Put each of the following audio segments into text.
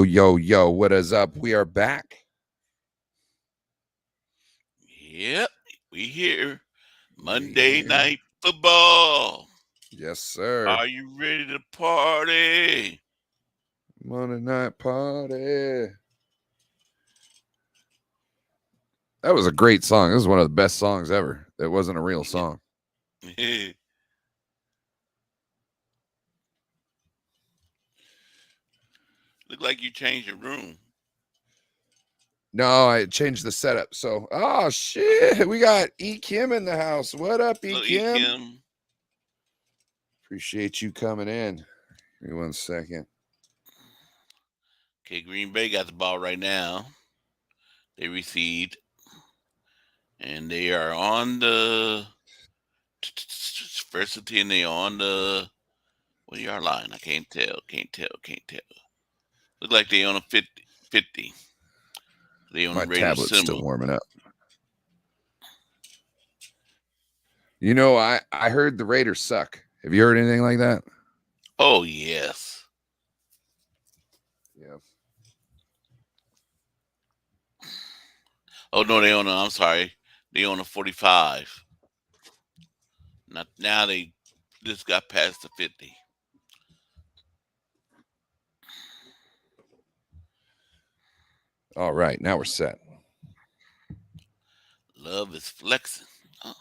Yo, what is up? We are back. Yep, we here. We Monday here. night football. Yes, sir. Are you ready to party? Monday night party. That was a great song. This is one of the best songs ever. That wasn't a real song. Look like you changed your room. No, I changed the setup. So, oh shit, we got E Kim in the house. What up, E Hello, Kim? Kim. Appreciate you coming in. Give me 1 second. Okay, Green Bay got the ball right now. They received, and they are on the first and 10. They on the what yard line? I can't tell. Can't tell. Look like they on a 50. 50. They on the My Raiders tablet's still symbol. warming up. You know, I heard the Raiders suck. Have you heard anything like that? Oh yes. Yeah. Oh no, they on. I'm sorry. They on a 45. Now they just got past the 50. All right, now we're set. Love is flexing. Oh,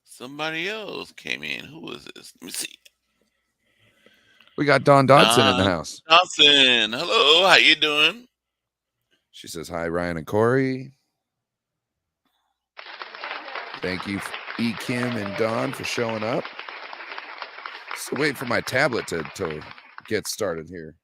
somebody else came in. Who is this? Let me see. We got Dawn Dodson in the Don house. Johnson. Hello, how you doing? She says, hi, Ryan and Corey. Thank you, E. Kim and Don, for showing up. Still waiting for my tablet to get started here.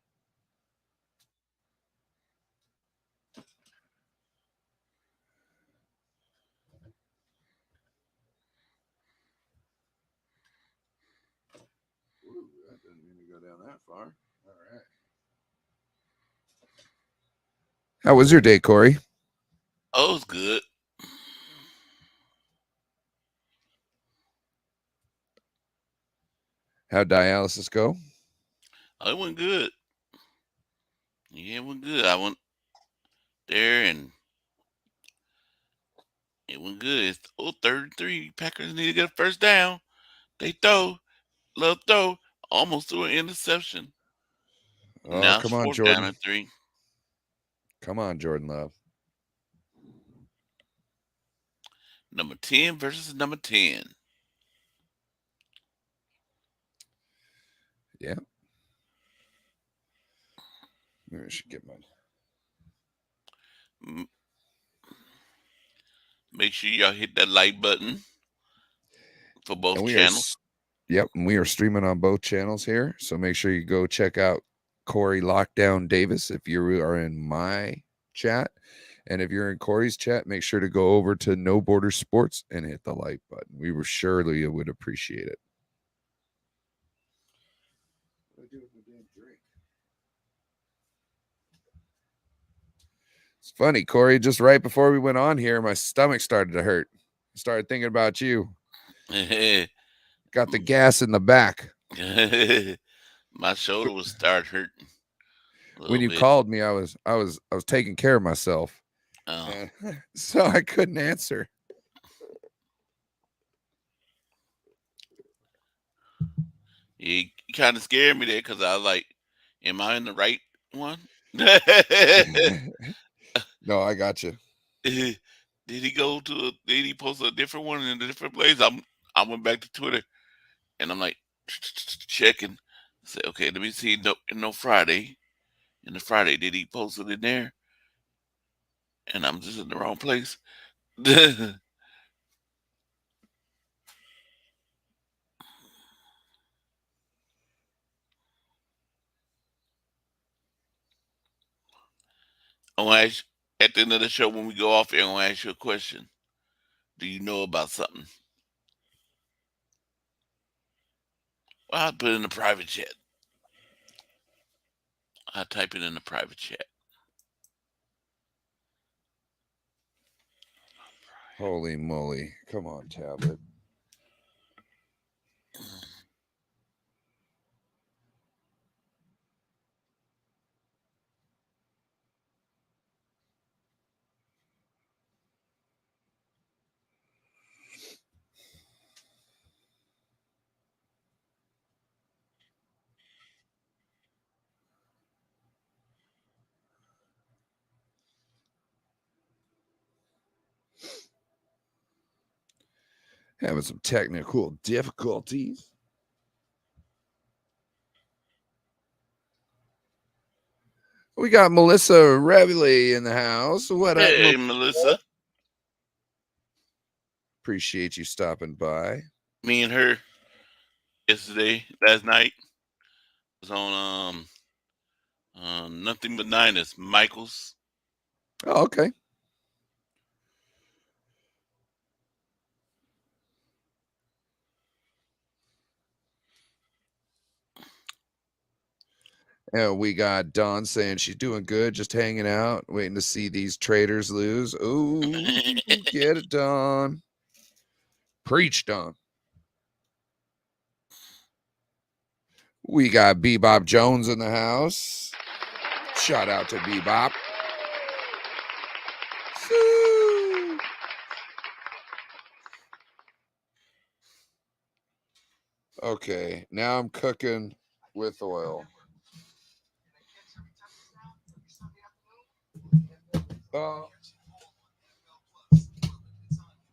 Ooh, that didn't mean to go down that far. All right. How was your day, Corey? Oh, it's good. How'd dialysis go? Oh, it went good. Yeah, it went good. I went there and it went good. It's 33. Packers need to get a first down. They throw. Love throw. Almost threw an interception. Oh, Now it's come on, fourth down Jordan. and 3. Come on, Jordan Love. Number 10 versus number 10. Yeah. Maybe I should get mine. M- Make sure y'all hit that like button for both And channels. yep, and we are streaming on both channels here. So make sure you go check out Corey Lockdown Davis if you are in my chat. And if you're in Corey's chat, make sure to go over to No Border Sports and hit the like button. We were surely would appreciate it. What do I do with my damn drink? It's funny, Corey. Just right before we went on here, my stomach started to hurt. I started thinking about you. Got the gas in the back. My shoulder was start hurting a When little you bit. called me, I was taking care of myself, Oh, and so I couldn't answer. he kind of scared me there because I was like, "Am I in the right one?" No, I got you. Did he go to? Did he post a different one in a different place? I went back to Twitter and I'm like checking. Say, okay, let me see. No Friday. In the Friday, did he post it in there? And I'm just in the wrong place. I want to ask at the end of the show when we go off air. I want to ask you a question. Do you know about something? Well, I'll put it in the private chat. I'll type it in the private chat. Holy moly! Come on, tablet. Having some technical difficulties. We got Melissa Revely in the house. What up, Hey, Melissa. Appreciate you stopping by. Me and her last night was on Nothing But Niners. Michaels. Oh, okay. And we got Dawn saying she's doing good, just hanging out, waiting to see these traders lose. Ooh, get it, Dawn. Preach, Dawn. We got Bebop Jones in the house. Shout out to Bebop. Okay, now I'm cooking with oil.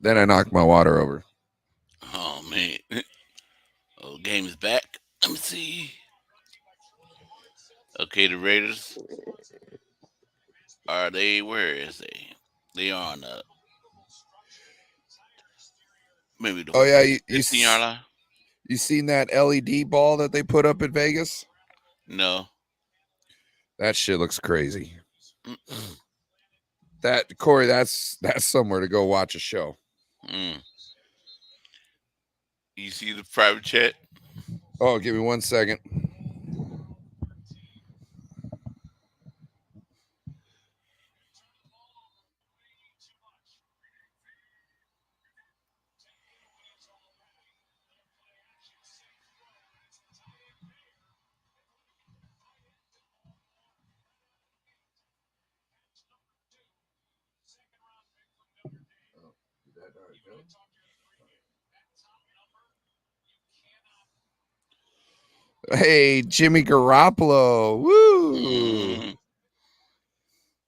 Then I knocked my water over. Oh man. Oh, game is back. Let me see. Okay, the Raiders are they? Where is they? They are on maybe the Oh yeah, you 15-yard line. you seen that LED ball that they put up in Vegas? No. That shit looks crazy. Mm-mm. That Corey, that's somewhere to go watch a show. Mm. You see the private chat? Oh, give me 1 second. Hey, Jimmy Garoppolo. Woo! Mm.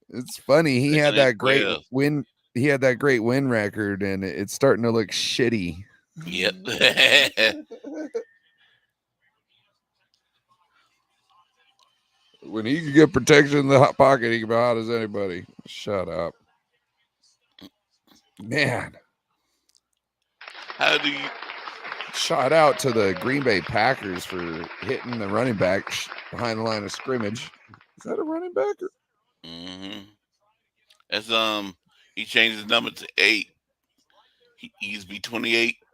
It's funny. He Second had and that great 12. win. He had that great win record, and it's starting to look shitty. Yep. When he can get protection in the hot pocket, he can be hot as anybody. Shut up, man. How do you? Shout out to the Green Bay Packers for hitting the running back behind the line of scrimmage. Is that a running back? Hmm. That's He changed his number to 8. He used to be 28. Oh,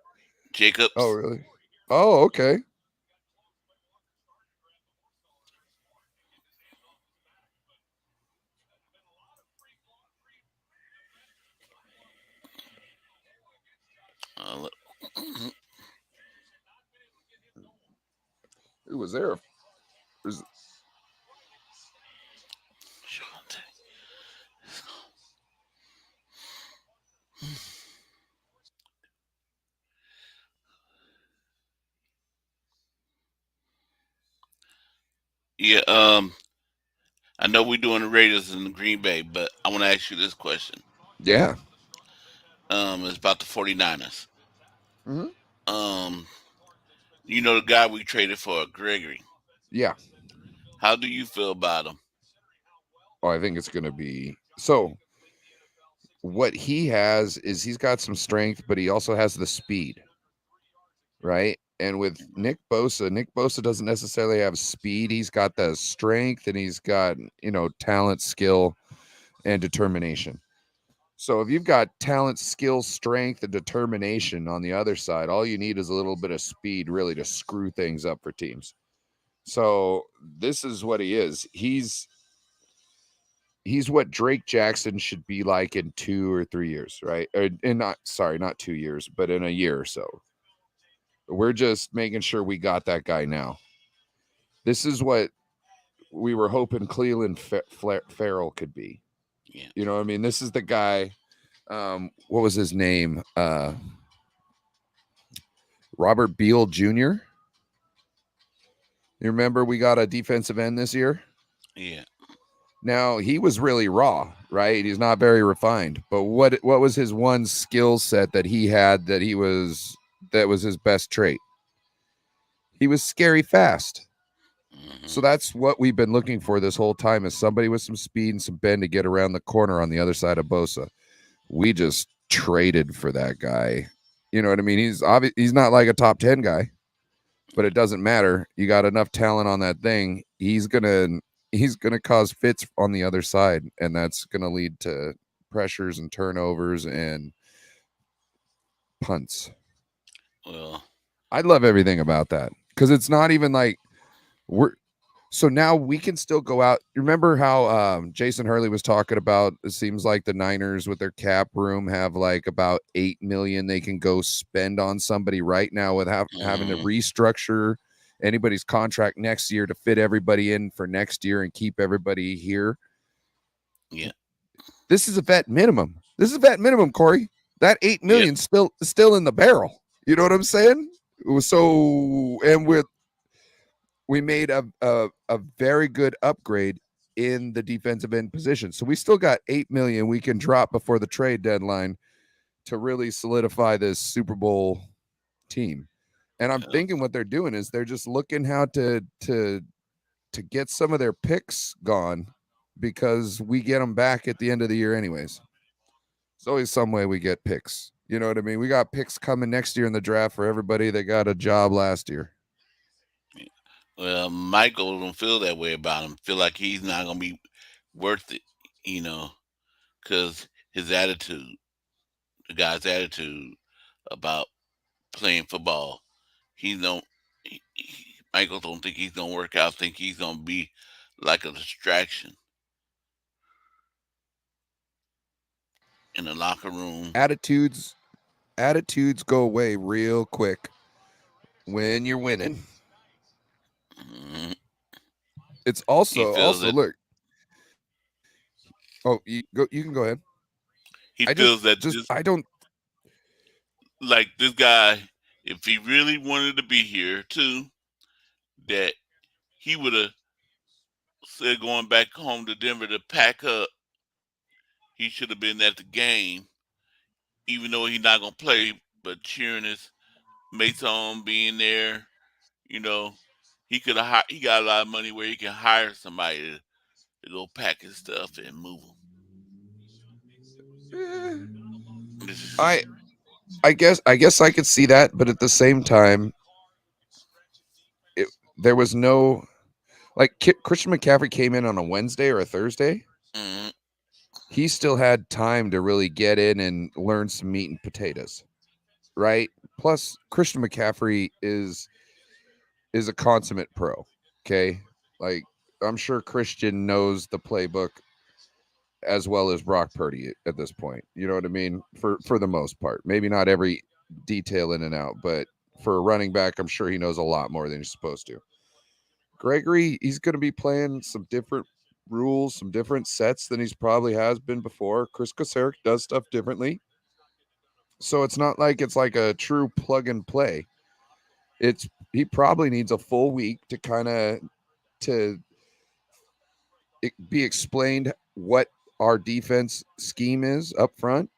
Jacobs. really? Oh, okay. Look. Who was there? Was, Yeah. I know we're doing the Raiders in the Green Bay, but I want to ask you this question. yeah. It's about the 49ers. Mm-hmm. Um, you know the guy we traded for, Gregory. Yeah. How do you feel about him? Oh, I think it's going to be so. What he has is he's got some strength, but he also has the speed, right? And with Nick Bosa doesn't necessarily have speed. He's got the strength and he's got, talent, skill, and determination. So if you've got talent, skill, strength, and determination on the other side, all you need is a little bit of speed really to screw things up for teams. So this is what he is. He's what Drake Jackson should be like in 2 or 3 years, right? And not 2 years, but in a year or so. We're just making sure we got that guy now. This is what we were hoping Cleveland Farrell could be. Yeah. You know what I mean? This is the guy. What was his name? Robert Beal Jr. You remember we got a defensive end this year? Yeah. Now he was really raw. right? He's not very refined. But what was his one skill set that he had that was his best trait? He was scary fast. Hmm. So that's what we've been looking for this whole time is somebody with some speed and some bend to get around the corner on the other side of Bosa. We just traded for that guy. You know what I mean? He's not like a top 10 guy, but it doesn't matter. You got enough talent on that thing. He's gonna cause fits on the other side, and that's gonna lead to pressures and turnovers and punts. Well, I love everything about that because it's not even like we're so now we can still go out. Remember how Jason Hurley was talking about? It seems like the Niners with their cap room have like about 8 million they can go spend on somebody right now without having to hmm, restructure anybody's contract next year to fit everybody in for next year and keep everybody here. yeah, This is a vet minimum. This is a vet minimum, Corey. That eight yep, million still in the barrel. You know what I'm saying? So and we made a very good upgrade in the defensive end position. So we still got 8 million we can drop before the trade deadline to really solidify this Super Bowl team. And I'm yep, thinking what they're doing is they're just looking how to get some of their picks gone because we get them back at the end of the year anyways. There's always some way we get picks. You know what I mean? We got picks coming next year in the draft for everybody that got a job last year. yeah. Well, Michael don't feel that way about him. Feel like he's not gonna be worth it, you know, because his attitude, the guy's attitude about playing football, he don't. Michael don't think he's gonna work out. Think he's gonna be like a distraction in the locker room. Attitudes go away real quick when you're winning. Mhm. It's He feels also that look. Oh, you can go ahead. he I feels that just this I don't like this guy, if he really wanted to be here too, that he would have said going back home to Denver to pack up. He should have been at the game, even though he's not gonna play, but cheering his mates on, being there. You know, he got a lot of money where he can hire somebody to go pack his stuff and move eh, him. I I guess I could see that, but at the same time, it, there was no like Christian McCaffrey came in on a Wednesday or a Thursday. Mhm. He still had time to really get in and learn some meat and potatoes, right? Plus, Christian McCaffrey is a consummate pro. Okay, like I'm sure Christian knows the playbook as well as Brock Purdy at this point. You know what I mean? For the most part, maybe not every detail in and out, but for a running back, I'm sure he knows a lot more than he's supposed to. Gregory, he's going to be playing some different rules, some different sets than he's probably has been before. Chris Kosaric does stuff differently, so it's not like it's like a true plug and play. It's he probably needs a full week to kind of to be explained what our defense scheme is up front,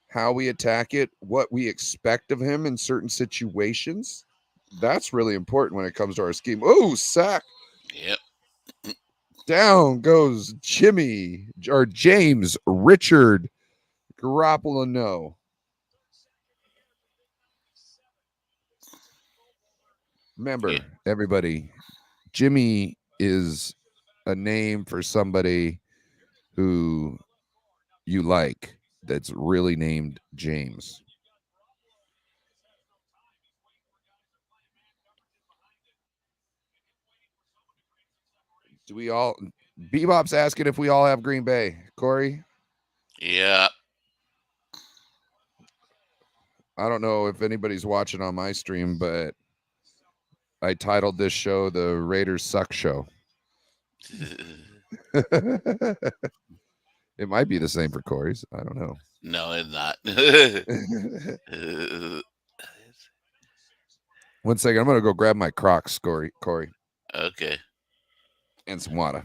how we attack it, what we expect of him in certain situations. That's really important when it comes to our scheme. Oh, sack. Yep. Down goes Jimmy or James Richard Garoppolo. No. Yeah. Remember, everybody, Jimmy is a name for somebody who you like that's really named James. Do we all? Bebop's asking if we all have Green Bay. Corey, Yeah. I don't know if anybody's watching on my stream, but I titled this show the Raiders Suck Show. It might be the same for Corey's. I don't know. No, it's not. One second, I'm gonna go grab my Crocs, Corey, Okay. and some water.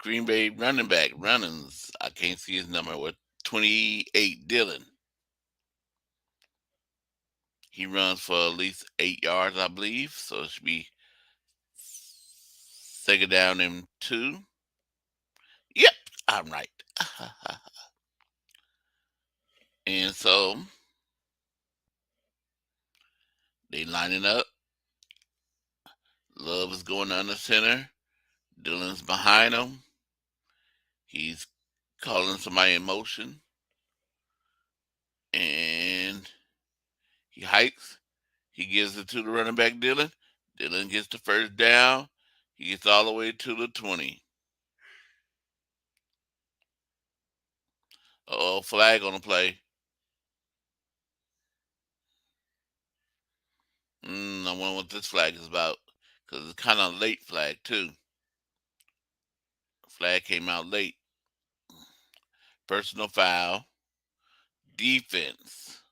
Green Bay running back, runnings. I can't see his number. What 28 Dylan. He runs for at least 8 yards, I believe. So it should be second down and two. Yep, I'm right. And so they lining up. Love is going under center. Dylan's behind him. He's calling somebody in motion. And he hikes. He gives it to the running back Dylan. Dylan gets the first down. He gets all the way to the 20. Oh, flag on the play. I wonder what this flag is about. Because it's kind of late flag, too. Flag came out late. Personal foul. Defense.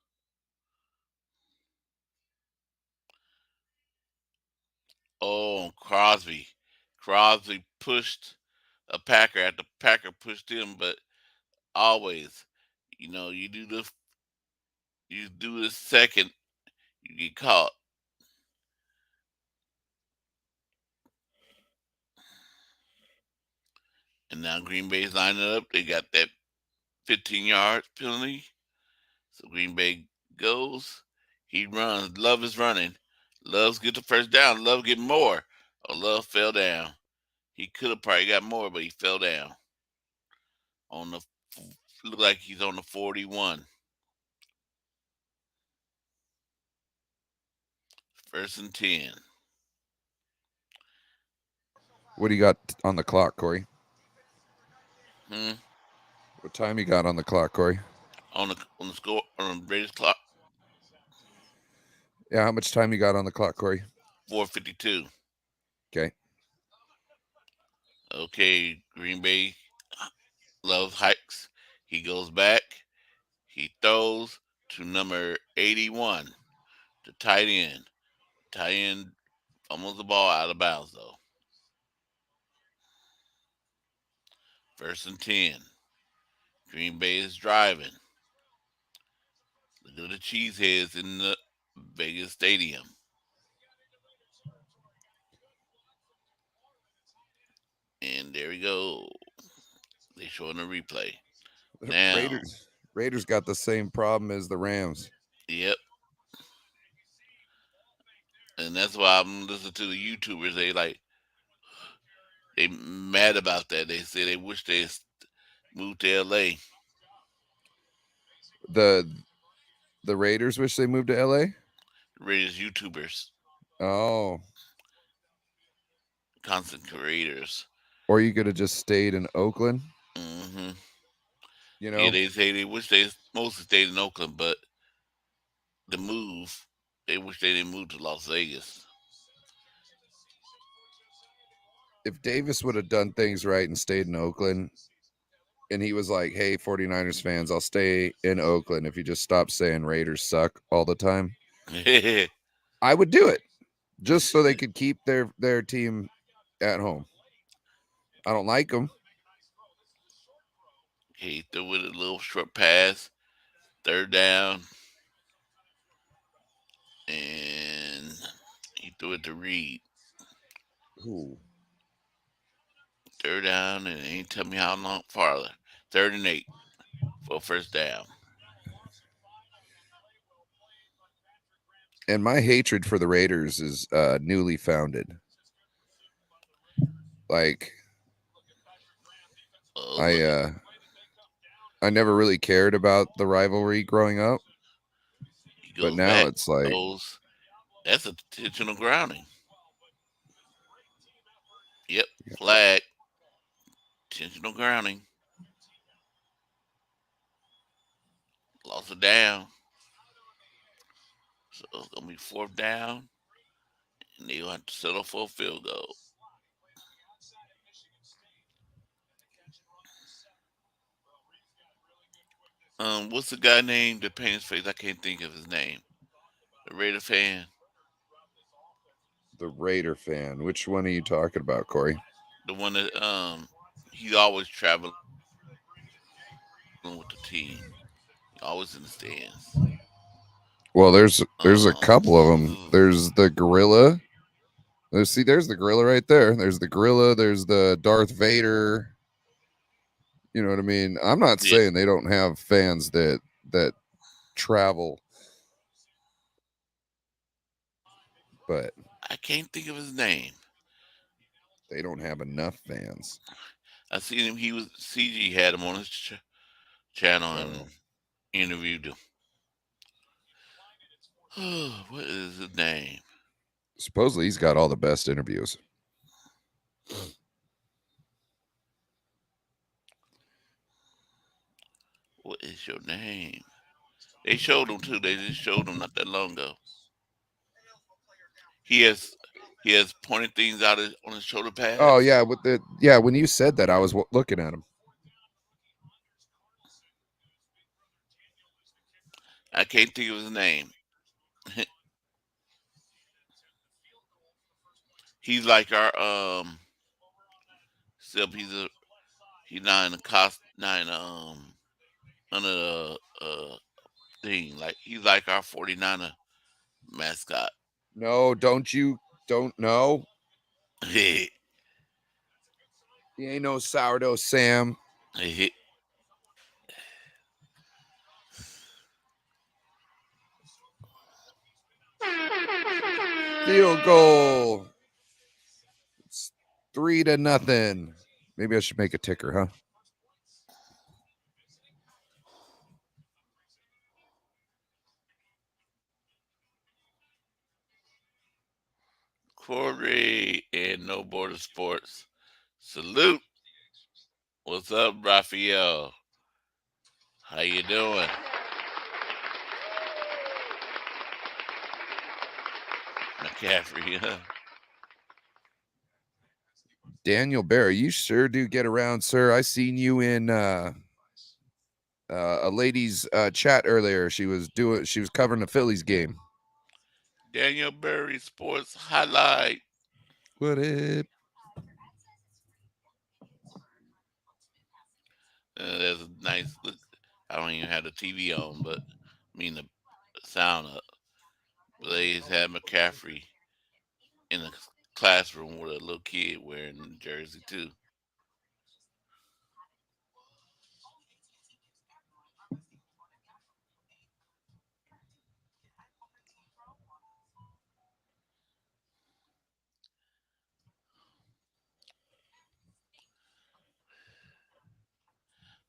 Oh, Crosby. Crosby pushed a Packer after Packer pushed him, but always, you do this second, you get caught. And now Green Bay's lining up. They got that 15 yard penalty. So Green Bay goes. He runs. Love is running. Love's get the first down. Love get more. Oh, Love fell down. He could have probably got more, but he fell down. On the look like he's on the 41. First and 10. What do you got on the clock, Corey? Hmm. What time you got on the clock, Corey? On the score on the Raiders clock, Yeah, how much time you got on the clock, Corey? 4:52. Okay. Okay, Green Bay Love hikes. He goes back. He throws to number 81, the tight end. Tight end fumbles the ball out of bounds though. First and 10. Green Bay is driving. Look at the cheeseheads in the Vegas Stadium. And there we go. They showing a replay. Now, Raiders got the same problem as the Rams. yep. And that's why I'm listening to the YouTubers. They mad about that. They say they wish they moved to LA. The the Raiders wish they moved to LA. Raiders YouTubers, Oh, content creators. or you could have just stayed in Oakland. Hmm. You Yeah, know, they say they wish they mostly stayed in Oakland, but the move, they wish they didn't move to Las Vegas. if Davis would have done things right and stayed in Oakland, and he was like, "Hey, 49ers fans, I'll stay in Oakland if you just stop saying Raiders suck all the time," Okay, I would do it just so they could keep their team at home. I don't like them. he threw it a little short pass, third down, and he threw it to Reed. Ooh. Third down, and he ain't tell me how long farther. Third and 8 for a first down. And my hatred for the Raiders is newly founded. Like Oh, I look, uh I never really cared about the rivalry growing up, he but goes now back. it's like Goes. That's a intentional grounding. Yep, flag. Intentional grounding. Lost it down. So it's gonna be fourth down, and they'll have to settle for a field goal. What's the guy named that painted his face? I can't think of his name. The Raider fan. the Raider fan. Which one are you talking about, Corey? The one that he's always traveling with the team. Always in the stands. Well, there's a couple of them. Yeah. There's the gorilla. There's the gorilla right there. There's the gorilla. There's the Darth Vader. You know what I mean? I'm not saying they don't have fans that travel, but I can't think of his name. they don't have enough fans. I seen him. He was CG had him on his channel and Oh, interviewed him. What is his name? supposedly he's got all the best interviews. What is your name? They showed him too. They just showed him not that long ago. He has he has pointed things out on his shoulder Oh pads. yeah, with the yeah. When you said that, I was looking at him. I can't think of his name. He's like our except he's not in the cost not in under the thing. Like he's like our 49er mascot. No, don't know. He He ain't no sourdough Sam. he Field goal. It's 3-0. Maybe I should make a ticker, huh? Corey and No Border Sports. Salute. What's up, Raphael? How you doing? McCaffrey, huh? Daniel Barry, you sure do get around, sir. I seen you in a lady's chat earlier. She was covering the Phillies game. Daniel Berry Sports Highlight. What it? There's a nice look. I don't even have the TV on, but I mean the sound up. Blaze had McCaffrey in a classroom with a little kid wearing a jersey too.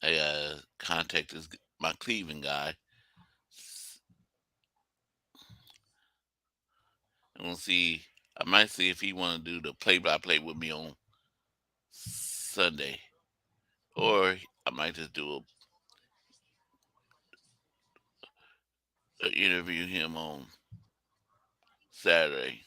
I contact this my Cleveland guy. I'm gonna see. I might see if he want to do the play-by-play with me on Sunday, or I might just do interview him on Saturday.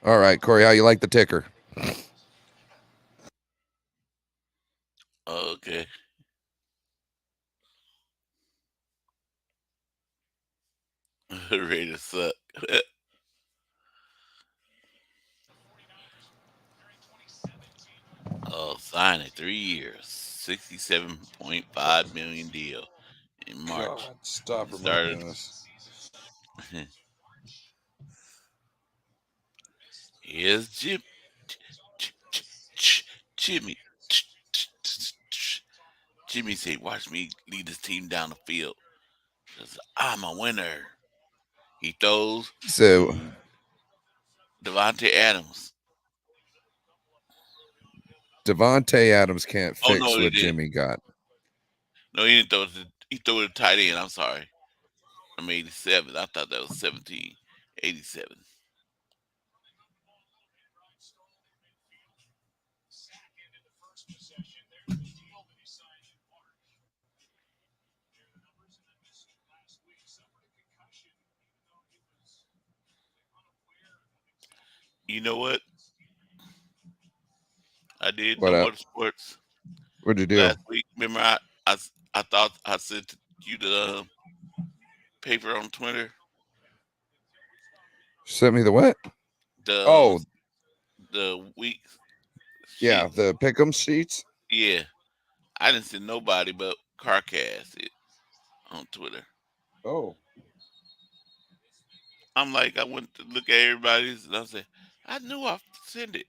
All right, Corey, how you like the ticker? Okay. Ready to suck. Oh, sign a 3 years, 67.5 million deal in March. God, stop It started. reminding us. Here's Jimmy. Jimmy said, "Watch me lead this team down the field. 'Cause I'm a winner." He throws So to Devontae Adams. Devonte Adams can't Oh fix no, he what didn't. Jimmy got. No, he didn't throw it. He threw it to tight end. I'm sorry. I'm 87. I thought that was 17. 87. You know what? I did What no up? more sports What'd you do? last week. Remember, I thought I sent you the paper on Twitter. Sent me the what? The Oh, week yeah, sheets. the pick'em sheets. Yeah, I didn't see nobody but Carcast it on Twitter. Oh, I'm like, I went to look at everybody's, and I said, I knew I sent it,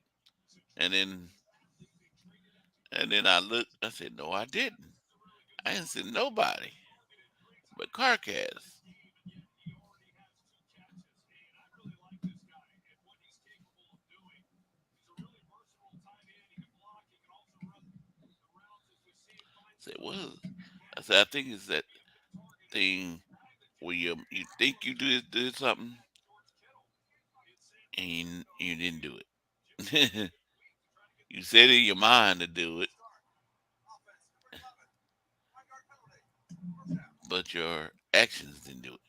and then I looked. I said, no, I didn't. I didn't send nobody but Carcast. I said, what? I said, I think it's that thing where you think you did something and you didn't do it. You said in your mind to do it, but your actions didn't do it.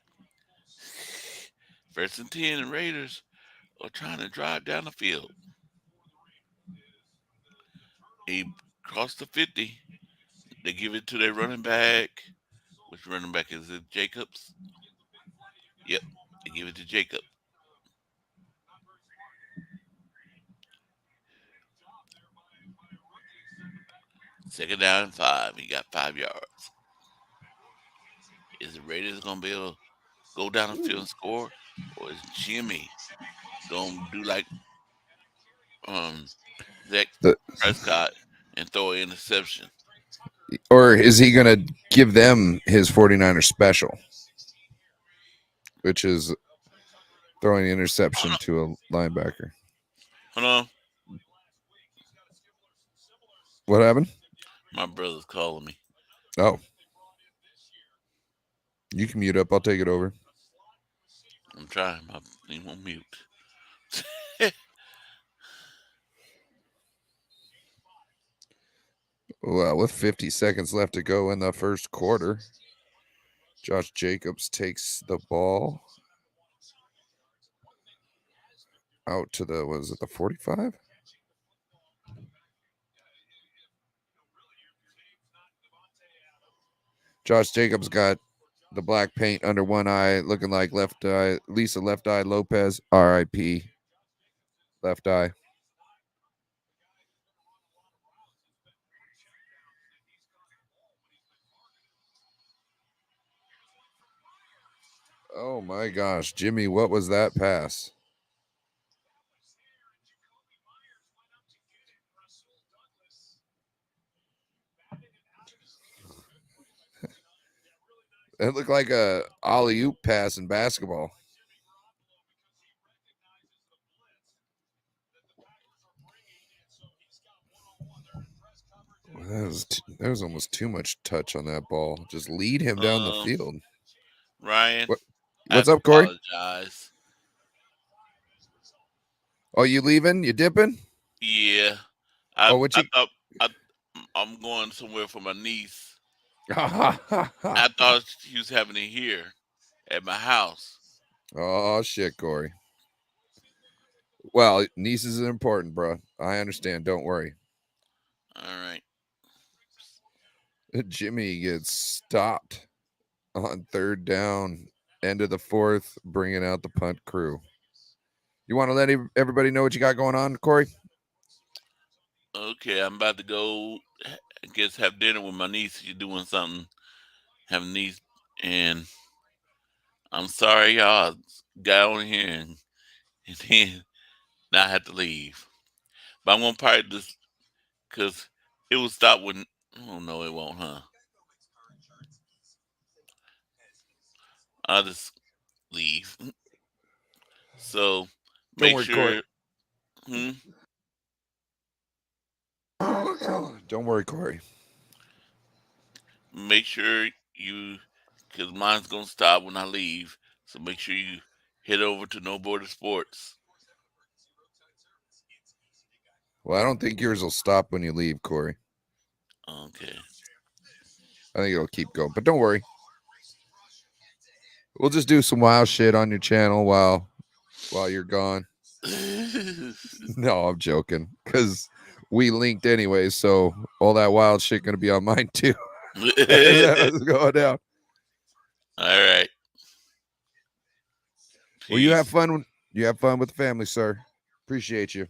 First and 10, and Raiders are trying to drive down the field. He crossed the 50. They give it to their running back. Which running back is it? Jacobs? Yep. They give it to Jacob. Second down and 5. He got 5 yards. Is the Raiders going to be able to go down the field and score? Or is Jimmy going to do like um Zach the Prescott and throw an interception? or is he gonna give them his 49er special, which is throwing the Hold interception on. to a linebacker? Hold on. What happened? My brother's calling me. Oh, you can mute up. I'll take it over. I'm trying. My thing on mute. Well, with 50 seconds left to go in the first quarter, Josh Jacobs takes the ball out to the, was it the 45? Josh Jacobs got the black paint under one eye, looking like left eye, Lisa Left Eye Lopez, RIP, left eye. Oh my gosh, Jimmy, what was that pass? It looked like a alley oop pass in basketball. There was almost too much touch on that ball. Just lead him down the um, field. Ryan, What? I have What's to up, Corey? apologize. Oh, you leaving? You dipping? Yeah, Oh, what I you? thought I'm going somewhere for my niece. Oh I thought she was having it here at my house. shit, Corey. Well, nieces are important, bro. I understand. Don't worry. All right. Jimmy gets stopped on third down, end of the fourth, bringing out the punt crew. You want to let everybody know what you got going on, Corey? Okay, I'm about to go. I guess have dinner with my niece. She's doing something. Have a niece, and I'm sorry, y'all. Got on here and then now I have to leave. But I'm gonna probably just because it will stop when. Oh no, it won't, huh? I'll just leave. So Don't make worry, Corey. sure. Hmm, Don't worry, Corey. make sure you, because mine's gonna stop when I leave. So make sure you head over to No Border Sports. Well, I don't think yours will stop when you leave, Corey. Okay. I think it'll keep going. But don't worry. We'll just do some wild shit on your channel while you're gone. No, I'm joking. Because we linked anyway, so all that wild shit gonna be on mine too. That was going down. All right. Well, you have Peace. fun. You have fun with the family, sir. Appreciate you.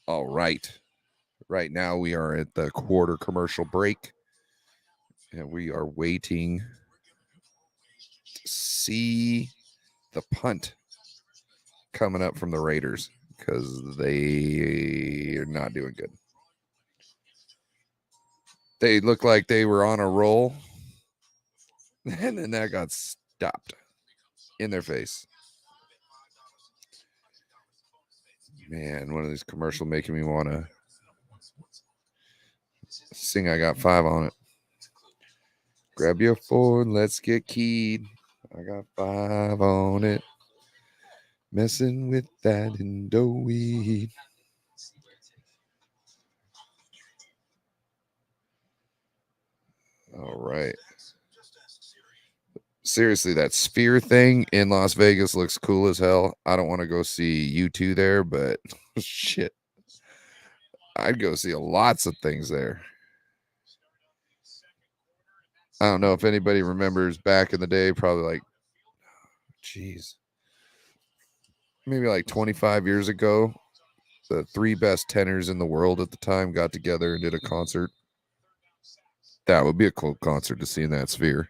All right. Right now we are at the quarter commercial break, and we are waiting to see the punt coming up from the Raiders because they are not doing good. They look like they were on a roll, and then that got stopped in their face. Man, one of these commercials making me want to sing I Got Five on it. Grab your Ford, let's get keyed. I got five on it. Messing with that Indo weed. All right. Seriously, that sphere thing in Las Vegas looks cool as hell. I don't want to go see you two there, but shit. I'd go see lots of things there. I don't know if anybody remembers back in the day, probably like, geez, maybe like 25 years ago. The three best tenors in the world at the time got together and did a concert. That would be a cool concert to see in that sphere.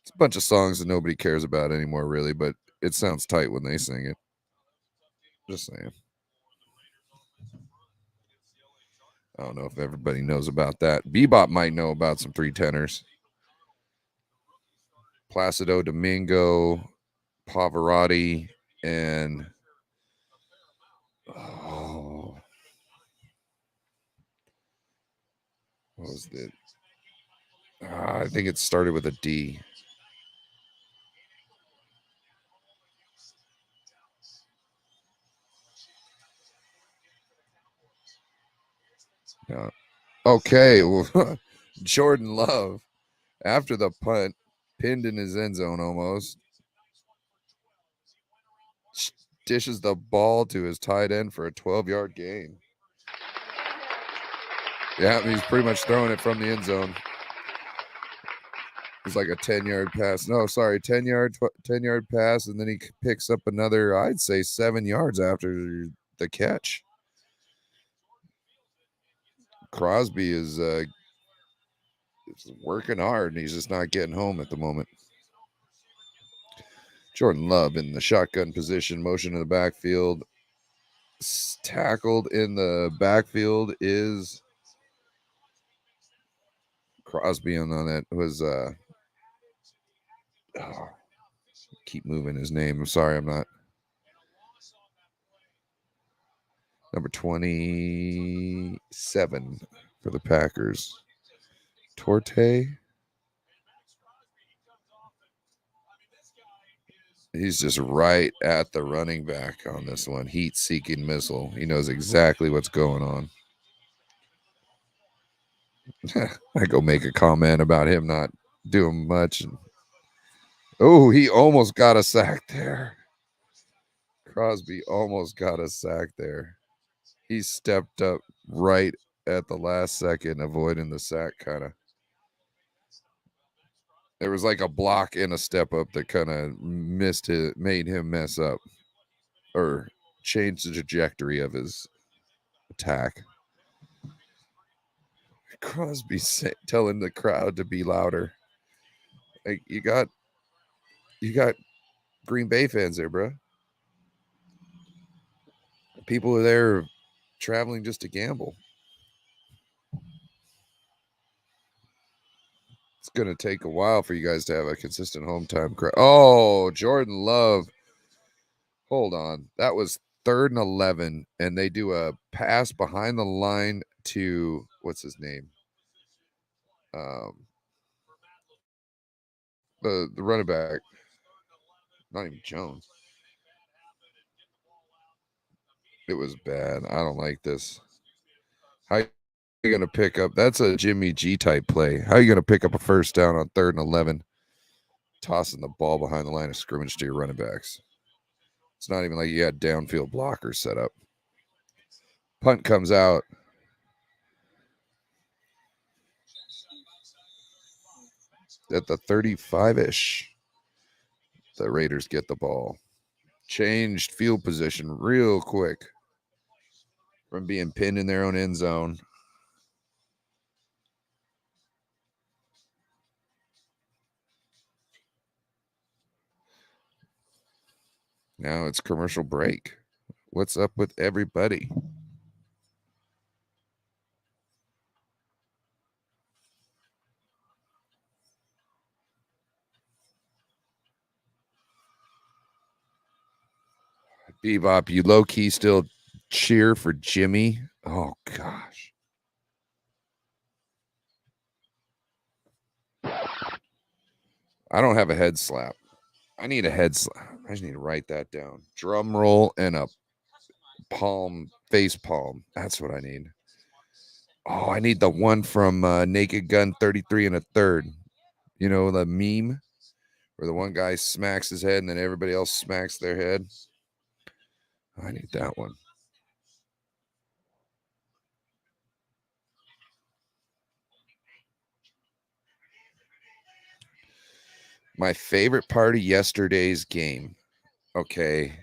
It's a bunch of songs that nobody cares about anymore, really, but it sounds tight when they sing it. Just saying. I don't know if everybody knows about that. Bebop might know about some three tenors. Placido Domingo, Pavarotti, and oh, what was it? I think it started with a D. No. Okay, well, Jordan Love, after the punt, pinned in his end zone almost, dishes the ball to his tight end for a 12-yard gain. Yeah, he's pretty much throwing it from the end zone. It's like a 10-yard pass. No, sorry, 10-yard pass, and then he picks up another, I'd say 7 yards after the catch. Crosby is working hard, and he's just not getting home at the moment. Jordan Love in the shotgun position, motion in the backfield. Tackled in the backfield is Crosby, on that was keep moving his name. I'm sorry, I'm not. Number 27 for the Packers. Torte. He's just right at the running back on this one. Heat-seeking missile. He knows exactly what's going on. I go make a comment about him not doing much. Oh, he almost got a sack there. Crosby almost got a sack there. He stepped up right at the last second, avoiding the sack, kind of. There was like a block and a step up that kind of made him mess up or change the trajectory of his attack. Crosby telling the crowd to be louder. Like you got Green Bay fans there, bro. People are there traveling just to gamble. It's gonna take a while for you guys to have a consistent home time crowd. Oh, Jordan Love. Hold on. That was 3rd and 11, and they do a pass behind the line to what's his name? The running back. Not even Jones. It was bad. I don't like this. How you gonna pick up? That's a Jimmy G type play. How you gonna pick up a first down on 3rd and 11? Tossing the ball behind the line of scrimmage to your running backs. It's not even like you had downfield blockers set up. Punt comes out. At the 35-ish. The Raiders get the ball. Changed field position real quick from being pinned in their own end zone. Now it's commercial break. What's up with everybody? Bebop, you low key still cheer for Jimmy? Oh gosh. I don't have a head slap. I need a head slap. I just need to write that down. Drum roll and a face palm. That's what I need. Oh, I need the one from Naked Gun 33 and a third. You know, the meme where the one guy smacks his head and then everybody else smacks their head. I need that one. My favorite part of yesterday's game. Okay.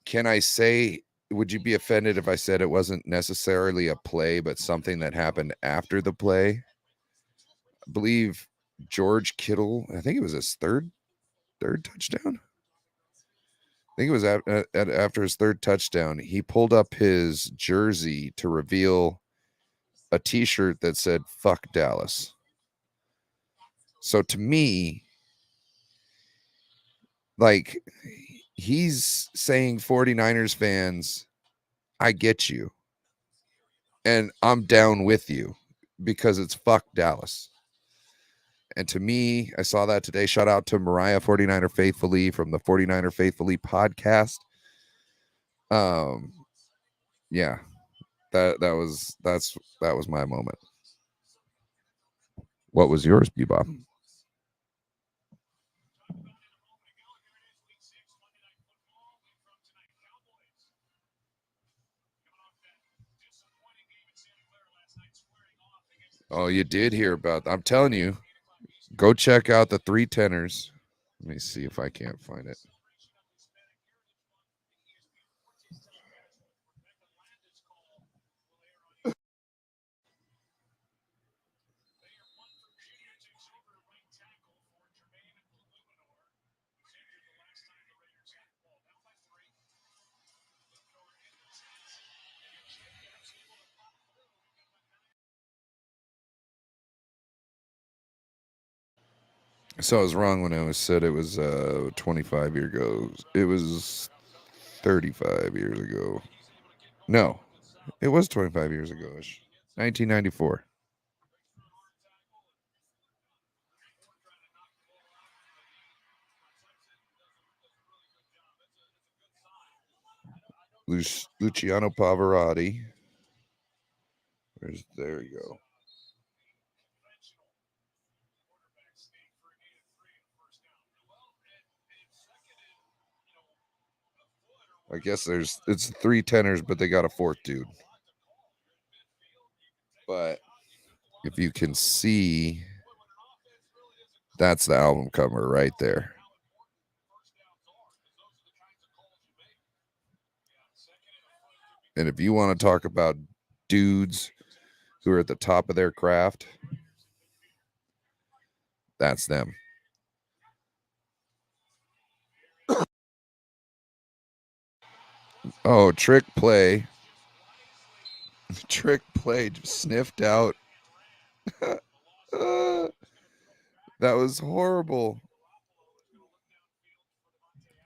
Can I say, would you be offended if I said it wasn't necessarily a play, but something that happened after the play? I believe George Kittle, I think it was his third touchdown. I think it was after his third touchdown. He pulled up his jersey to reveal a t-shirt that said "fuck Dallas." So to me, like, he's saying 49ers fans, I get you. And I'm down with you because it's fuck Dallas. And to me, I saw that today. Shout out to Mariah 49er Faithfully from the 49er Faithfully podcast. Yeah. That was my moment. What was yours, Bebop? Oh, you did hear about that. I'm telling you, go check out the 310ers. Let me see if I can't find it. So I was wrong when I said it was 25 years ago. It was 35 years ago. No, it was 25 years ago. 1994. Luciano Pavarotti. There you go. I guess it's 310ers, but they got a fourth dude. But if you can see, that's the album cover right there. And if you want to talk about dudes who are at the top of their craft, that's them. Oh, trick play. Trick play just sniffed out. That was horrible.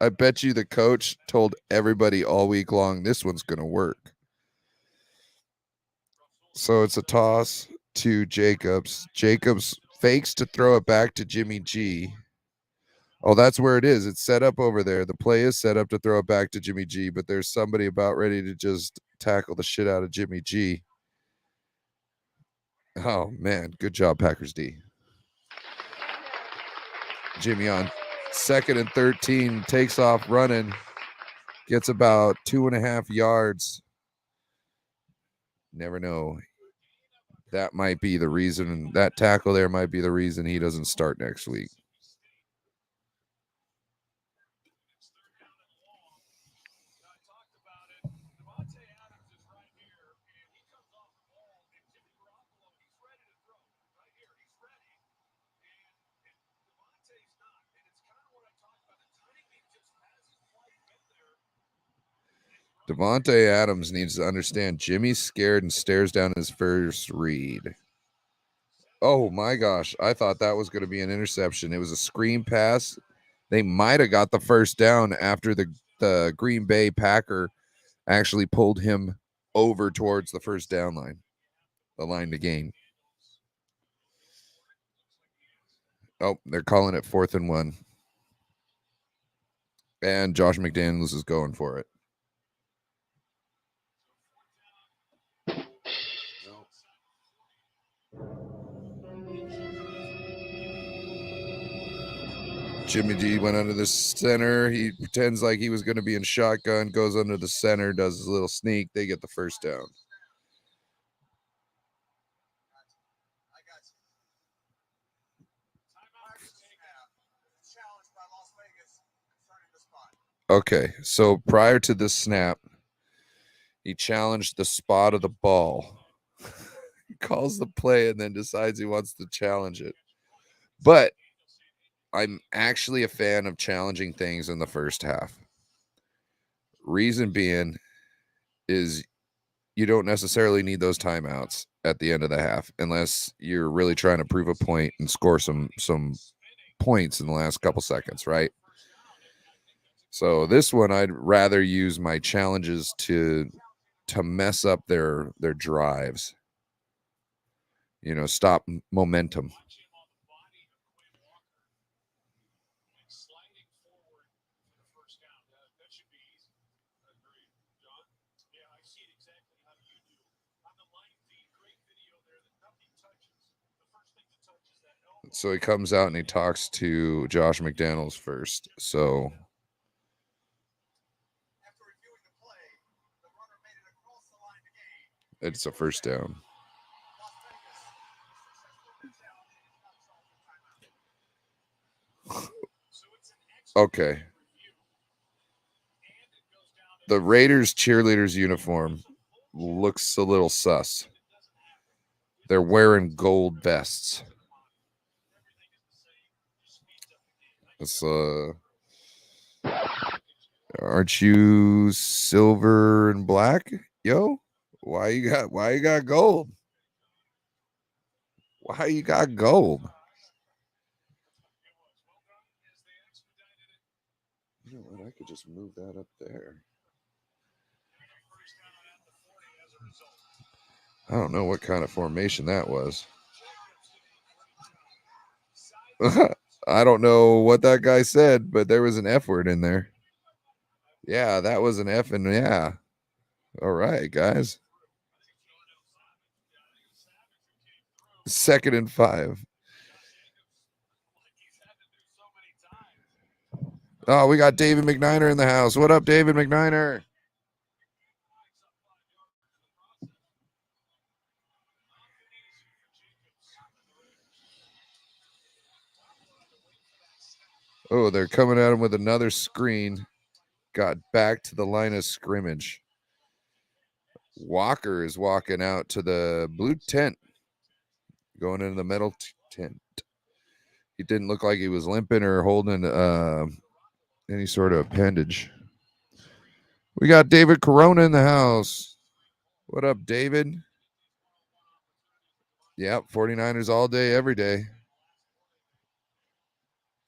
I bet you the coach told everybody all week long, this one's going to work. So it's a toss to Jacobs. Jacobs fakes to throw it back to Jimmy G. Oh, that's where it is. It's set up over there. The play is set up to throw it back to Jimmy G, but there's somebody about ready to just tackle the shit out of Jimmy G. Oh, man. Good job, Packers D. Jimmy on 2nd and 13, takes off running, gets about 2.5 yards. Never know. That might be the reason. That tackle there might be the reason he doesn't start next week. Devontae Adams needs to understand Jimmy's scared and stares down his first read. Oh my gosh, I thought that was going to be an interception. It was a screen pass. They might have got the first down after the Green Bay Packer actually pulled him over towards the first down line, the line to gain. Oh, they're calling it 4th and 1. And Josh McDaniels is going for it. Jimmy G went under the center. He pretends like he was going to be in shotgun, goes under the center, does his little sneak. They get the first down. Okay, so prior to this snap, he challenged the spot of the ball. He calls the play and then decides he wants to challenge it. But I'm actually a fan of challenging things in the first half. Reason being is you don't necessarily need those timeouts at the end of the half unless you're really trying to prove a point and score some points in the last couple seconds, right? So this one I'd rather use my challenges to mess up their drives. You know, stop momentum. So he comes out and he talks to Josh McDaniels first. So it's a first down. Okay. The Raiders cheerleaders uniform looks a little sus. They're wearing gold vests. It's aren't you silver and black? Yo, why you got gold? Why you got gold? You know what? I could just move that up there. I don't know what kind of formation that was. I don't know what that guy said, but there was an F word in there. Yeah, that was an F, and yeah. All right, guys. 2nd and 5. Oh, we got David McNiner in the house. What up, David McNiner? Oh, they're coming at him with another screen. Got back to the line of scrimmage. Walker is walking out to the blue tent, going into the metal tent. He didn't look like he was limping or holding any sort of appendage. We got David Corona in the house. What up, David? Yep, 49ers all day, every day.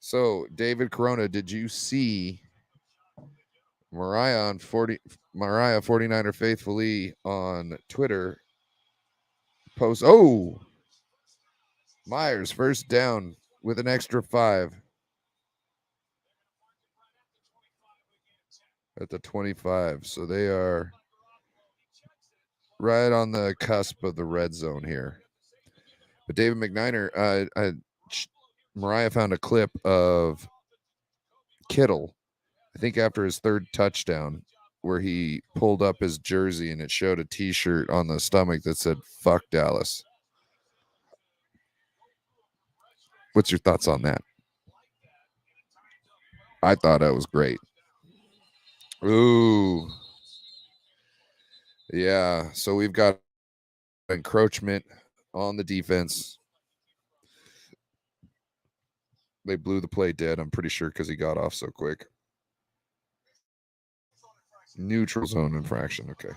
So, David Corona, did you see Mariah 49er Faithfully on Twitter post? Oh, Myers first down with an extra 5 at the 25. So they are right on the cusp of the red zone here. But David McNiner, Mariah found a clip of Kittle, I think after his third touchdown, where he pulled up his jersey and it showed a T-shirt on the stomach that said "Fuck Dallas." What's your thoughts on that? I thought that was great. Ooh, yeah. So we've got encroachment on the defense. They blew the play dead, I'm pretty sure, because he got off so quick. Neutral zone infraction. Okay.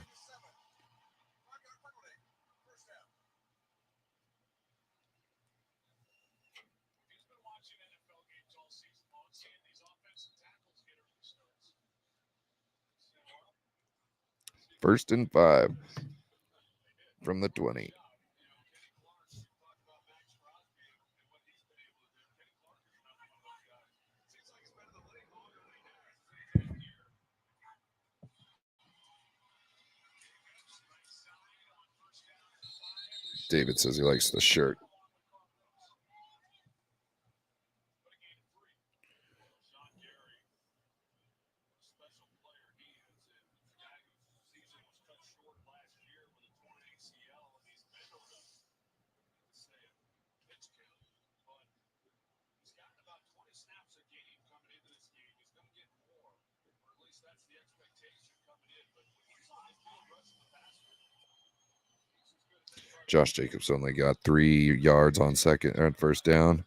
First and 5 from the 20. David says he likes the shirt. Josh Jacobs only got 3 yards on first down.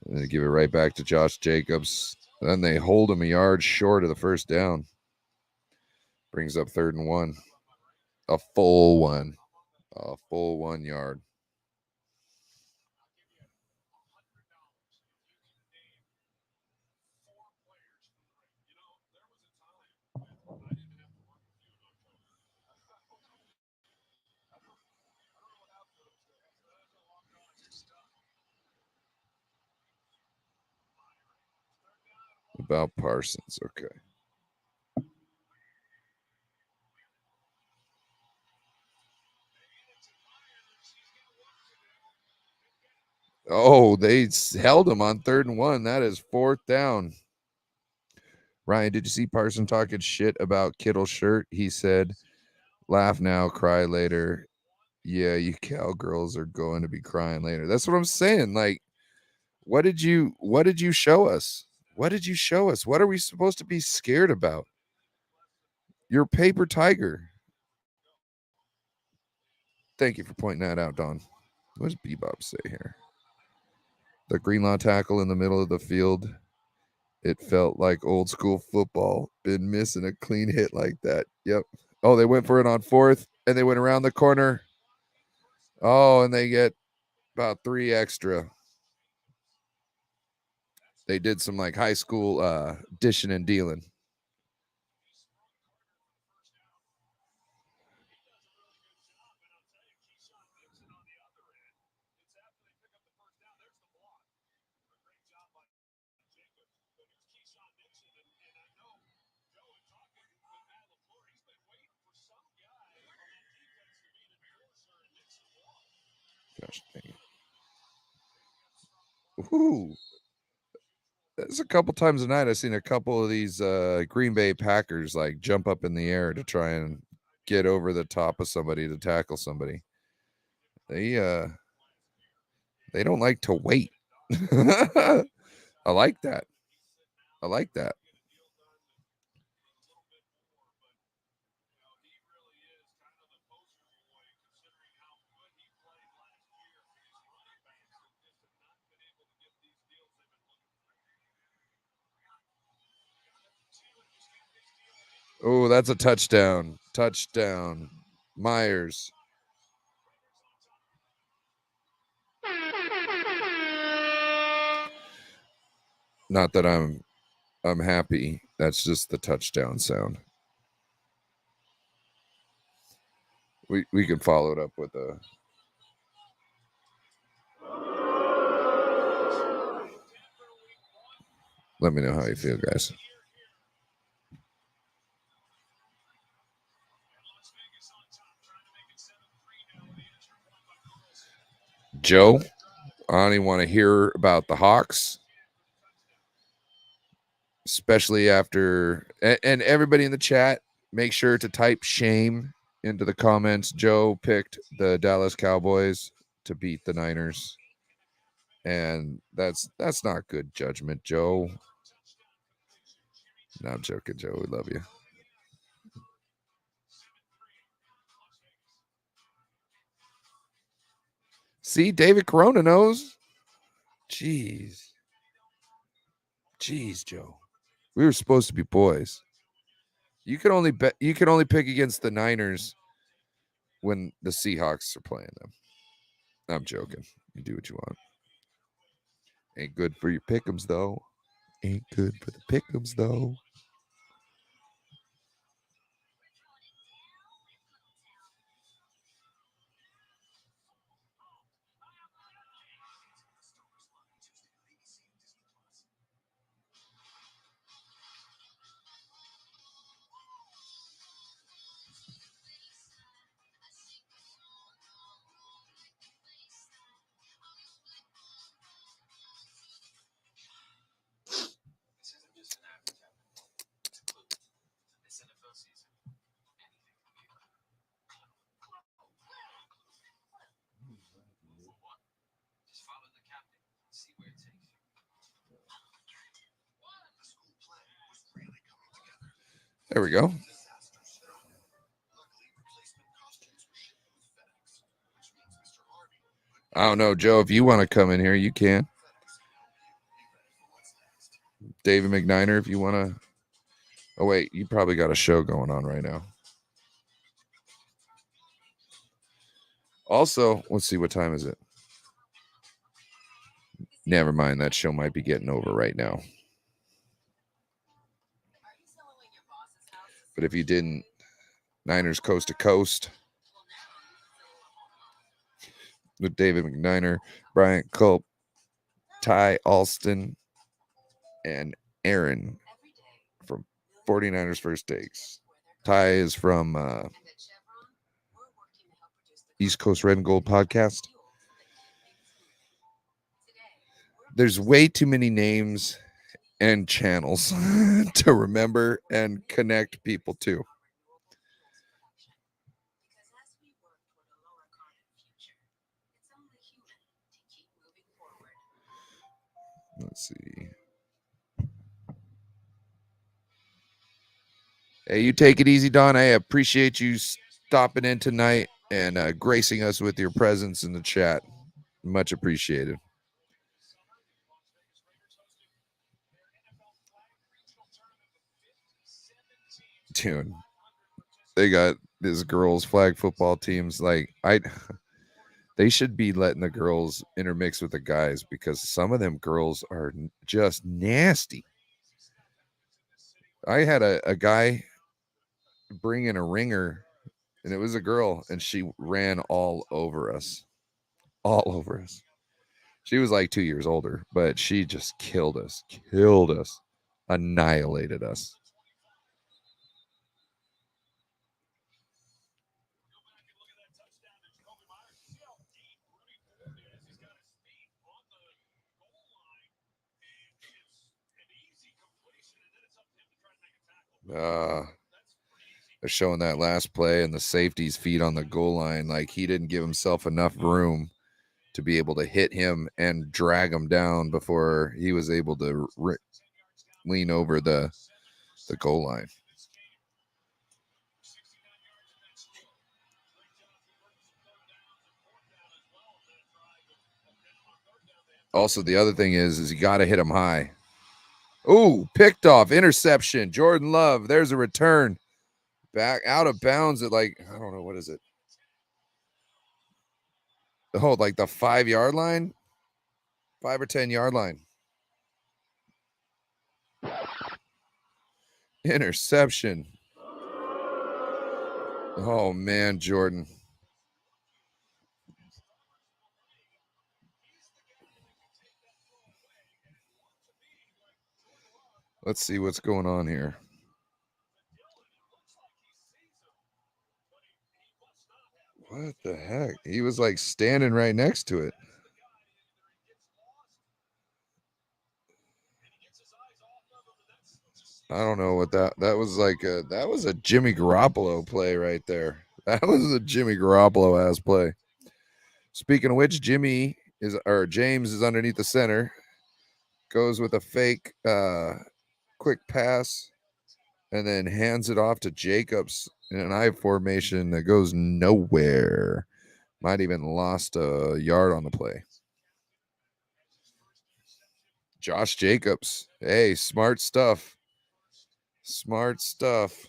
And they give it right back to Josh Jacobs. Then they hold him a yard short of the first down. Brings up 3rd and 1. A full 1. A full 1 yard. About Parsons. Okay. Oh, they held him on 3rd and 1. That is 4th down. Ryan, did you see Parson talking shit about Kittle's shirt? He said, "Laugh now, cry later." Yeah, you cowgirls are going to be crying later. That's what I'm saying. Like, what did you show us? What did you show us? What are we supposed to be scared about? You're a paper tiger. Thank you for pointing that out, Don. What does Bebop say here? The Greenlaw tackle in the middle of the field. It felt like old school football. Been missing a clean hit like that. Yep. Oh, they went for it on 4th and they went around the corner. Oh, and they get about 3 extra. They did some like high school dishing and dealing. Gosh dang it. Ooh. There's a couple times a night I've seen a couple of these Green Bay Packers like jump up in the air to try and get over the top of somebody to tackle somebody. They don't like to wait. I like that. I like that. Oh, that's a touchdown. Touchdown. Myers. Not that I'm happy. That's just the touchdown sound. We can follow it up with a let me know how you feel, guys. Joe, I don't even want to hear about the Hawks. especially after and everybody in the chat, make sure to type shame into the comments. Joe picked the Dallas Cowboys to beat the Niners, and that's not good judgment, Joe. No, I'm joking, Joe. We love you. See, David Corona knows. Jeez. Jeez, Joe. We were supposed to be boys. You can only bet. You can only pick against the Niners when the Seahawks are playing them. I'm joking. You do what you want. Ain't good for your pick'ems though. Ain't good for the pick'ems though. There we go. I don't know, Joe. If you want to come in here, you can. David McNiner, if you want to. Oh wait, you probably got a show going on right now. Also, let's see, what time is it? Never mind, that show might be getting over right now. But if you didn't, Niners Coast to Coast with David McNiner, Bryant Culp, Ty Alston, and Aaron from 49ers First Takes. Ty is from East Coast Red and Gold podcast. There's way too many names and channels to remember and connect people to. Let's see. Hey, you take it easy, Don. I appreciate you stopping in tonight and gracing us with your presence in the chat. Much appreciated. Dude, they got this girls' flag football teams. Like they should be letting the girls intermix with the guys because some of them girls are just nasty. I had a guy bring in a ringer, and it was a girl, and she ran all over us. All over us. She was like 2 years older, but she just killed us, annihilated us. They're showing that last play and the safety's feet on the goal line. Like he didn't give himself enough room to be able to hit him and drag him down before he was able to lean over the goal line. Also, the other thing is you got to hit him high. Ooh, picked off, interception. Jordan Love, there's a return. Back out of bounds at like, I don't know, what is it? Oh, like the 5-yard line? 5 or 10-yard line. Interception. Oh, man, Jordan. Let's see what's going on here. What the heck? He was like standing right next to it. I don't know what that was like. That was a Jimmy Garoppolo play right there. That was a Jimmy Garoppolo ass play. Speaking of which, James is underneath the center, goes with a fake quick pass, and then hands it off to Jacobs in an I formation that goes nowhere. Might even lost a yard on the play. Josh Jacobs. Hey, smart stuff. Smart stuff.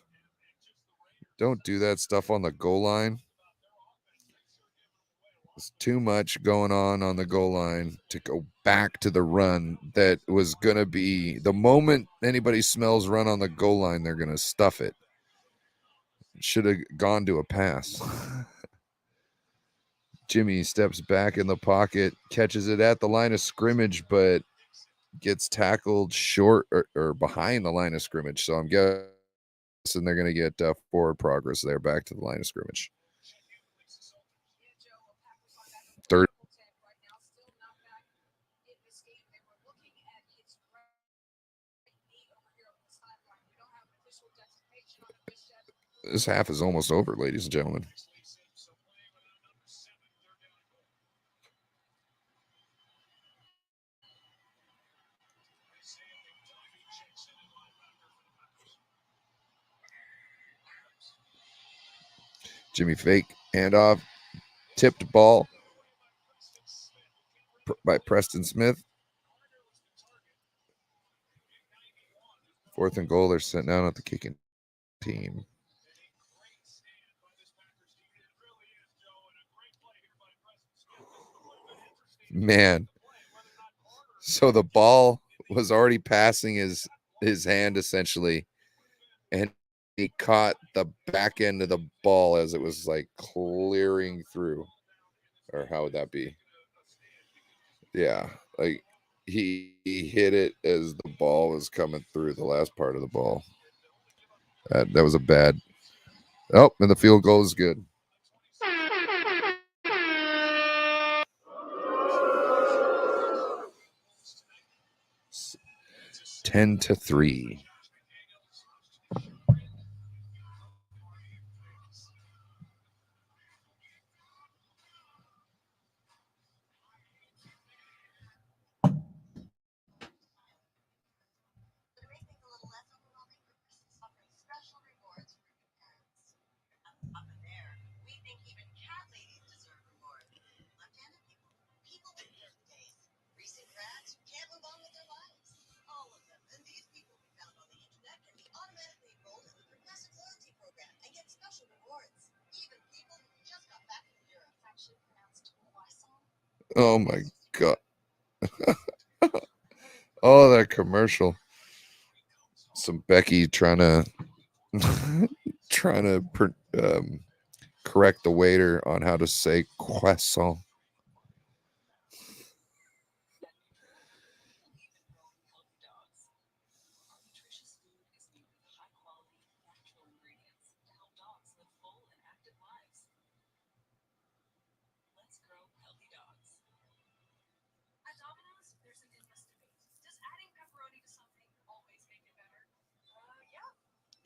Don't do that stuff on the goal line. There's too much going on the goal line to go back to the run that was going to be the moment anybody smells run on the goal line, they're going to stuff it. Should have gone to a pass. Jimmy steps back in the pocket, catches it at the line of scrimmage, but gets tackled short or behind the line of scrimmage. So I'm guessing they're going to get forward progress there back to the line of scrimmage. Third. This half is almost over, ladies and gentlemen. Jimmy fake handoff, tipped ball by Preston Smith. 4th and goal. They're sitting down at the kicking team. Man, so the ball was already passing his hand essentially, and he caught the back end of the ball as it was like clearing through. Or how would that be? Yeah, like he hit it as the ball was coming through the last part of the ball. That was a bad. Oh, and the field goal is good. 10-3. Oh my god. Oh, that commercial. Some Becky trying to trying to correct the waiter on how to say croissant.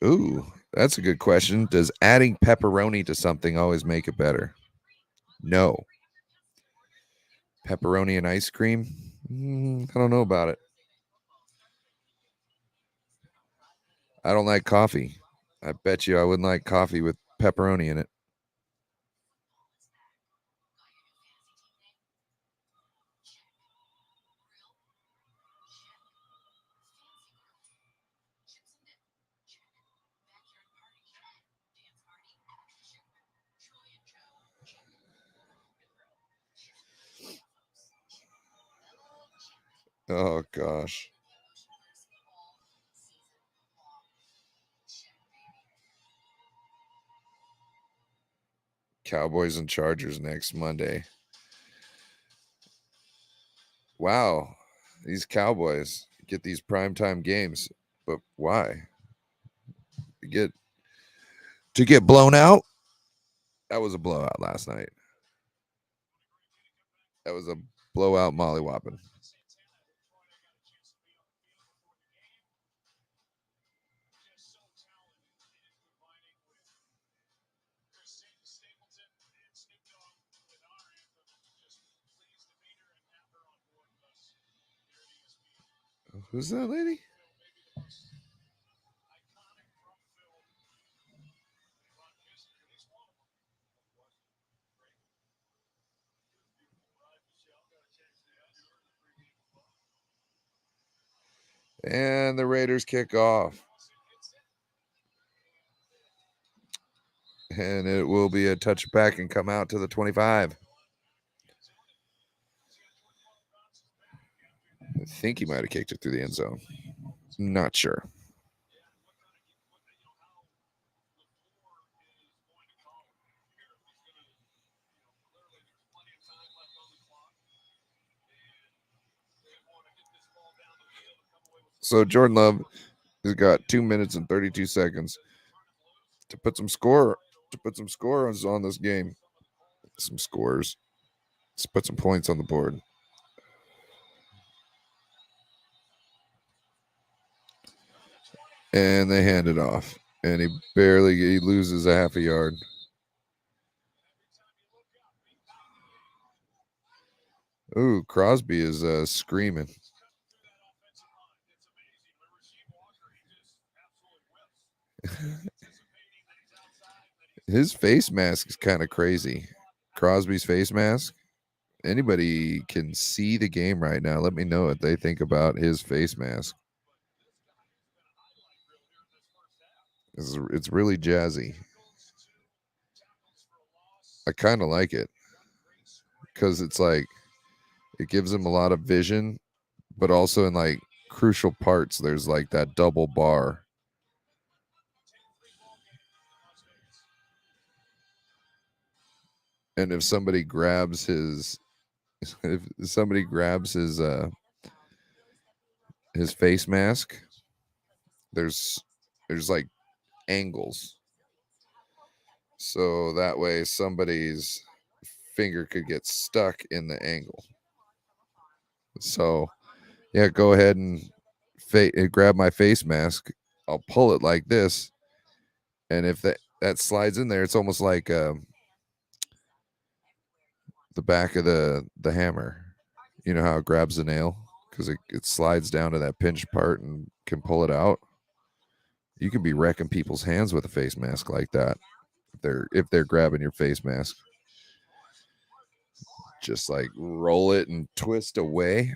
Ooh, that's a good question. Does adding pepperoni to something always make it better? No. Pepperoni and ice cream? I don't know about it. I don't like coffee. I bet you I wouldn't like coffee with pepperoni in it. Oh gosh. Cowboys and Chargers next Monday. Wow. These Cowboys get these primetime games, but why? Get to get blown out? That was a blowout last night. That was a blowout mollywhopping. Who's that lady? And the Raiders kick off. And it will be a touchback and come out to the 25. I think he might have kicked it through the end zone. Not sure. So Jordan Love has got 2 minutes and 32 seconds to put some scores on this game. Some scores. Let's put some points on the board. And they hand it off. And he loses a half a yard. Ooh, Crosby is screaming. His face mask is kind of crazy. Crosby's face mask. Anybody can see the game right now. Let me know what they think about his face mask. It's really jazzy. I kind of like it because it's like it gives him a lot of vision, but also in like crucial parts, there's like that double bar. And if somebody grabs his his face mask, there's like angles. So that way somebody's finger could get stuck in the angle. So yeah, go ahead and grab my face mask. I'll pull it like this. And if that slides in there, it's almost like the back of the hammer. You know how it grabs the nail? Because it slides down to that pinch part and can pull it out. You can be wrecking people's hands with a face mask like that if they're grabbing your face mask. Just like roll it and twist away.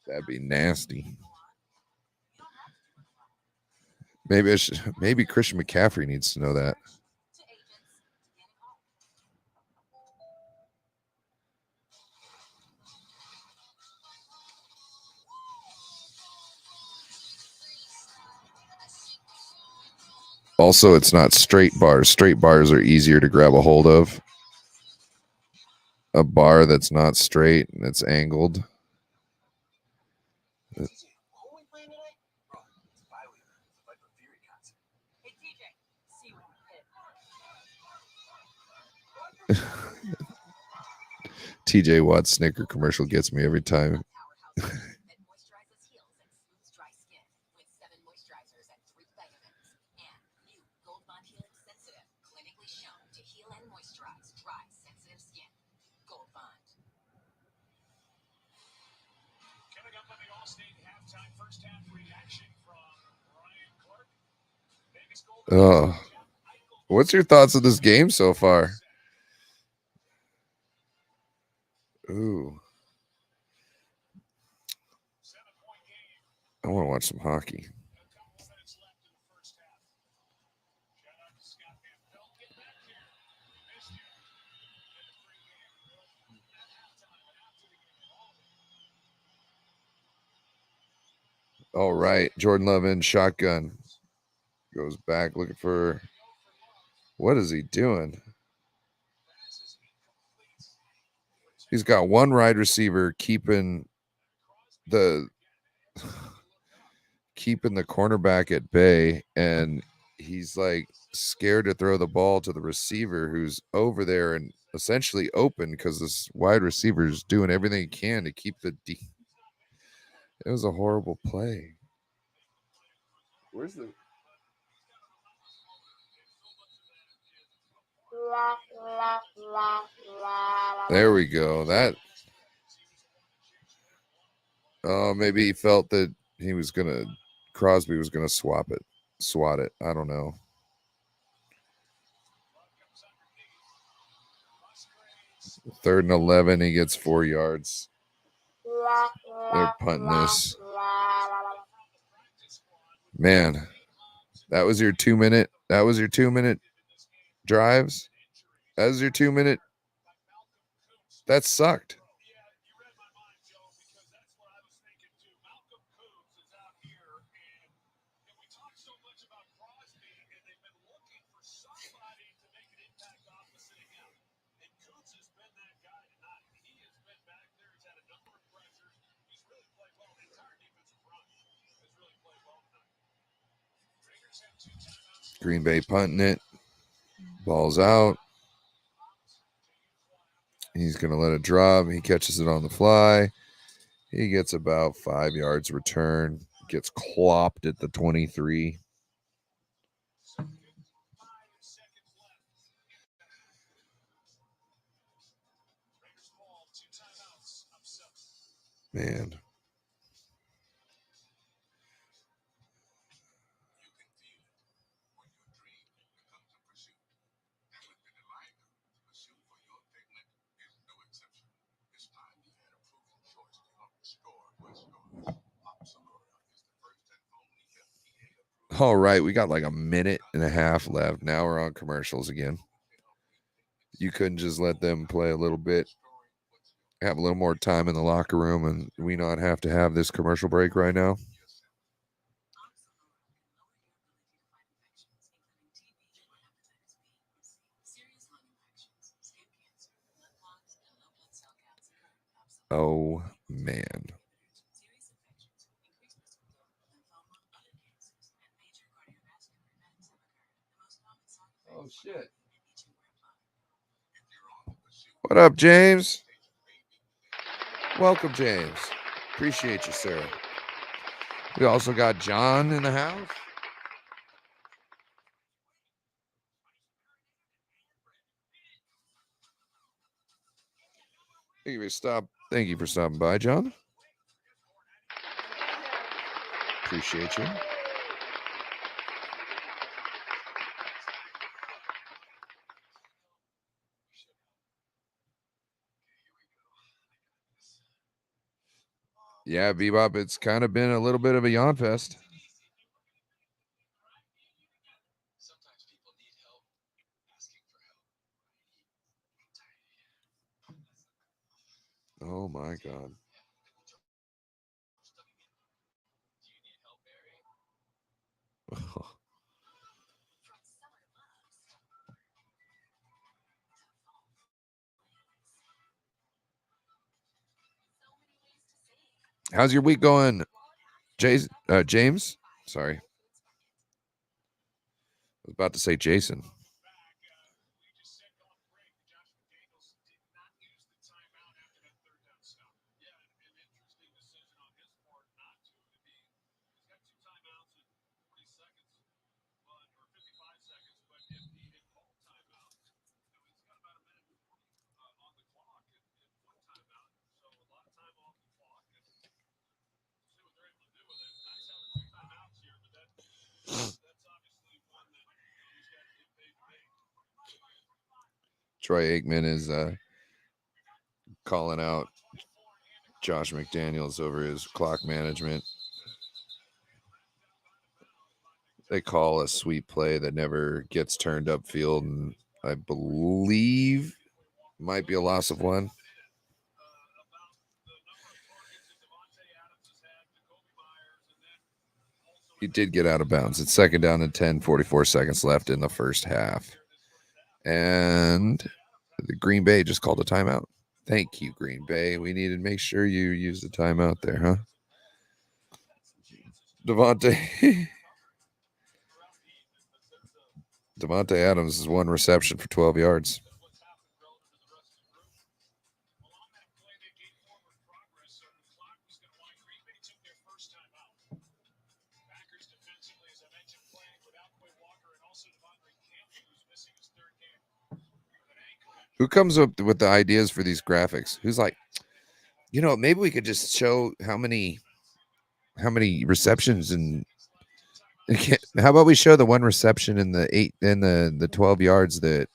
That'd be nasty. Maybe Christian McCaffrey needs to know that. Also, it's not straight bars. Straight bars are easier to grab a hold of. A bar that's not straight and it's angled. TJ Watt's Snicker commercial gets me every time. Oh, what's your thoughts of this game so far? Ooh, I want to watch some hockey. All right, Jordan Love in shotgun. Goes back looking for. What is he doing? He's got one wide receiver keeping the cornerback at bay, and he's like scared to throw the ball to the receiver who's over there and essentially open because this wide receiver is doing everything he can to keep the It was a horrible play. Where's the There we go. Oh, maybe he felt that he was gonna Crosby was gonna swat it. I don't know. Third and 11, he gets 4 yards. They're punting this. Man, that was your 2-minute. That was your 2-minute drives. That was your 2-minute. That sucked. Green Bay punting it. Ball's out. He's going to let it drop. He catches it on the fly. He gets about 5 yards return. Gets clopped at the 23. Man. All right, we got like a minute and a half left. Now we're on commercials again. You couldn't just let them play a little bit, have a little more time in the locker room, and we not have to have this commercial break right now? Oh, man. Oh, shit. What up, James? Welcome, James. Appreciate you, sir. We also got John in the house. Thank you for stopping by, John. Appreciate you. Yeah, Bebop, it's kind of been a little bit of a yawn fest. Oh my god. How's your week going, James? Sorry. I was about to say Jason. Troy Aikman is calling out Josh McDaniels over his clock management. They call a sweep play that never gets turned upfield, and I believe might be a loss of one. He did get out of bounds. It's second down and 10, 44 seconds left in the first half. And the Green Bay just called a timeout. Thank you, Green Bay. We need to make sure you use the timeout there, huh? Devontae Adams is one reception for 12 yards. Who comes up with the ideas for these graphics? Who's like, You know, maybe we could just show how many receptions and how about we show the one reception in the 12 yards that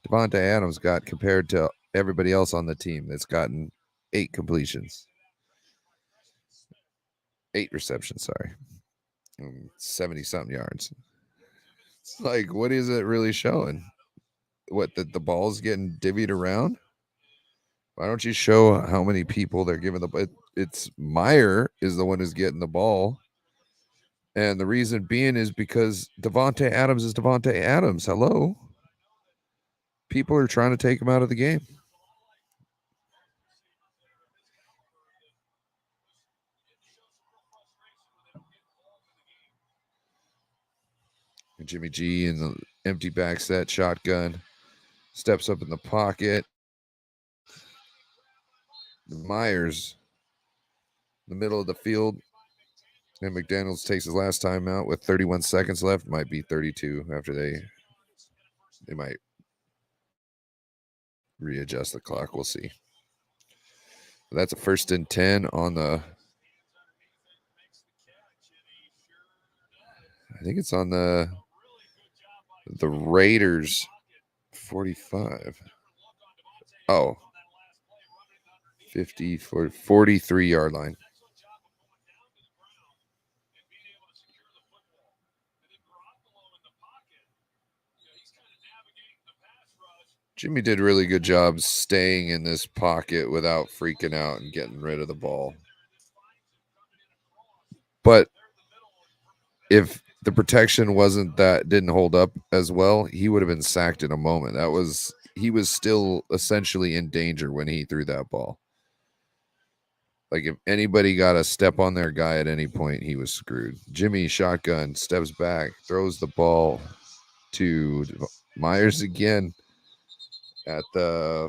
Devontae Adams got compared to everybody else on the team that's gotten 8 completions. 8 receptions, sorry. 70 something yards. It's like, what is it really showing? What, that the ball's getting divvied around? Why don't you show how many people they're giving it's Meyer is the one who's getting the ball. And the reason being is because Devontae Adams is Devontae Adams. Hello. People are trying to take him out of the game. And Jimmy G in the empty back set shotgun steps up in the pocket. Myers in the middle of the field. And McDaniels takes his last time out with 31 seconds left. Might be 32 after they might readjust the clock. We'll see. That's a 1st and 10 on the. I think it's on the Raiders 45. Oh, 50 for 43 yard line. Jimmy did a really good job staying in this pocket without freaking out and getting rid of the ball. But if the protection didn't hold up as well, he would have been sacked in a moment. He was still essentially in danger when he threw that ball. Like if anybody got a step on their guy at any point, he was screwed. Jimmy shotgun steps back, throws the ball to Myers again at the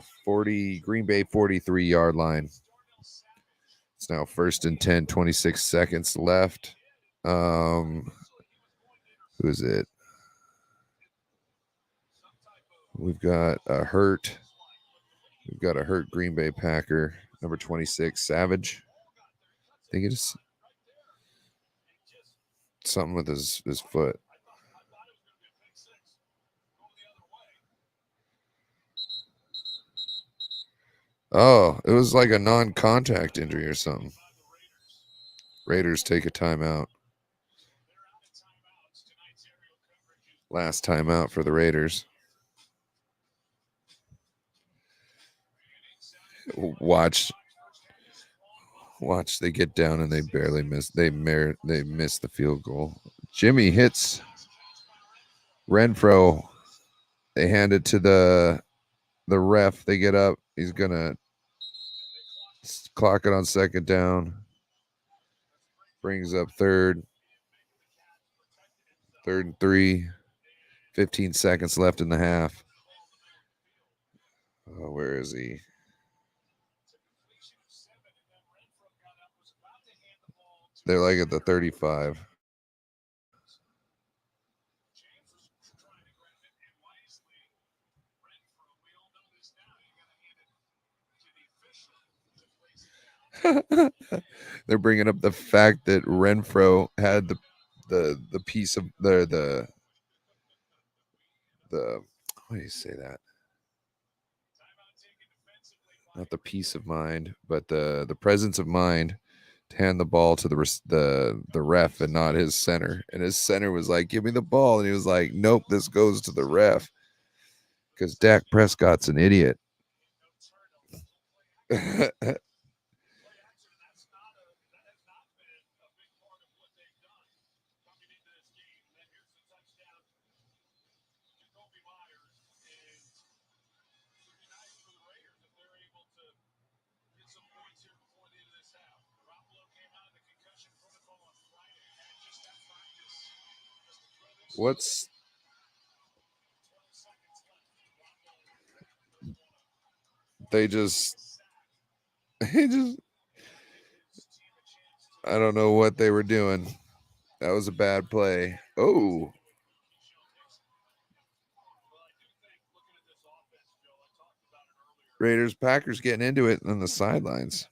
Green Bay 43 yard line. It's now 1st and 10, 26 seconds left. Who is it? We've got a hurt Green Bay Packer, number 26, Savage. I think it is something with his foot. Oh, it was like a non-contact injury or something. Raiders take a timeout. Last timeout for the Raiders. Watch, they get down and they barely miss. They miss the field goal. Jimmy hits Renfro. They hand it to the ref. They get up. He's gonna clock it on 2nd down. Brings up 3rd and 3. 15 seconds left in the half. Where is he? They're like at the 35. They're bringing up the fact that Renfro had the piece of the what do you say that? Not the peace of mind, but the presence of mind to hand the ball to the ref and not his center. And his center was like, "Give me the ball," and he was like, "Nope, this goes to the ref," because Dak Prescott's an idiot. What's they just he just I don't know what they were doing. That was a bad play. Oh, Raiders Packers getting into it on the sidelines.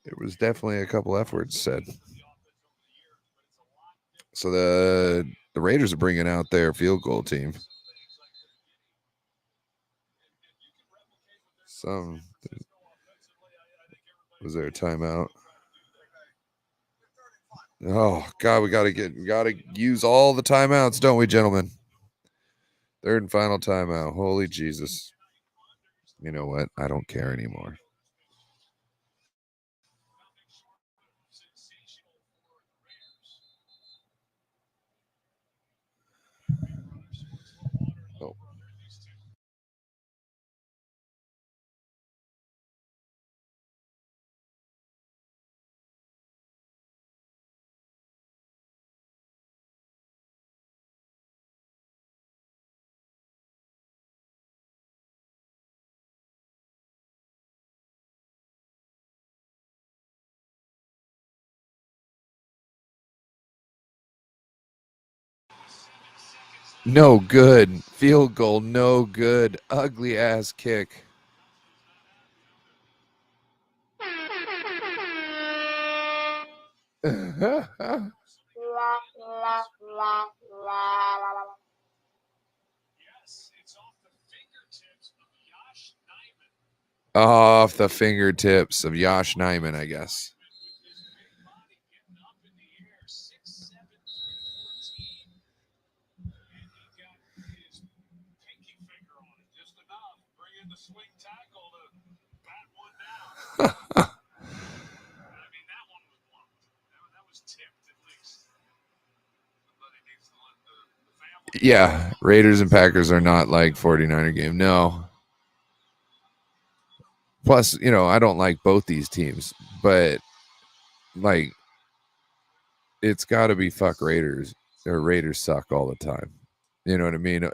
It was definitely a couple F words said. So the Raiders are bringing out their field goal team. Some was there a timeout? Oh God, we gotta use all the timeouts, don't we, gentlemen? Third and final timeout. Holy Jesus! You know what? I don't care anymore. Oh. No good. Field goal, no good. Ugly ass kick. Off the fingertips of Josh Nyman, I guess. Yeah, Raiders and Packers are not like 49er game. No. Plus, I don't like both these teams, but like it's got to be fuck Raiders or Raiders suck all the time. You know what I mean?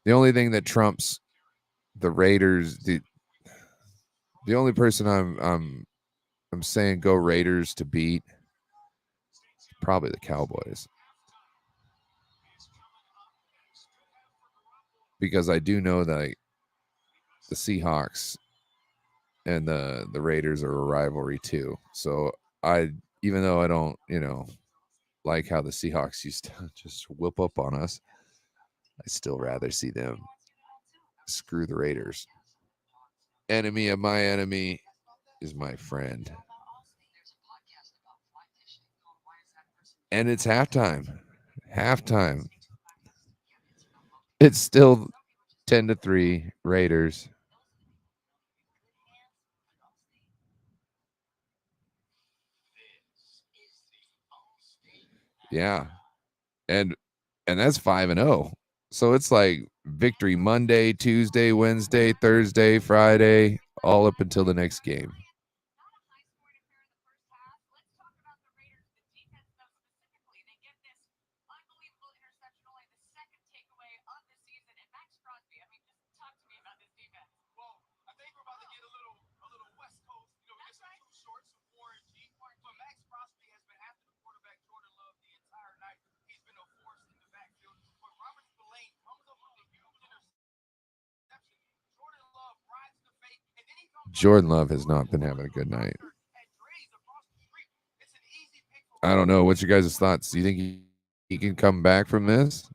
The only thing that trumps the Raiders, the only person I'm saying go Raiders to beat, probably the Cowboys, because I do know that the Seahawks and the Raiders are a rivalry too. So I, even though I don't, like how the Seahawks used to just whip up on us, I still rather see them screw the Raiders. Enemy of my enemy is my friend. And it's halftime. Halftime. It's still 10-3 Raiders. Yeah. And that's 5-0. So it's like victory Monday, Tuesday, Wednesday, Thursday, Friday, all up until the next game. Jordan Love has not been having a good night. I don't know. What's your guys' thoughts? Do you think he can come back from this?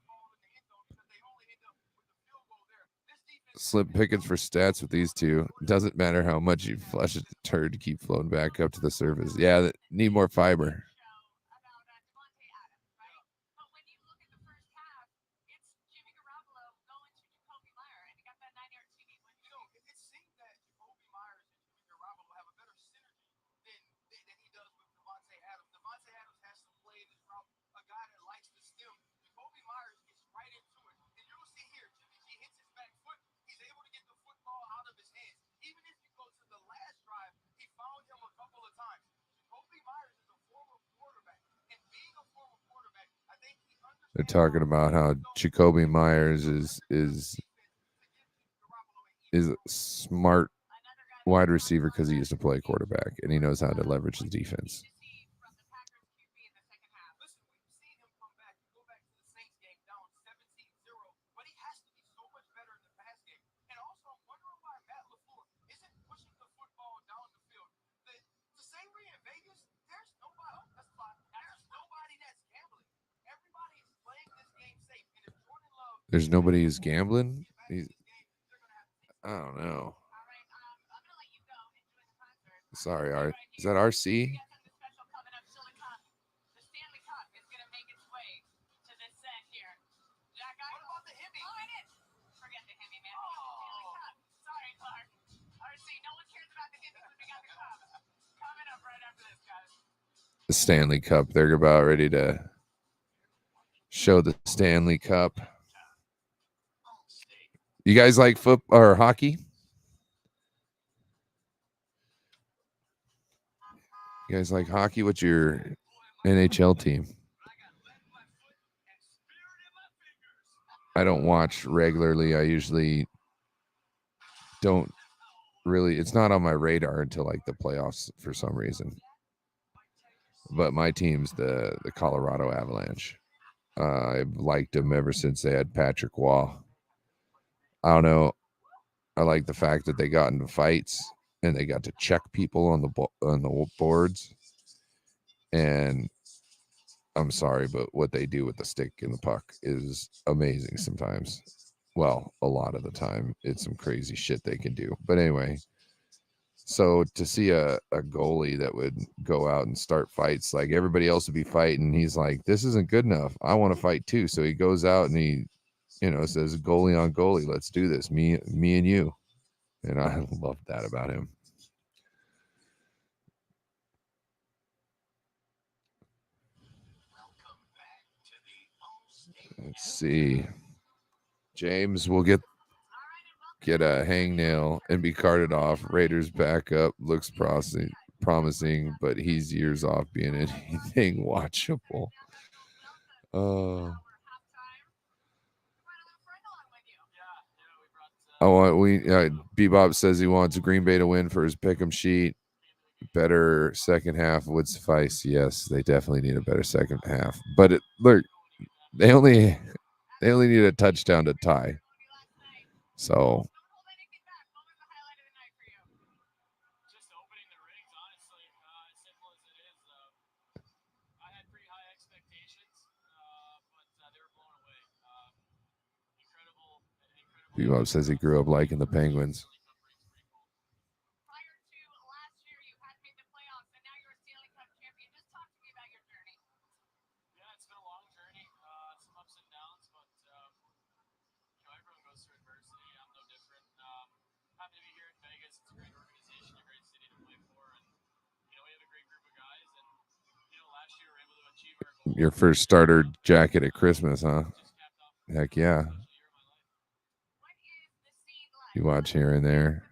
Slim pickings for stats with these two. Doesn't matter how much you flush it, the turd to keep flowing back up to the surface. Yeah, need more fiber. They're talking about how Jacoby Myers is a smart wide receiver because he used to play quarterback and he knows how to leverage his defense. There's nobody who's gambling. I don't know. Sorry, is that RC? The Stanley Cup. They're about ready to show the Stanley Cup. You guys like football or hockey? You guys like hockey? What's your NHL team? I don't watch regularly. I usually don't really. It's not on my radar until like the playoffs for some reason. But my team's the Colorado Avalanche. I've liked them ever since they had Patrick Waugh. I don't know. I like the fact that they got into fights and they got to check people on the boards. And I'm sorry, but what they do with the stick and the puck is amazing sometimes. Well, a lot of the time, it's some crazy shit they can do. But anyway, so to see a goalie that would go out and start fights, like everybody else would be fighting, he's like, this isn't good enough. I want to fight too. So he goes out and he, says goalie on goalie, let's do this. Me and you. And I love that about him. Let's see. James will get a hangnail and be carted off. Raiders backup looks promising, but he's years off being anything watchable. Bebop says he wants Green Bay to win for his pick'em sheet. Better second half would suffice. Yes, they definitely need a better second half. But look, they only need a touchdown to tie. So Bebop says he grew up liking the Penguins. Your first starter jacket at Christmas, huh? Heck yeah. You watch here and there.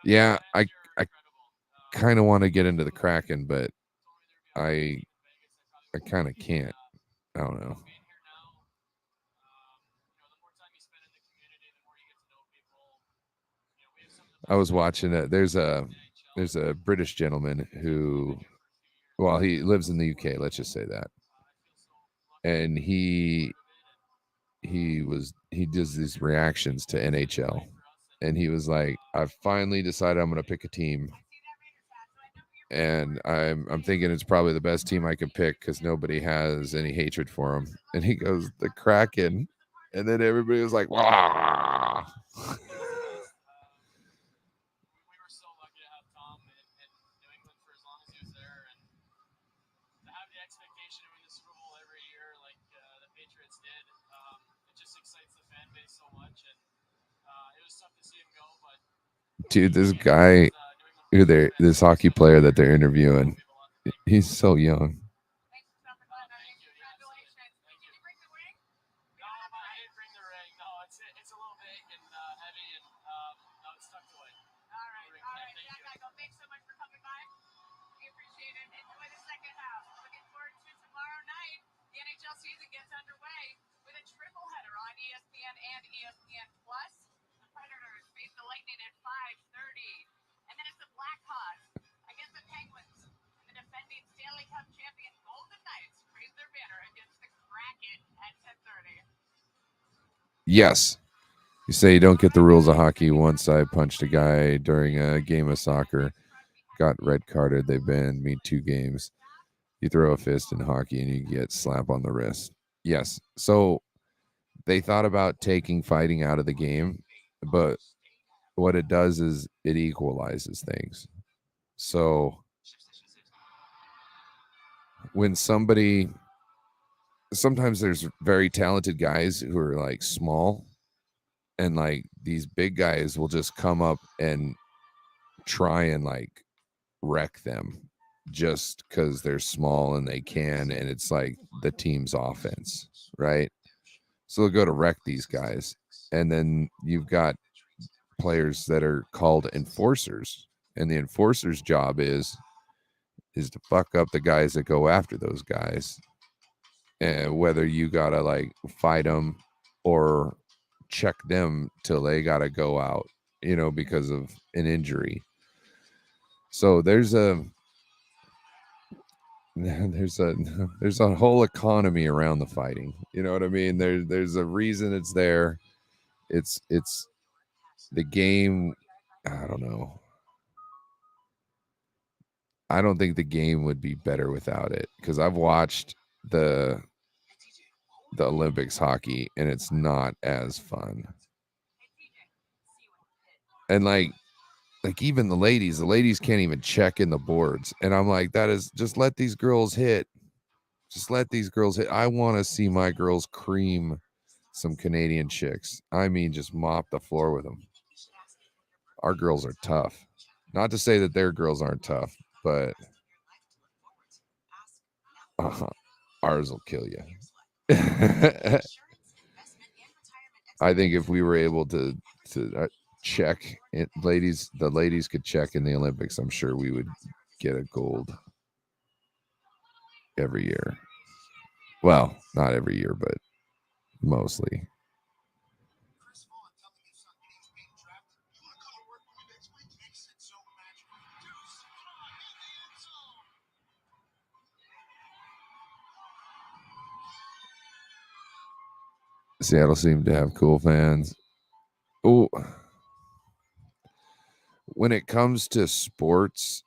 Yeah, I kind of want to get into the Kraken, but I kind of can't. I don't know. I was watching it. There's a British gentleman who, well, he lives in the UK. Let's just say that, and he does these reactions to NHL, and he was like, I finally decided I'm going to pick a team, and I'm thinking it's probably the best team I can pick because nobody has any hatred for him. And he goes, the Kraken, and then everybody was like, wow. Dude, this guy this hockey player that they're interviewing, he's so young. Yes. You say you don't get the rules of hockey. Once I punched a guy during a game of soccer, got red carded. They banned me 2 games. You throw a fist in hockey and you get slap on the wrist. Yes. So they thought about taking fighting out of the game, but what it does is it equalizes things. So when sometimes there's very talented guys who are like small, and like these big guys will just come up and try and like wreck them just because they're small and they can, and it's like the team's offense, right? So they'll go to wreck these guys, and then you've got players that are called enforcers, and the enforcer's job is to fuck up the guys that go after those guys, and whether you gotta like fight them or check them till they gotta go out, because of an injury. So there's a there's a whole economy around the fighting. You know what I mean? There's a reason it's there. It's the game. I don't know. I don't think the game would be better without it, because I've watched the the Olympics hockey and it's not as fun. And like even the ladies can't even check in the boards. And I'm like, that is just let these girls hit. Just let these girls hit. I want to see my girls cream some Canadian chicks. I mean, just mop the floor with them. Our girls are tough. Not to say that their girls aren't tough, but uh, ours will kill you. I think if we were able to check it, the ladies could check in the Olympics, I'm sure we would get a gold every year. Well, not every year, but mostly. Seattle seemed to have cool fans. Oh, when it comes to sports,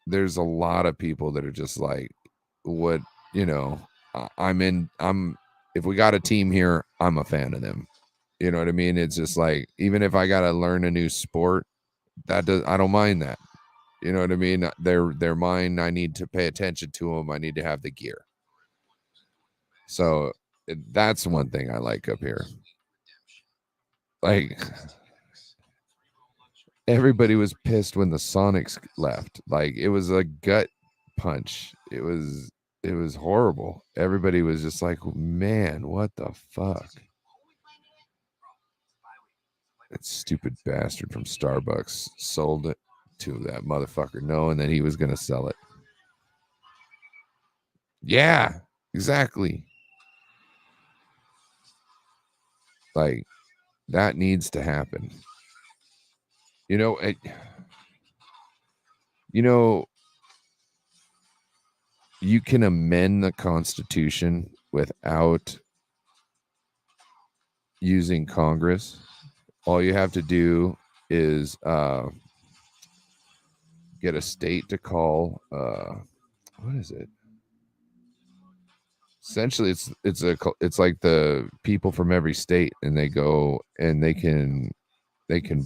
there's a lot of people that are just like, what, you know, I'm, if we got a team here, I'm a fan of them. You know what I mean? It's just like, even if I got to learn a new sport, I don't mind that. You know what I mean? They're mine. I need to pay attention to them. I need to have the gear. So that's one thing I like up here. Like, everybody was pissed when the Sonics left. Like, it was a gut punch. It was horrible. Everybody was just like, man, what the fuck? That stupid bastard from Starbucks sold it to that motherfucker knowing that he was going to sell it. Yeah, exactly. Like, that needs to happen. You know, it, you know, you can amend the Constitution without using Congress. All you have to do is get a state to call. What is it? Essentially, it's like the people from every state, and they go and they can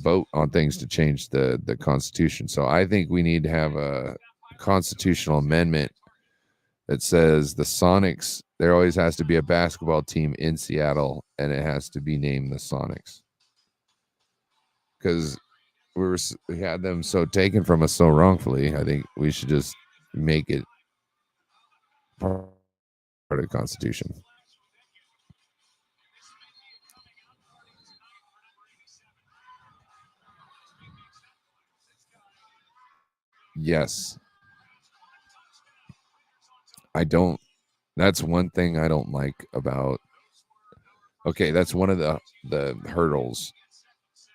vote on things to change the Constitution. So I think we need to have a constitutional amendment that says the Sonics, there always has to be a basketball team in Seattle, and it has to be named the Sonics, because we had them so taken from us so wrongfully. I think we should just make it part of the Constitution. Yes, I don't. That's one thing I don't like about. Okay, that's one of the hurdles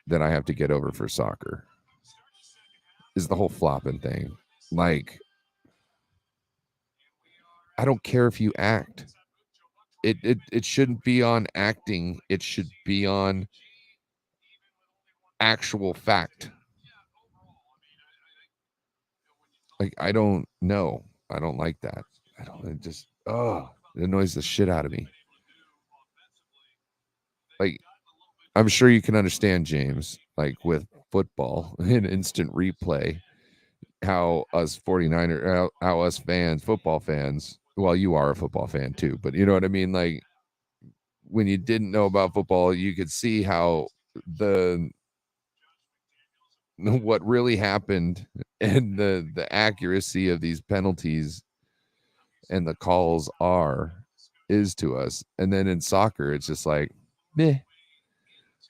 that I have to get over for soccer is the whole flopping thing. Like, I don't care if you act. It shouldn't be on acting. It should be on actual fact. Like, I don't know. I don't like that. I don't, it just, oh, it annoys the shit out of me. like I'm sure you can understand, James, like with football and instant replay, how us 49er, how us fans, football fans, well, you are a football fan too, but you know what I mean? Like when you didn't know about football, you could see how the what really happened and the accuracy of these penalties and the calls is to us. And then in soccer, it's just like, meh,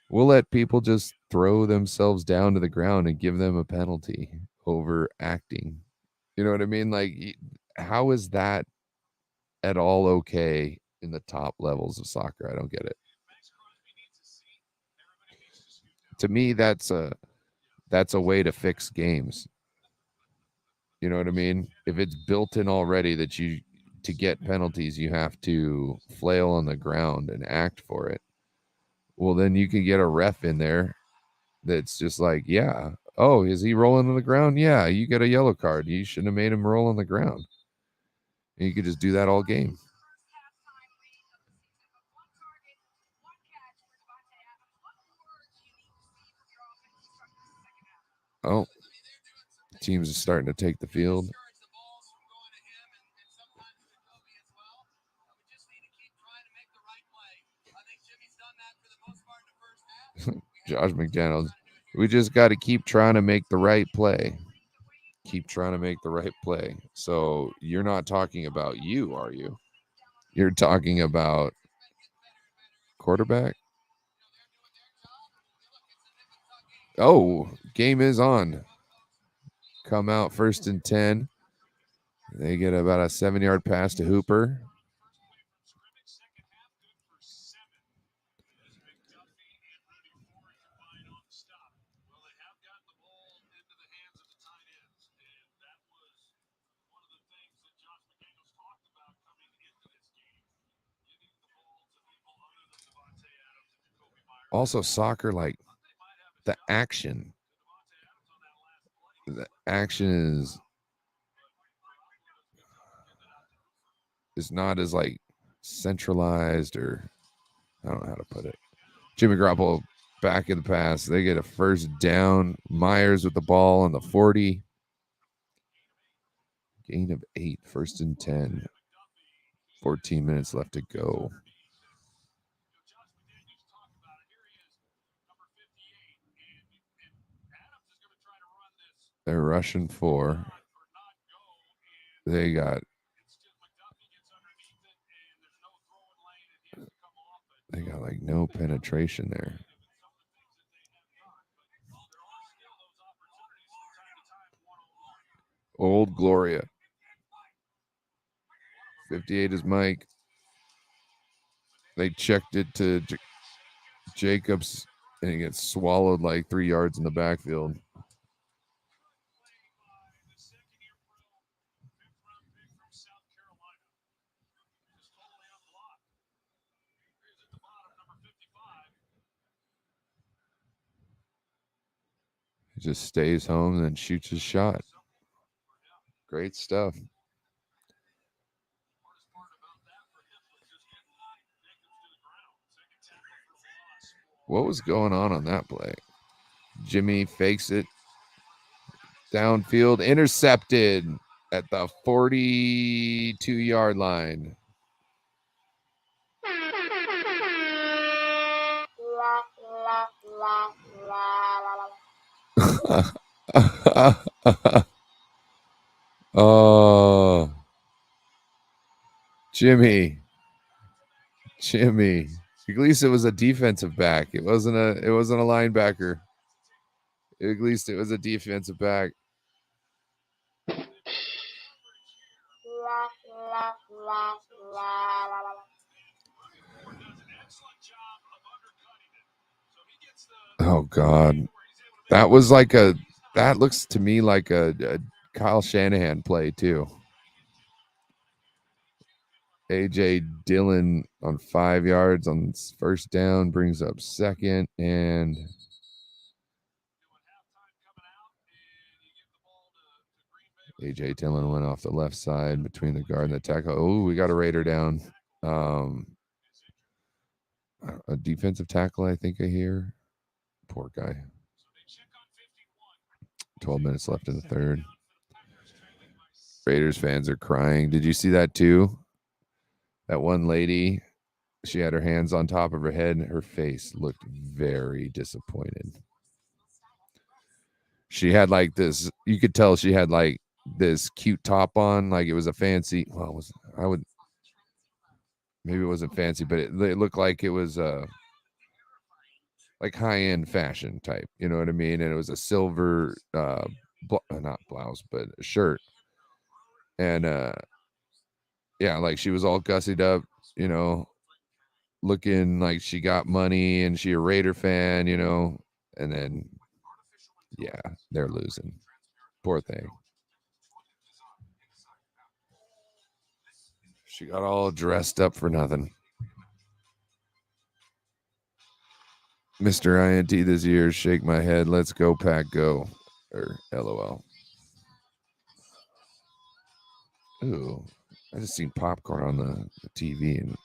we'll let people just throw themselves down to the ground and give them a penalty over acting. You know what I mean? Like, how is that at all okay in the top levels of soccer? I don't get it. To me, that's a way to fix games. You know what I mean? If it's built in already that you to get penalties, you have to flail on the ground and act for it. Well, then you can get a ref in there that's just like, yeah, oh, is he rolling on the ground? Yeah, you get a yellow card. You shouldn't have made him roll on the ground. And you could just do that all game. Oh, teams are starting to take the field. Josh McDaniels, we just got to keep trying to make the right play. Keep trying to make the right play. So you're not talking about you, are you? You're talking about quarterback? Oh, game is on. Come out 1st and 10. They get about a 7-yard pass to Hooper. Also, soccer, like the action. The action is not as like centralized, or I don't know how to put it. Jimmy Garoppolo back in the pass. They get a first down. Myers with the ball on the 40. Gain of 8, 1st and 10. 14 minutes left to go. They're rushing 4. They got like no penetration there. Old Gloria. 58 is Mike. They checked it to Jacobs, and he gets swallowed like 3 yards in the backfield. He just stays home and then shoots his shot. Great stuff. What was going on that play? Jimmy fakes it downfield, intercepted at the 42-yard line. Oh, Jimmy. At least it was a defensive back. It wasn't a linebacker. At least it was a defensive back. Oh God. That was like that looks to me like a Kyle Shanahan play too. AJ Dillon on 5 yards on first down brings up second, and AJ Dillon went off the left side between the guard and the tackle. Oh, we got a Raider down. A defensive tackle, I think I hear. Poor guy. 12 minutes left in the third. Raiders fans are crying. Did you see that too? That one lady, she had her hands on top of her head and her face looked very disappointed. She had like this, you could tell she had like this cute top on, like it was a fancy, well, it was, I would, maybe it wasn't fancy, but it looked like it was like high-end fashion type, you know what I mean? And it was a silver, not blouse, but a shirt. And yeah, like she was all gussied up, you know, looking like she got money and she a Raider fan, you know, and then yeah, they're losing. Poor thing. She got all dressed up for nothing. Mr. INT this year, shake my head. Let's go, Pack, go. Or LOL. Ooh, I just seen popcorn on the TV and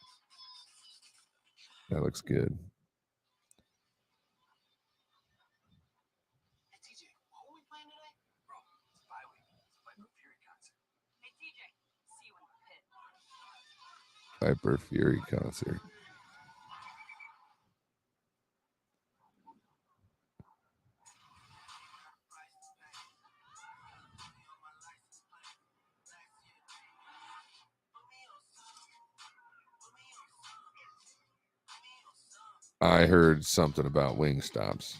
that looks good. Hyper Fury concert. I heard something about Wingstops.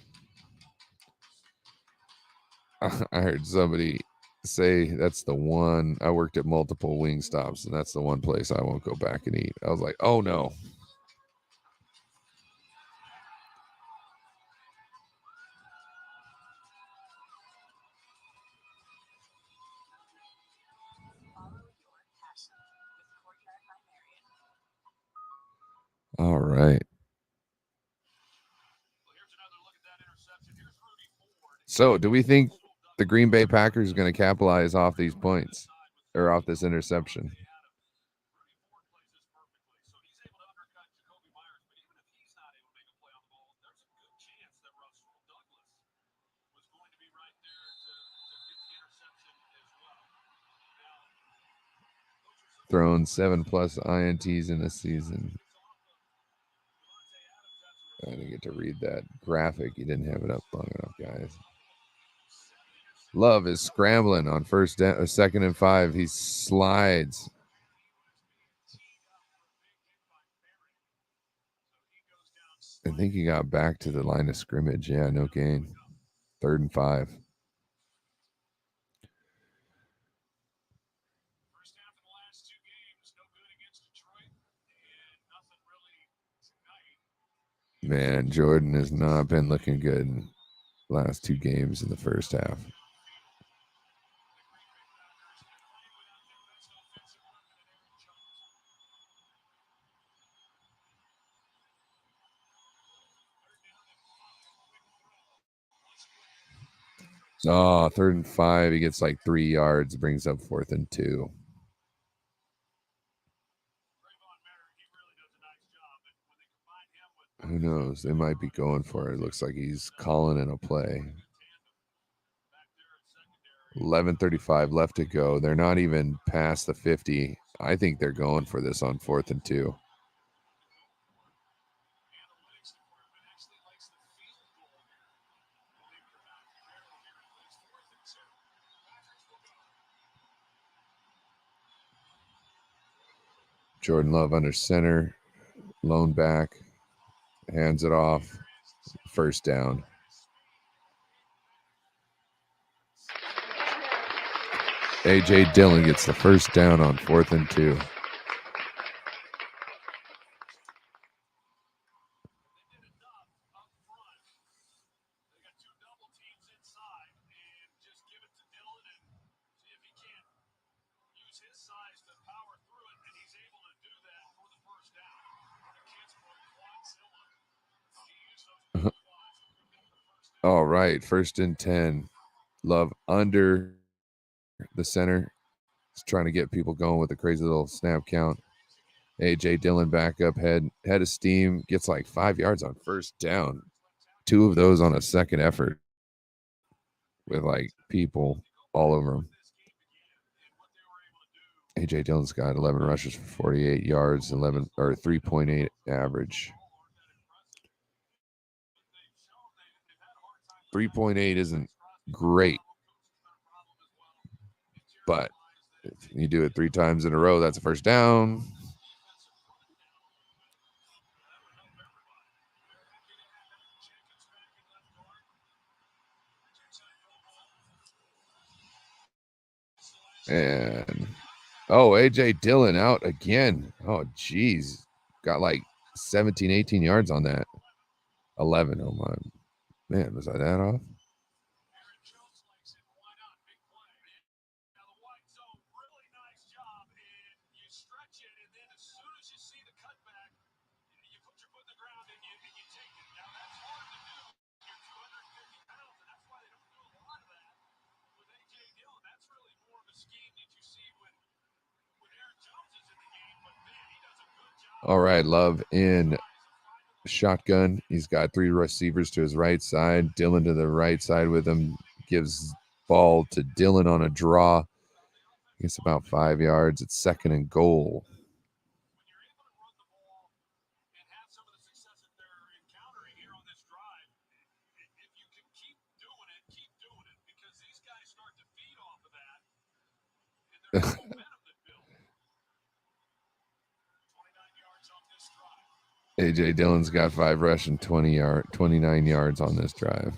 I heard somebody say that's the one. I worked at multiple Wingstops, and that's the one place I won't go back and eat. I was like, oh no. All right. So, do we think the Green Bay Packers are going to capitalize off these points or off this interception? Thrown 7+ INTs in a season. I didn't get to read that graphic. You didn't have it up long enough, guys. Love is scrambling on second and 5. He slides. I think he got back to the line of scrimmage. Yeah, no gain. 3rd and 5. Man, Jordan has not been looking good in the last 2 games in the first half. Oh, 3rd and 5. He gets like 3 yards, brings up 4th and 2. Who knows? They might be going for it. It looks like he's calling in a play. 11:35 left to go. They're not even past the 50. I think they're going for this on 4th and 2. Jordan Love under center, lone back, hands it off, 1st down. A.J. Dillon gets the 1st down on 4th and 2. All right, 1st and 10. Love under the center. He's trying to get people going with a crazy little snap count. AJ Dillon back up, head of steam, gets like 5 yards on first down. 2 of those on a second effort with like people all over him. AJ Dillon's got 11 rushes for 48 yards, 3.8 average. 3.8 isn't great, but if you do it 3 times in a row, that's a first down. And AJ Dillon out again. Oh, geez. Got like 17, 18 yards on that. 11. Oh, my. Man, was I that off? All right, Love in shotgun. He's got 3 receivers to his right side. Dillon to the right side with him. Gives ball to Dillon on a draw. It's about 5 yards. It's 2nd and goal. AJ Dillon's got 5 rushing, 29 yards on this drive.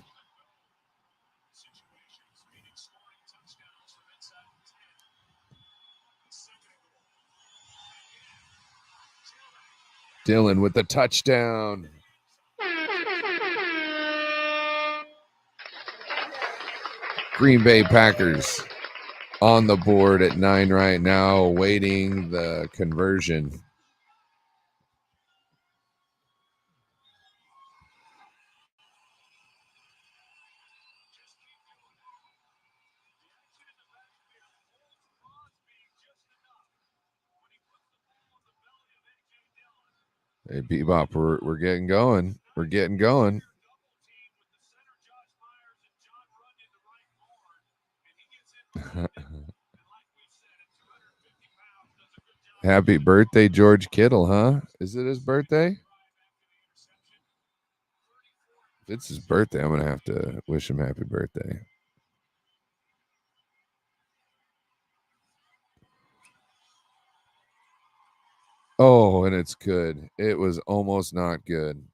Dillon with the touchdown. Green Bay Packers on the board at 9 right now, awaiting the conversion. Hey, Bebop, we're getting going. We're getting going. Happy birthday, George Kittle, huh? Is it his birthday? If it's his birthday, I'm going to have to wish him happy birthday. Oh, and it's good. It was almost not good.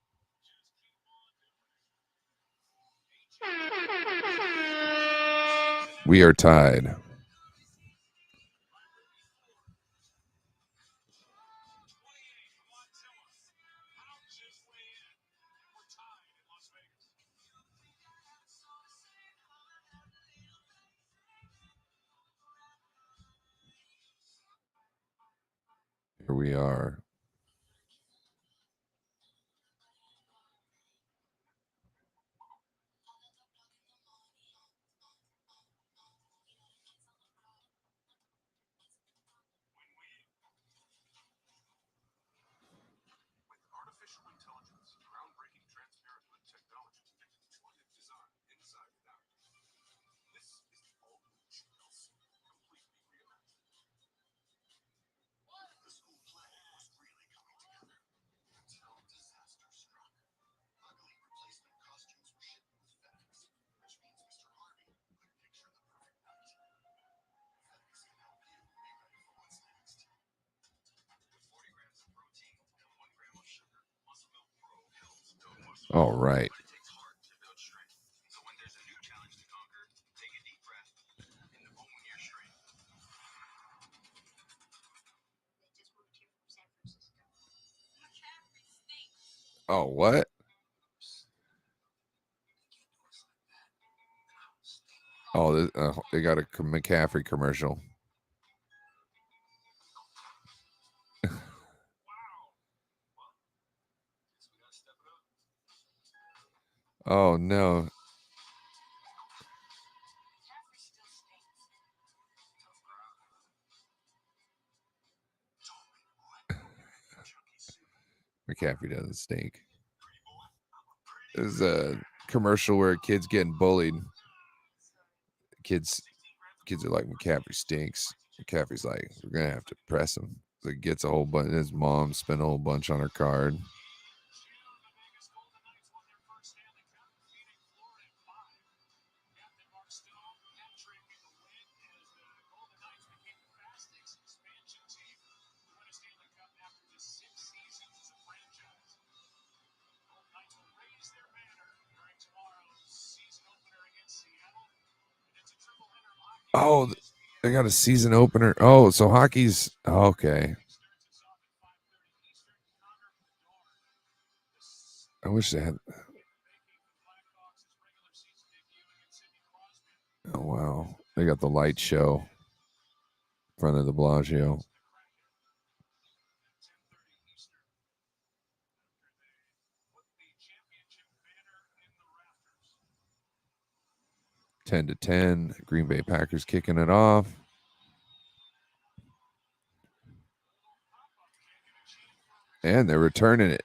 We are tied. Here we are. All right. Oh, what? Oh, they got a McCaffrey commercial. Oh, no. McCaffrey doesn't stink. There's a commercial where a kid's getting bullied. Kids are like, McCaffrey stinks. McCaffrey's like, we're gonna have to press him. So he gets a whole bunch. His mom spent a whole bunch on her card. Oh, they got a season opener. Oh, so hockey's okay. I wish they had. Oh wow, they got the light show in front of the Bellagio. Ten to 10. Green Bay Packers kicking it off. And they're returning it.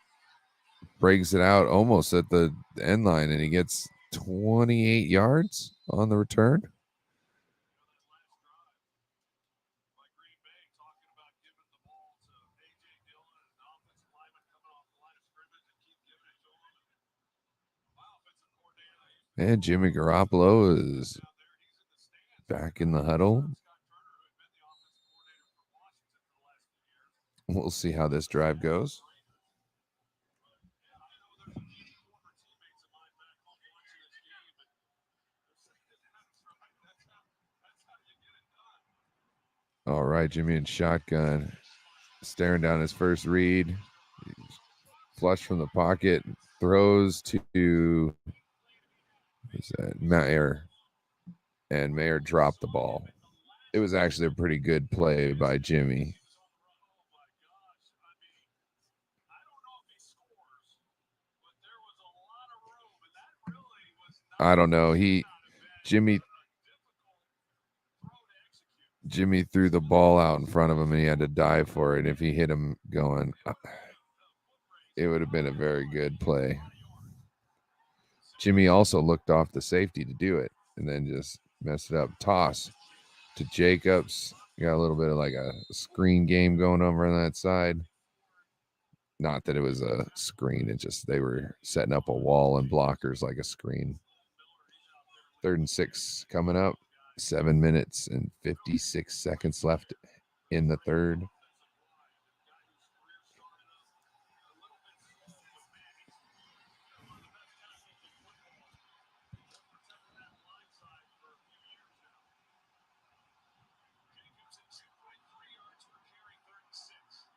Breaks it out almost at the end line, and he gets 28 yards on the return. And Jimmy Garoppolo is back in the huddle. We'll see how this drive goes. All right, Jimmy in shotgun, staring down his first read. He's flush from the pocket, throws to Mayer, and Mayer dropped the ball. It was actually a pretty good play by Jimmy. I don't know. Jimmy threw the ball out in front of him and he had to dive for it. If he hit him going, it would have been a very good play. Jimmy also looked off the safety to do it and then just messed it up. Toss to Jacobs. Got a little bit of like a screen game going over on that side. Not that it was a screen, it just they were setting up a wall and blockers like a screen. 3rd and 6 coming up. 7 minutes and 56 seconds left in the third.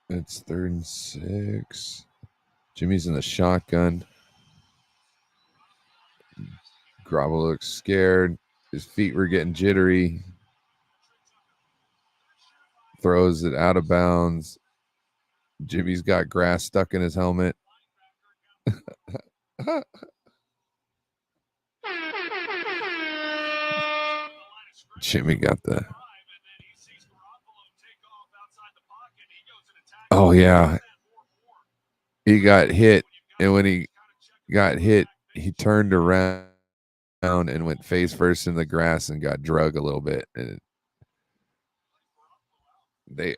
It's 3rd and 6. Jimmy's in the shotgun. Garoppolo looks scared. His feet were getting jittery. Throws it out of bounds. Jimmy's got grass stuck in his helmet. Jimmy got the. Oh, yeah. He got hit. And when he got hit, he turned around and went face first in the grass and got drug a little bit. And they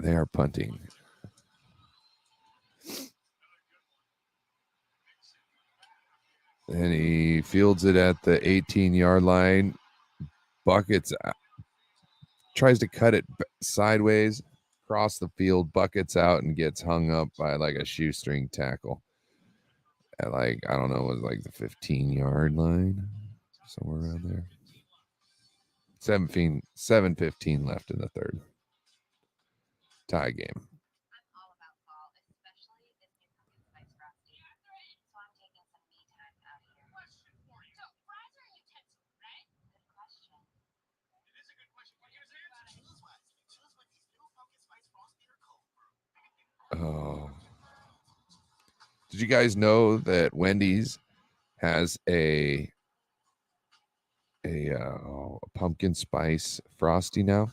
are punting. And he fields it at the 18-yard line. Buckets, tries to cut it sideways across the field, buckets out and gets hung up by like a shoestring tackle at like, I don't know, it was like the 15-yard line, somewhere around there. 7:15 left in the third. Tie game. Oh. Did you guys know that Wendy's has a pumpkin spice frosty now?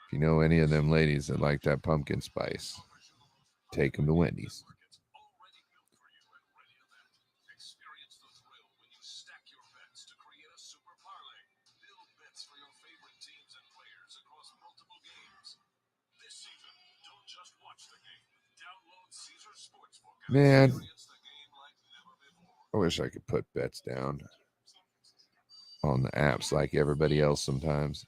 If you know any of them ladies that like that pumpkin spice, take them to Wendy's. Man, I wish I could put bets down on the apps like everybody else sometimes.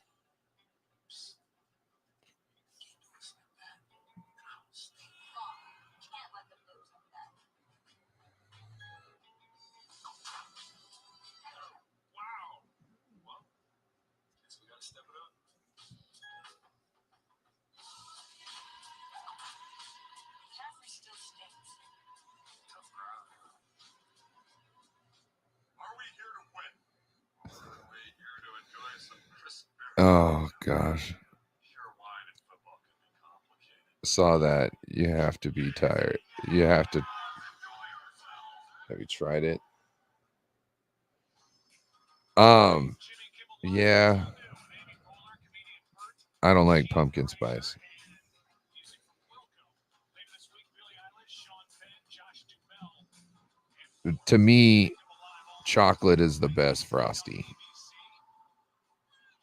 Oh gosh. Saw that. You have to be tired. You have to. Have you tried it? Um, yeah. I don't like pumpkin spice. To me, chocolate is the best frosty.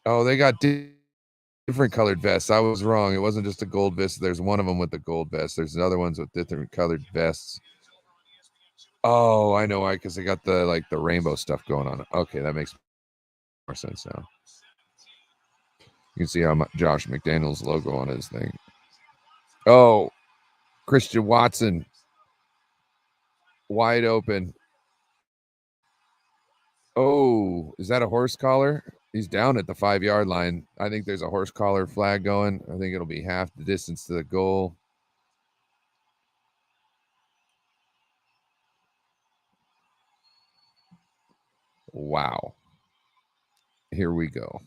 Oh, they got different colored vests. I was wrong. It wasn't just a gold vest. There's one of them with the gold vest. There's other ones with different colored vests. Oh, I know why, because they got the like the rainbow stuff going on. Okay, that makes more sense now. You can see how Josh McDaniels logo on his thing. Oh, Christian Watson, wide open. Oh, is that a horse collar? He's down at the 5-yard line. I think there's a horse collar flag going. I think it'll be half the distance to the goal. Wow. Here we go.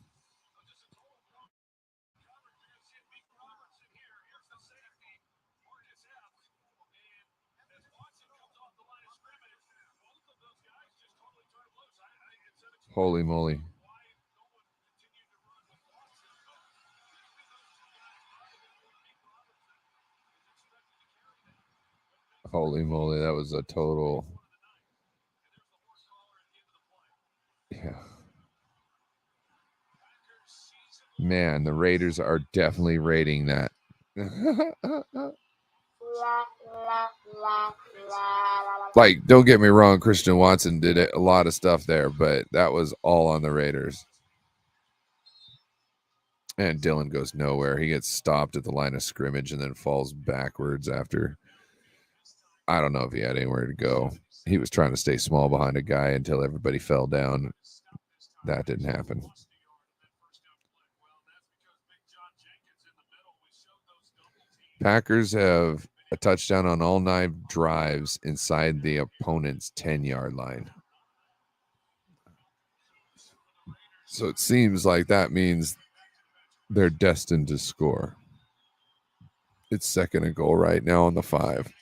Holy moly. Holy moly. That was a total. Yeah. Man, the Raiders are definitely rating that. Like, don't get me wrong, Christian Watson did a lot of stuff there, but that was all on the Raiders. And Dylan goes nowhere. He gets stopped at the line of scrimmage and then falls backwards after. I don't know if he had anywhere to go. He was trying to stay small behind a guy until everybody fell down. That didn't happen. Packers have a touchdown on all 9 drives inside the opponent's 10-yard line. So it seems like that means they're destined to score. It's second and goal right now on the 5.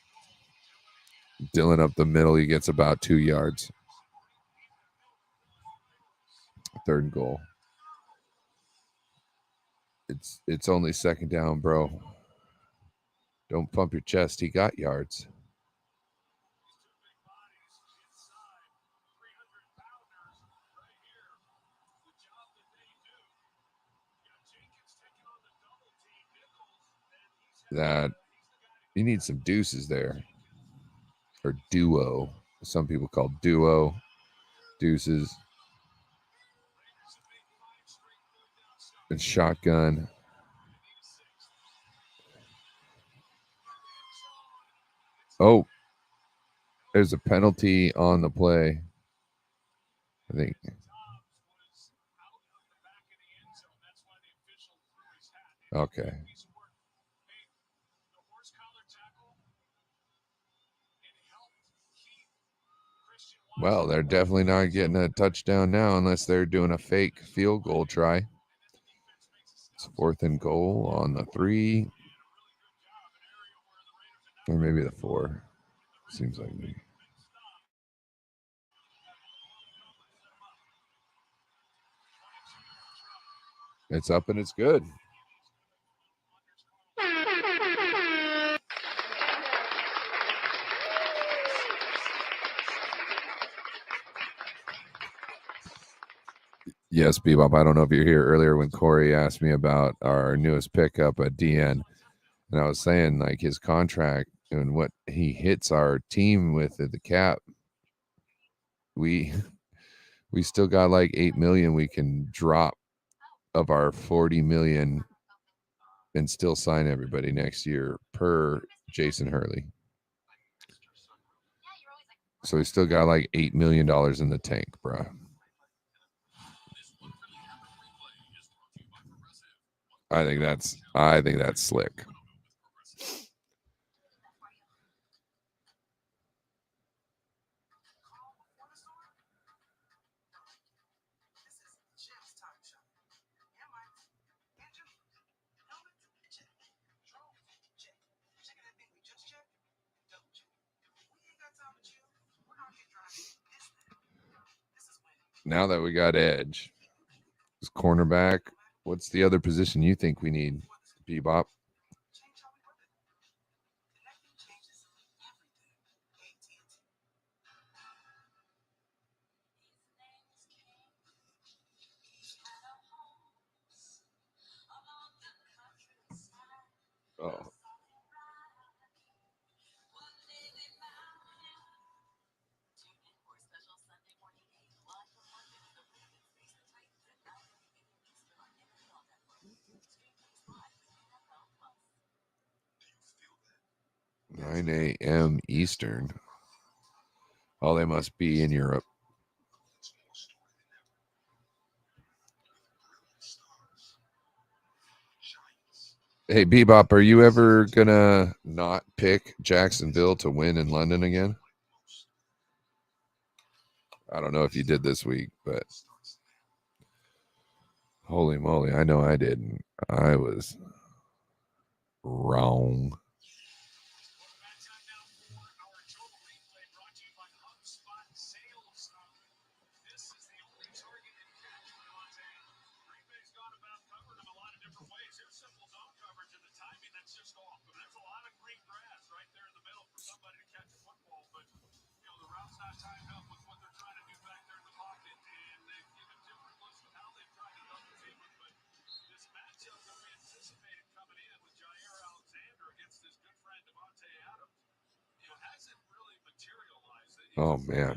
Dylan up the middle. He gets about 2 yards. Third and goal. It's only second down, bro. Don't pump your chest. He got yards. That you need some deuces there. Or duo. Some people call duo. Deuces. And shotgun. Oh, there's a penalty on the play. I think. Okay. Well, they're definitely not getting a touchdown now unless they're doing a fake field goal try. It's fourth and goal on the 3. Or maybe the 4. Seems like me. It's up and it's good. Yes, Bebop. I don't know if you're here earlier when Corey asked me about our newest pickup at DN, and I was saying like his contract and what he hits our team with at the cap. We we still got like 8 million we can drop of our 40 million and still sign everybody next year per Jason Hurley. So we still got like $8 million in the tank, bro. I think that's slick. Now that we got edge, is cornerback. What's the other position you think we need, Bebop? Oh, 9 a.m. Eastern. Oh, they must be in Europe. Hey, Bebop, are you ever gonna not pick Jacksonville to win in London again? I don't know if you did this week, but holy moly, I know I didn't. I was wrong. Oh man,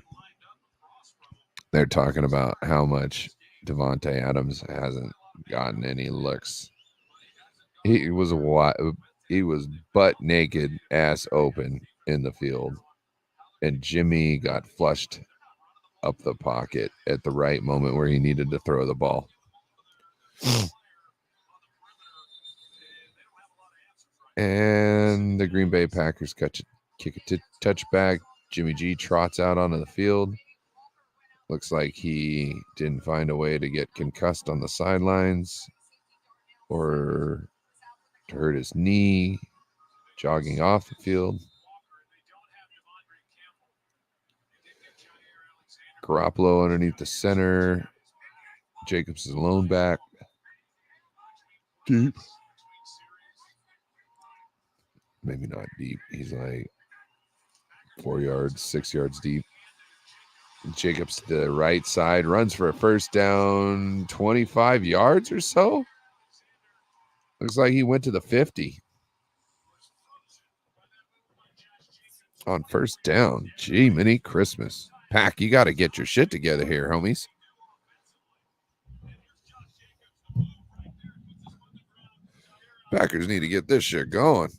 they're talking about how much Devontae Adams hasn't gotten any looks. He was he was butt naked, ass open in the field, and Jimmy got flushed up the pocket at the right moment where he needed to throw the ball. And the Green Bay Packers kick a touchback. Jimmy G trots out onto the field. Looks like he didn't find a way to get concussed on the sidelines or to hurt his knee, jogging off the field. Garoppolo underneath the center. Jacobs is alone back. Deep. Maybe not deep. He's like 4 yards, 6 yards deep. Jacobs to the right side, runs for a first down, 25 yards or so. Looks like he went to the 50 on first down. Gee, mini Christmas. Pack, you got to get your shit together here, homies. Packers need to get this shit going.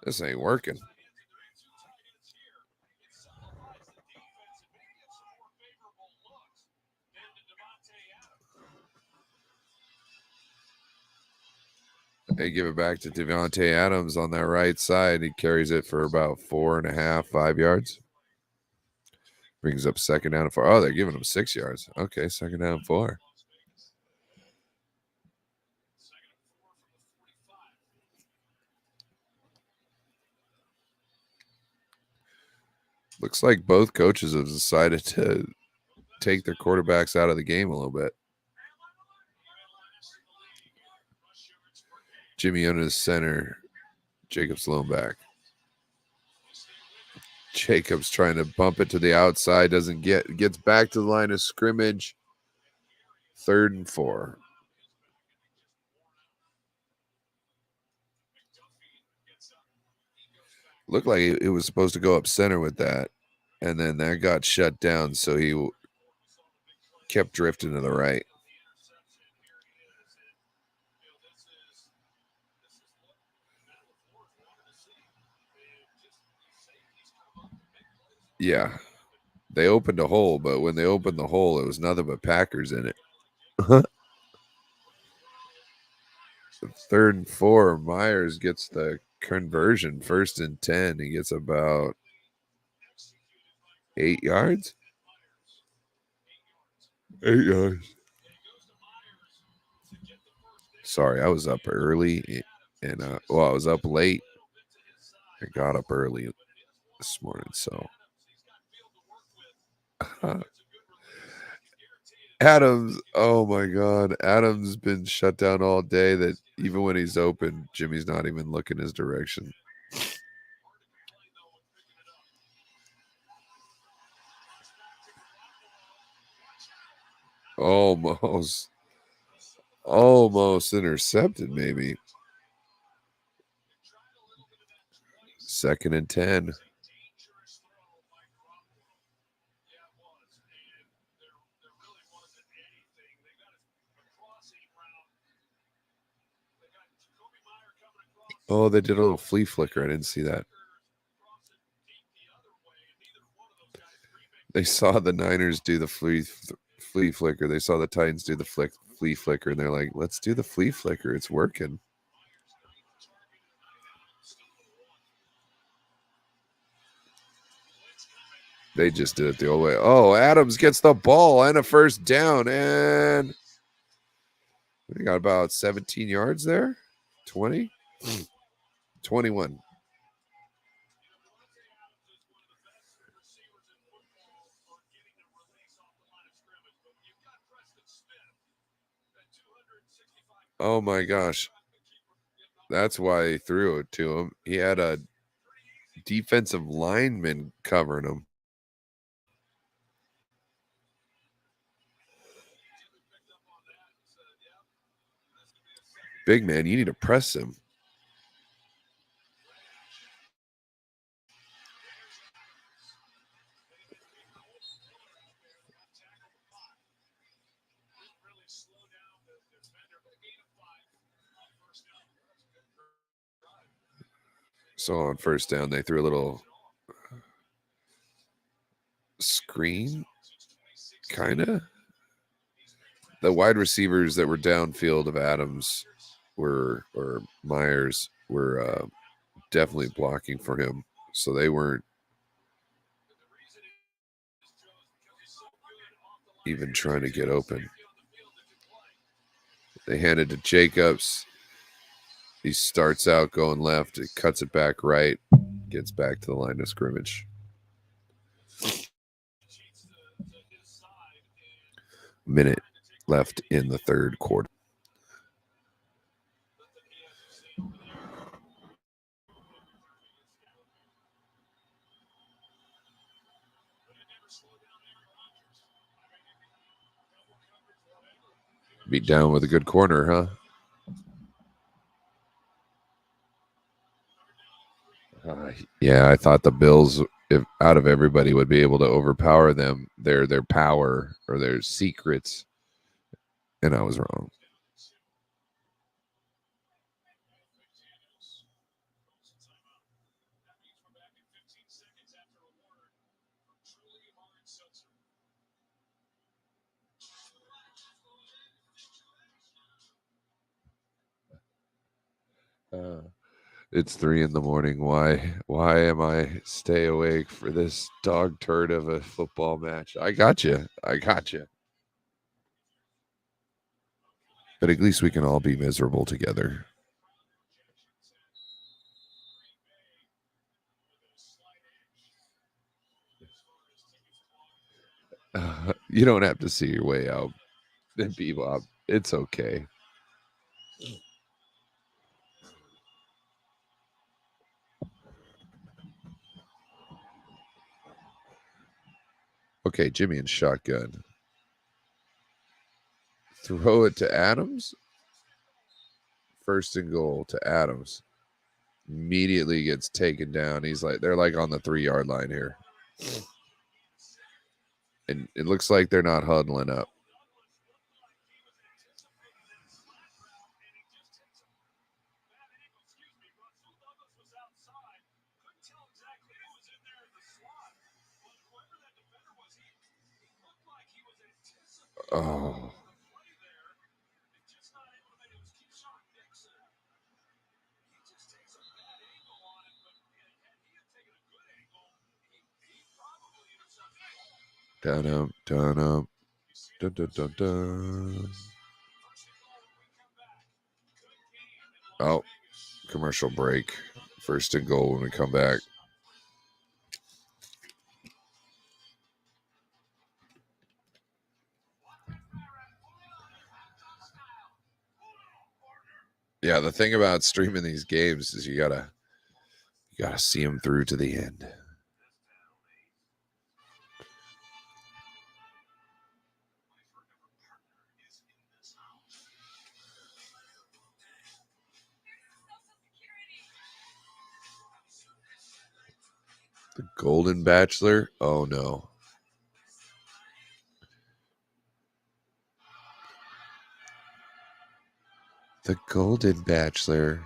This ain't working. They give it back to Devontae Adams on that right side. He carries it for about 4.5, 5 yards. Brings up second down and 4. Oh, they're giving him 6 yards. Okay, second down 4. Looks like both coaches have decided to take their quarterbacks out of the game a little bit. Jimmy under the center. Jacobs lone back. Jacobs trying to bump it to the outside, gets back to the line of scrimmage. 3rd and 4. Looked like it was supposed to go up center with that, and then that got shut down, so he kept drifting to the right. Yeah. They opened a hole, but when they opened the hole, it was nothing but Packers in it. 3rd and 4. Myers gets the conversion. 1st and 10. He gets about 8 yards. 8 yards. Sorry, I was up early, and I was up late. I got up early this morning, so Adams, oh my God. Adams been shut down all day that even when he's open, Jimmy's not even looking his direction. Almost intercepted, maybe. 2nd and 10. Oh, they did a little flea flicker. I didn't see that. They saw the Niners do the flea flicker. They saw the Titans do the flea flicker, and they're like, let's do the flea flicker. It's working. They just did it the old way. Oh, Adams gets the ball and a 1st down, and we got about 17 yards there. 20? 21. Oh my gosh. That's why he threw it to him. He had a defensive lineman covering him. Big man, you need to press him. So on 1st down, they threw a little screen, kind of. The wide receivers that were downfield of Adams or Myers were definitely blocking for him, so they weren't even trying to get open. They handed to Jacobs. He starts out going left. It cuts it back right. Gets back to the line of scrimmage. Minute left in the 3rd quarter. Beat down with a good corner, huh? Yeah, I thought the Bills, if out of everybody, would be able to overpower them, their power or their secrets, and I was wrong. It's 3 in the morning. Why am I stay awake for this dog turd of a football match? I got you. But at least we can all be miserable together. You don't have to see your way out, Bebop. It's okay. Okay, Jimmy and shotgun. Throw it to Adams. First and goal to Adams. Immediately gets taken down. They're like on the 3-yard line here. And it looks like they're not huddling up. Oh. Dun up, dun up. Dun, dun, dun, dun. Oh, commercial break. First and goal when we come back. Yeah, the thing about streaming these games is you gotta see them through to the end. The Golden Bachelor? Oh no. The Golden Bachelor.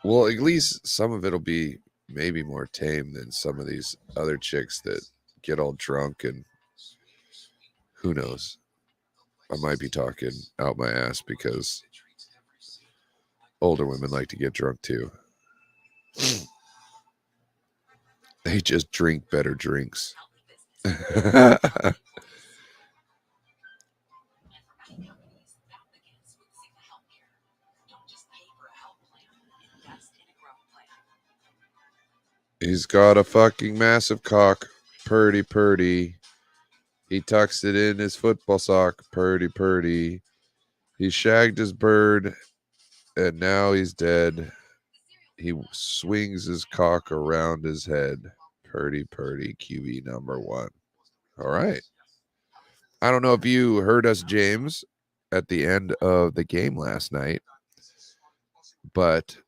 Well, at least some of it'll be maybe more tame than some of these other chicks that get all drunk and who knows. I might be talking out my ass because older women like to get drunk too. They just drink better drinks. He's got a fucking massive cock. Purdy, purdy. He tucks it in his football sock. Purdy, purdy. He shagged his bird and now he's dead. He swings his cock around his head. Purdy, purdy, QB number 1. All right. I don't know if you heard us, James, at the end of the game last night, but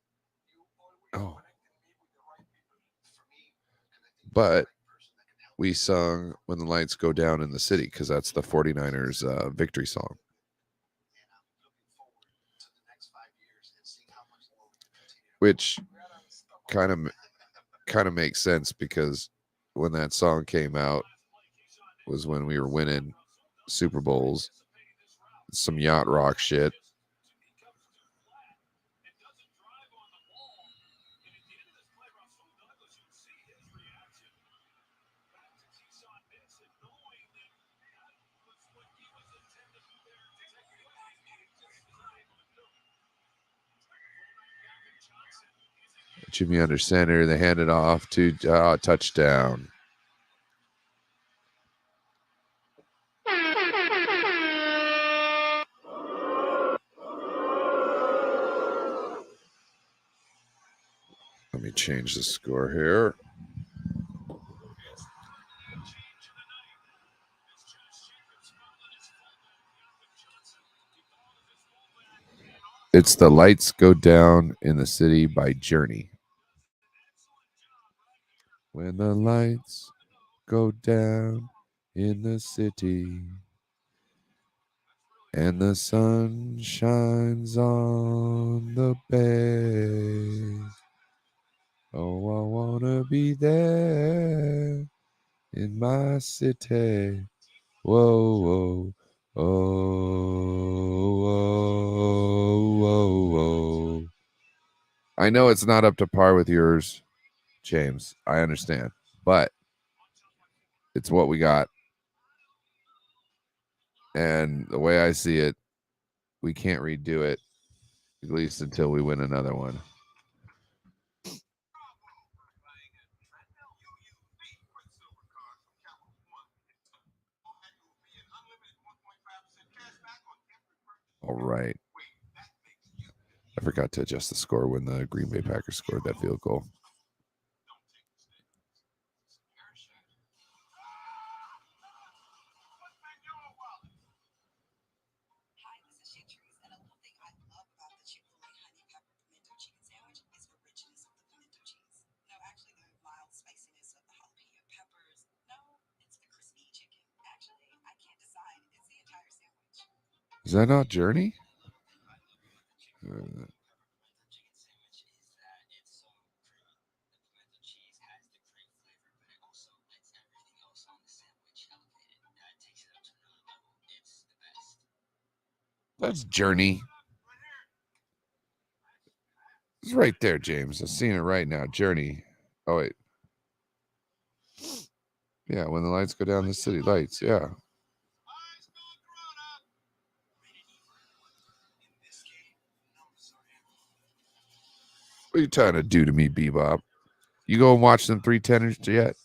but we sung When the Lights Go Down in the City because that's the 49ers victory song. Which kind of makes sense because when that song came out was when we were winning Super Bowls, some yacht rock shit. Jimmy under center. They hand it off to touchdown. Let me change the score here. It's The Lights Go Down in the City by Journey. When the lights go down in the city and the sun shines on the bay. Oh, I wanna be there in my city. Whoa, whoa, oh, whoa, whoa, whoa. I know it's not up to par with yours, James. I understand, but it's what we got. And the way I see it, we can't redo it, at least until we win another one. All right. I forgot to adjust the score when the Green Bay Packers scored that field goal. Is that not Journey? That's Journey. It's right there, James. I'm seeing it right now. Journey. Oh, wait. Yeah, when the lights go down, the city lights. Yeah. What are you trying to do to me, Bebop? You go and watch them 310ers yet?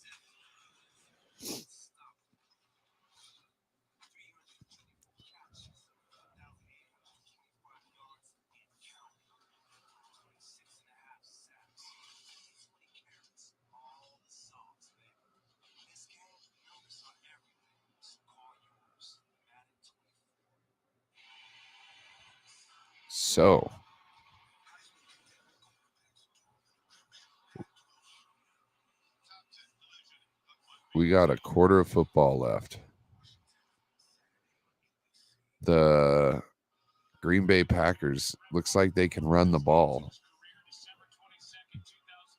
So, we got a quarter of football left. The Green Bay Packers looks like they can run the ball,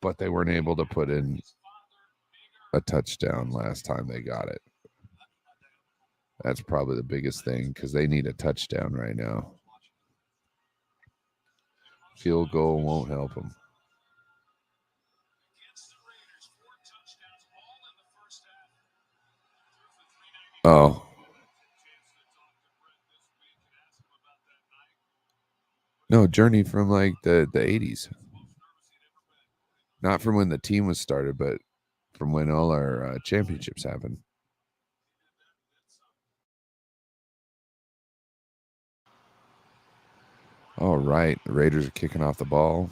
but they weren't able to put in a touchdown last time they got it. That's probably the biggest thing because they need a touchdown right now. Field goal won't help them. Oh. No, Journey from like the 80s. Not from when the team was started, but from when all our championships happened. All right. The Raiders are kicking off the ball.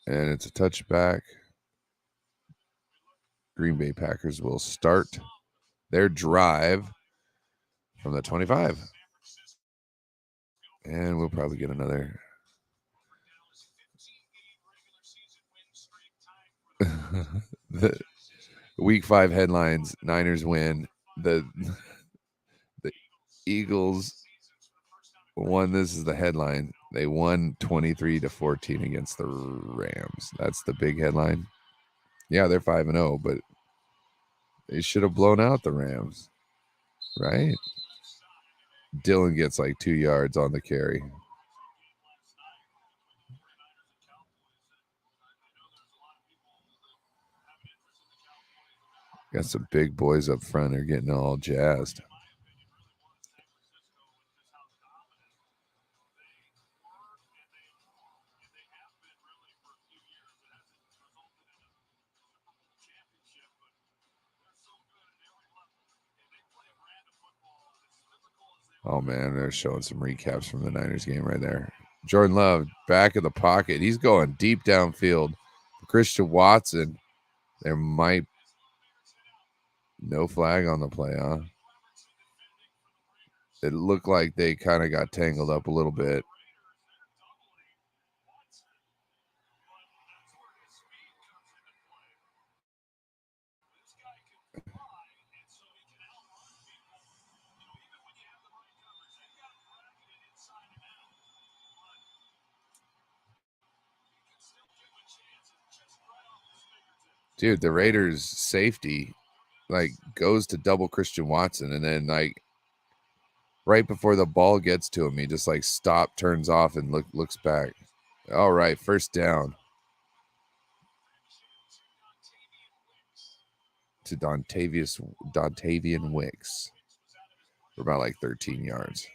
And it's a touchback. Green Bay Packers will start their drive from the 25. And we'll probably get another. The week 5 headlines: Niners win. The Eagles won. This is the headline. They won 23-14 against the Rams. That's the big headline. Yeah, they're 5-0, but they should have blown out the Rams, right? Dylan gets like 2 yards on the carry. Got some big boys up front. They're getting all jazzed. Oh, man, they're showing some recaps from the Niners game right there. Jordan Love, back of the pocket. He's going deep downfield. Christian Watson, there might no flag on the play, huh? It looked like they kind of got tangled up a little bit. Dude, the Raiders safety like goes to double Christian Watson, and then like right before the ball gets to him, he just like turns off and looks back. All right, first down to Dontavian Wicks for about like 13 yards.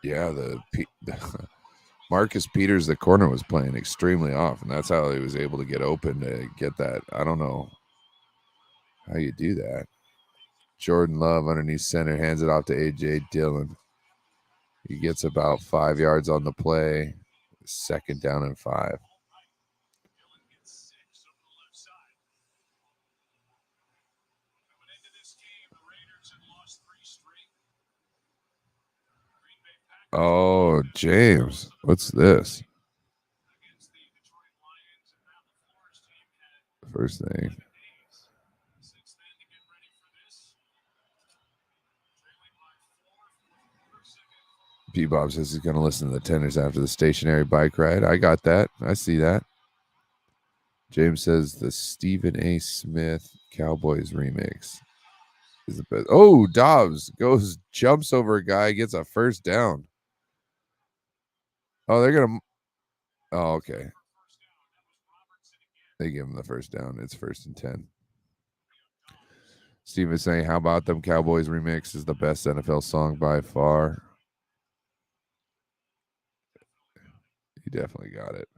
Yeah, the Marcus Peters, the corner, was playing extremely off, and that's how he was able to get open to get that. I don't know how you do that. Jordan Love underneath center hands it off to AJ Dillon. He gets about 5 yards on the play. Second down and 5. Oh, James, what's this? First thing. P-Bob says he's going to listen to the Tenders after the stationary bike ride. I got that. I see that. James says the Stephen A. Smith Cowboys remix is the best. Oh, Dobbs jumps over a guy, gets a first down. Oh, they're going to. Oh, okay. They give him the first down. It's 1st and 10. Steve is saying, how about them Cowboys remix is the best NFL song by far. He definitely got it.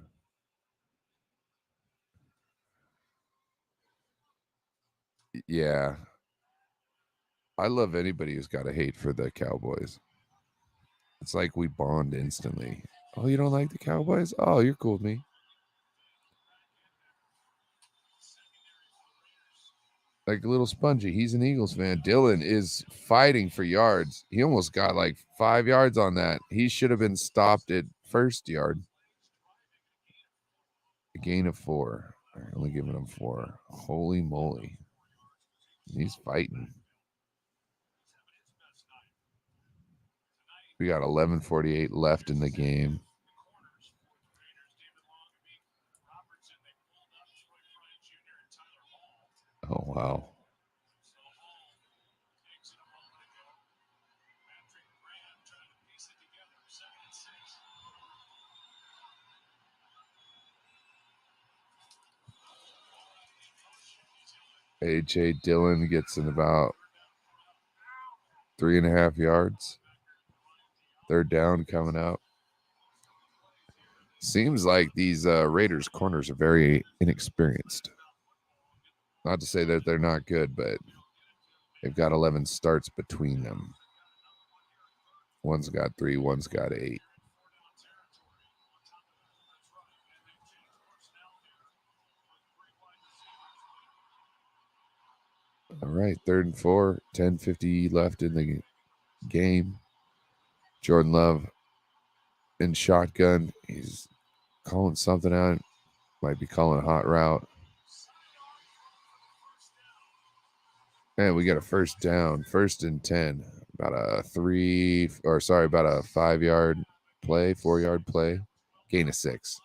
Yeah. I love anybody who's got a hate for the Cowboys. It's like we bond instantly. Oh, you don't like the Cowboys? Oh, you're cool with me. Like a little spongy. He's an Eagles fan. Dylan is fighting for yards. He almost got like 5 yards on that. He should have been stopped at first yard. A gain of 4. Only giving him 4. Holy moly. He's fighting. We got 11:48 left in the game. Oh, wow. AJ Dillon gets in about 3.5 yards. Third down coming out. Seems like these Raiders corners are very inexperienced. Not to say that they're not good, but they've got 11 starts between them. One's got 3, one's got 8. All right, 3rd and 4, 10:50 left in the game. Jordan Love in shotgun. He's calling something out. Might be calling a hot route. And we got a first down, 1st and 10. About a 5-yard play, 4-yard play. Gain of 6.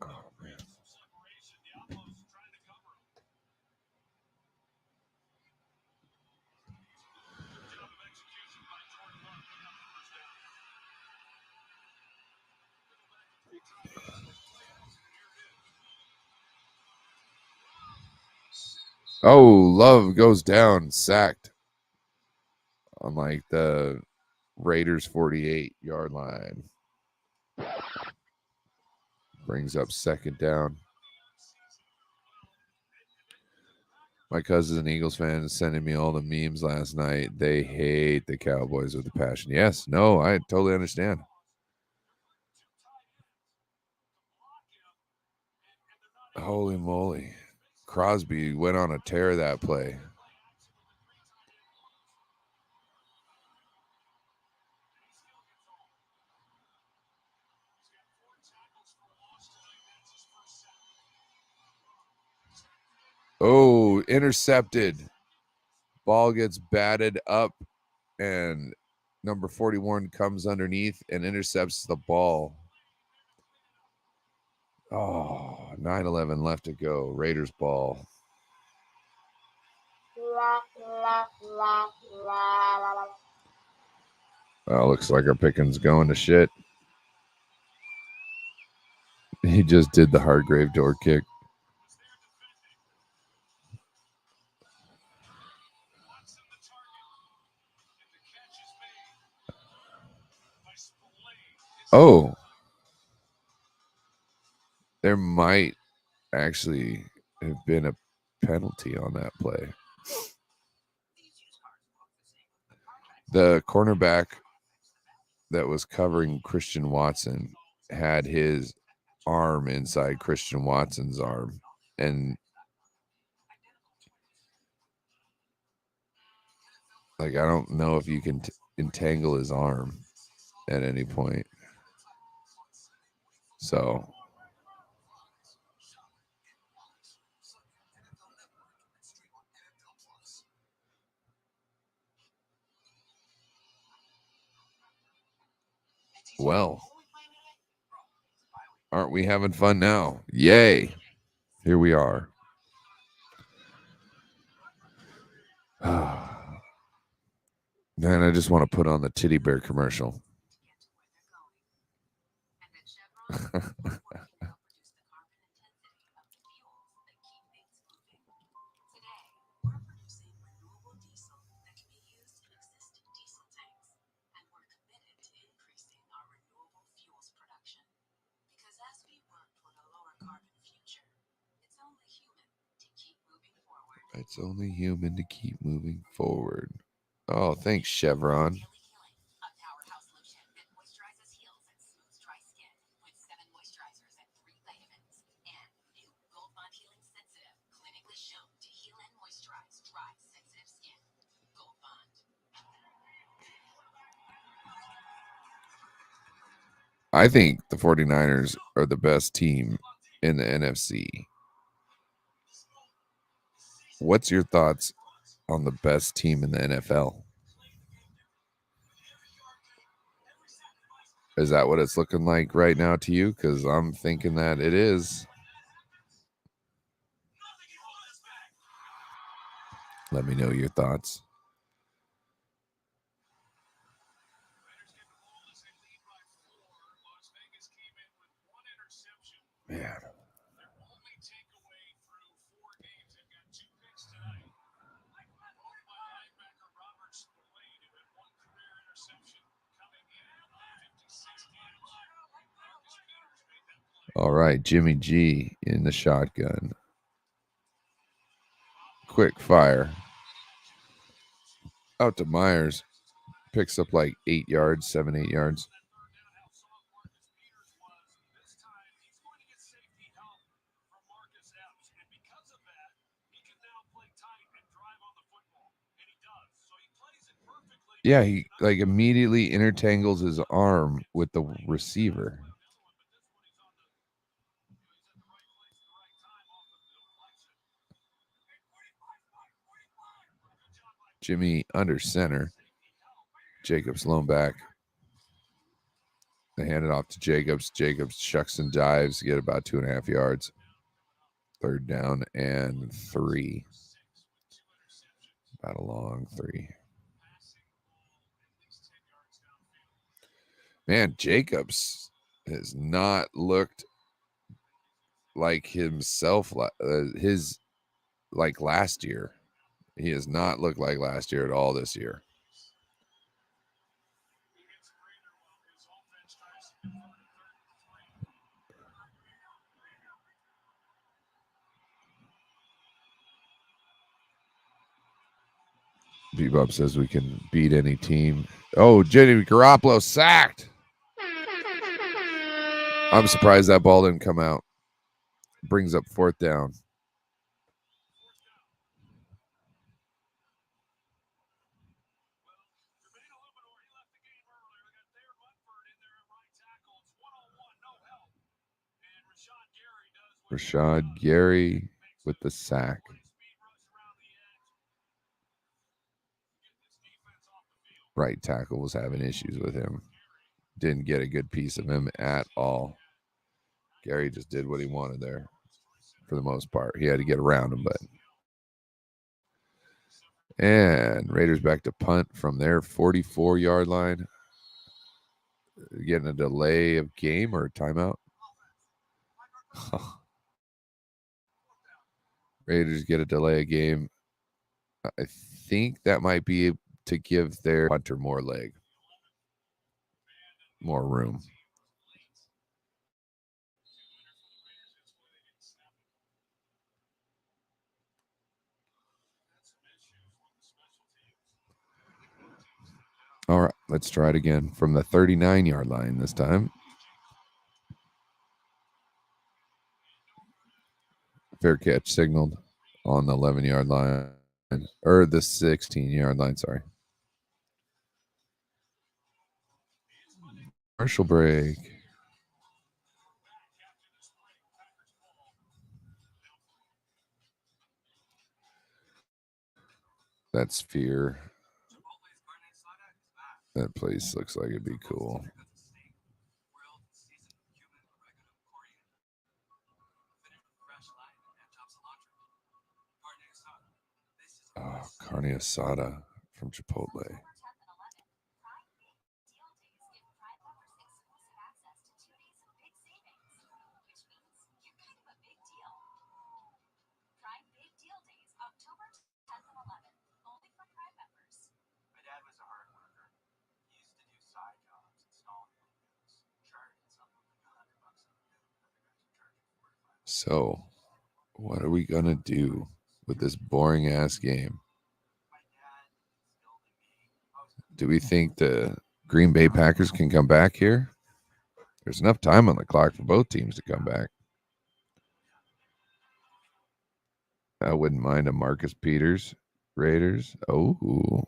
Oh, man. Oh, Love goes down, sacked on like the Raiders 48-yard line. Brings up 2nd down. My cousin's an Eagles fan is sending me all the memes last night. They hate the Cowboys with a passion. Yes, no, I totally understand. Holy moly. Crosby went on a tear that play. Oh, intercepted. Ball gets batted up, and number 41 comes underneath and intercepts the ball. Oh, 9:11 left to go. Raiders ball. Well, looks like our picking's going to shit. He just did the Hargrave door kick. Oh, there might actually have been a penalty on that play. The cornerback that was covering Christian Watson had his arm inside Christian Watson's arm, and like I don't know if you can entangle his arm at any point. So well, aren't we having fun now? Yay. Here we are. Man, I just want to put on the titty bear commercial. It's only human to keep moving forward. Oh, thanks, Chevron. I think the 49ers are the best team in the NFC. What's your thoughts on the best team in the NFL? Is that what it's looking like right now to you? Because I'm thinking that it is. Let me know your thoughts. Man. All right, Jimmy G in the shotgun. Quick fire. Out to Myers. Picks up like 8 yards, 7, 8 yards. Yeah, he like immediately intertangles his arm with the receiver. Jimmy under center. Jacobs lone back. They hand it off to Jacobs. Jacobs shucks and dives, get about 2.5 yards. 3rd down and 3. About a long 3. Man, Jacobs has not looked like himself. His like last year. He has not looked like last year at all this year. Bebop says we can beat any team. Oh, Jimmy Garoppolo sacked. I'm surprised that ball didn't come out. Brings up 4th down. Rashad Gary with the sack. Right tackle was having issues with him. Didn't get a good piece of him at all. Gary just did what he wanted there for the most part. He had to get around him, but. And Raiders back to punt from their 44-yard line. Getting a delay of game or a timeout. Raiders get a delay a game. I think that might be to give their punter more leg, more room. All right, let's try it again from the 39-yard line this time. Fair catch signaled on the 11-yard line, or the 16-yard line, sorry. Commercial break. That's fear. That place looks like it'd be cool. Oh, carne asada from Chipotle. So, what are we gonna do with this boring ass game? Do we think the Green Bay Packers can come back here? There's enough time on the clock for both teams to come back. I wouldn't mind a Marcus Peters Raiders. Oh,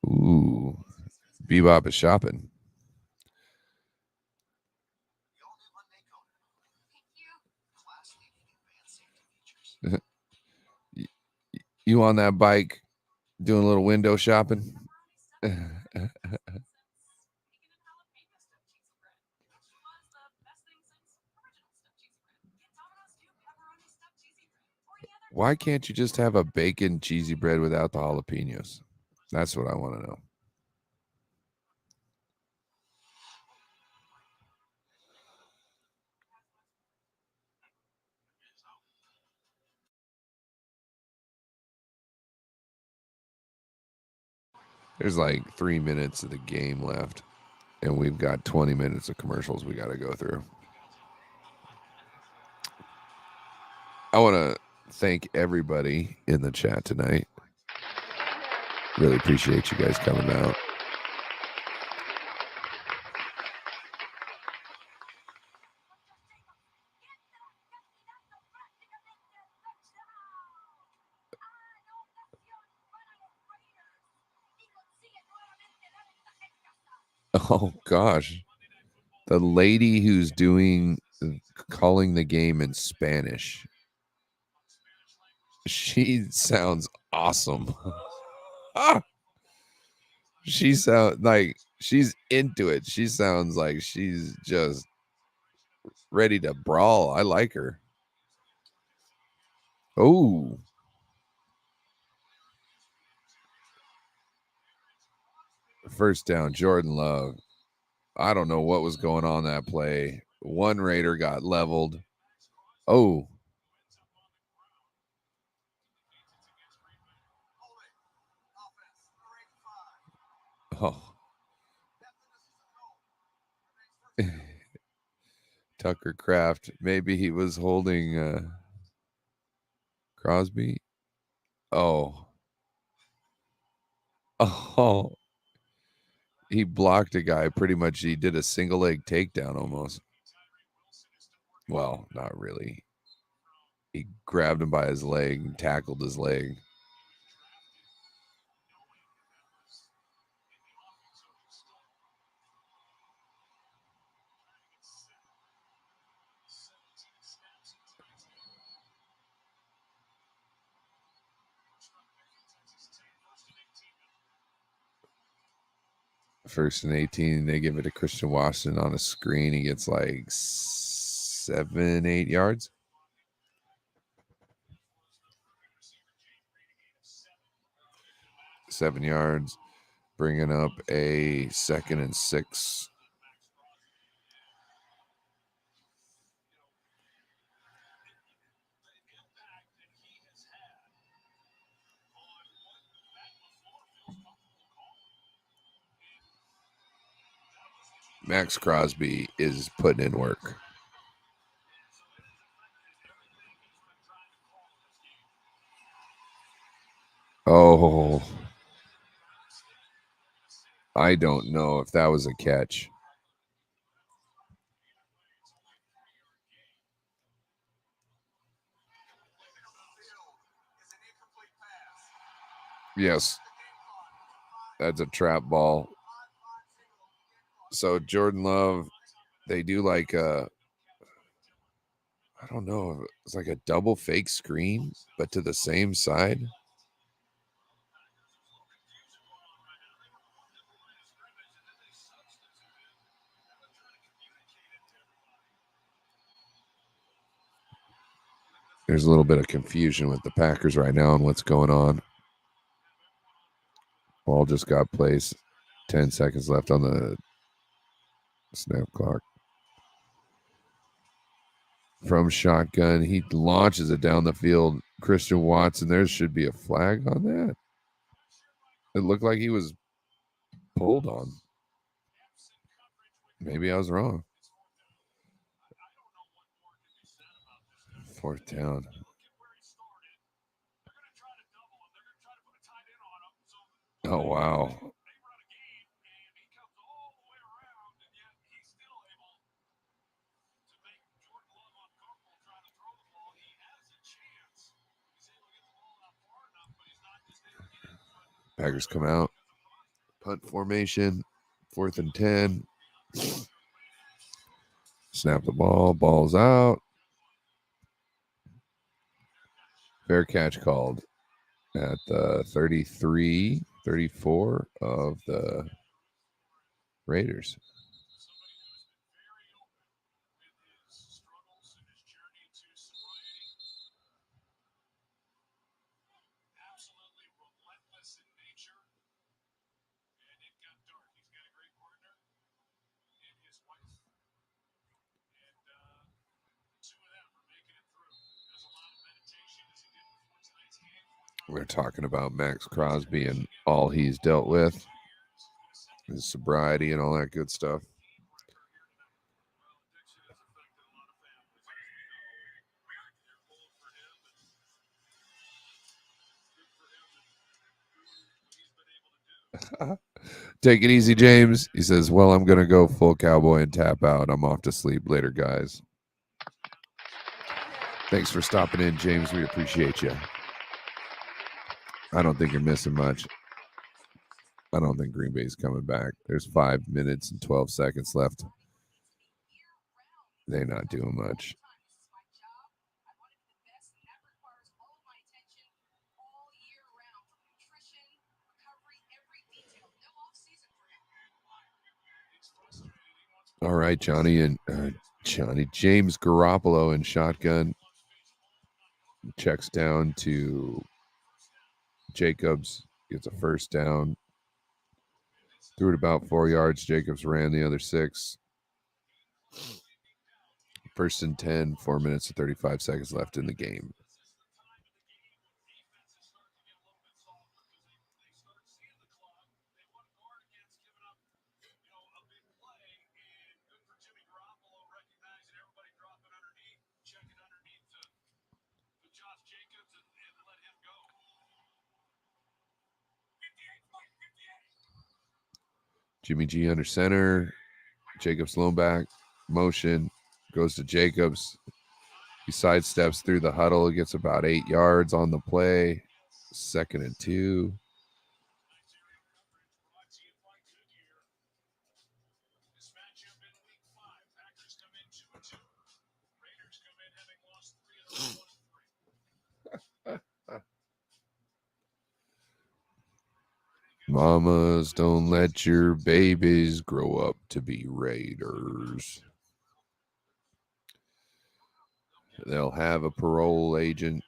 ooh, Bebop is shopping. You on that bike doing a little window shopping? Why can't you just have a bacon cheesy bread without the jalapenos? That's what I want to know. There's like 3 minutes of the game left, and we've got 20 minutes of commercials we got to go through. I want to thank everybody in the chat tonight. Really appreciate you guys coming out. Oh gosh. The lady who's calling the game in Spanish. She sounds awesome. She sounds like she's into it. She sounds like she's just ready to brawl. I like her. Oh. First down, Jordan Love. I don't know what was going on that play. One Raider got leveled. Oh. Oh. Tucker Kraft. Maybe he was holding Crosby. Oh. Oh. He blocked a guy pretty much. He did a single leg takedown almost. Well, not really. He grabbed him by his leg and tackled his leg. First and 18, they give it to Christian Washington on a screen. He gets like 7-8 yards. Seven yards, bringing up a 2nd and 6. Max Crosby is putting in work. Oh, I don't know if that was a catch. Yes, that's a trap ball. So Jordan Love, they do like I don't know, it's like a double fake screen, but to the same side. There's a little bit of confusion with the Packers right now on what's going on. Ball just got placed. 10 seconds left on the snap clock. From shotgun, he launches it down the field. Christian Watson, there should be a flag on that. It looked like he was pulled on. Maybe I was wrong. 4th down. Oh, wow. Packers come out. Punt formation. 4th and 10. Snap the ball. Ball's out. Fair catch called at the 33, 34 of the Raiders. We're talking about Max Crosby and all he's dealt with, his sobriety and all that good stuff. Take it easy, James. He says, well, I'm going to go full cowboy and tap out. I'm off to sleep later, guys. Thanks for stopping in, James. We appreciate you. I don't think you're missing much. I don't think Green Bay's coming back. There's 5 minutes and 12 seconds left. They're not doing much. All right, Johnny and James Garoppolo in shotgun checks down to Jacobs, gets a first down. Threw it about 4 yards. Jacobs ran the other 6. 1st and 10, 4 minutes and 35 seconds left in the game. Jimmy G under center. Jacobs low back. Motion. Goes to Jacobs. He sidesteps through the huddle. Gets about 8 yards on the play. 2nd and 2. Mamas, don't let your babies grow up to be Raiders. They'll have a parole agent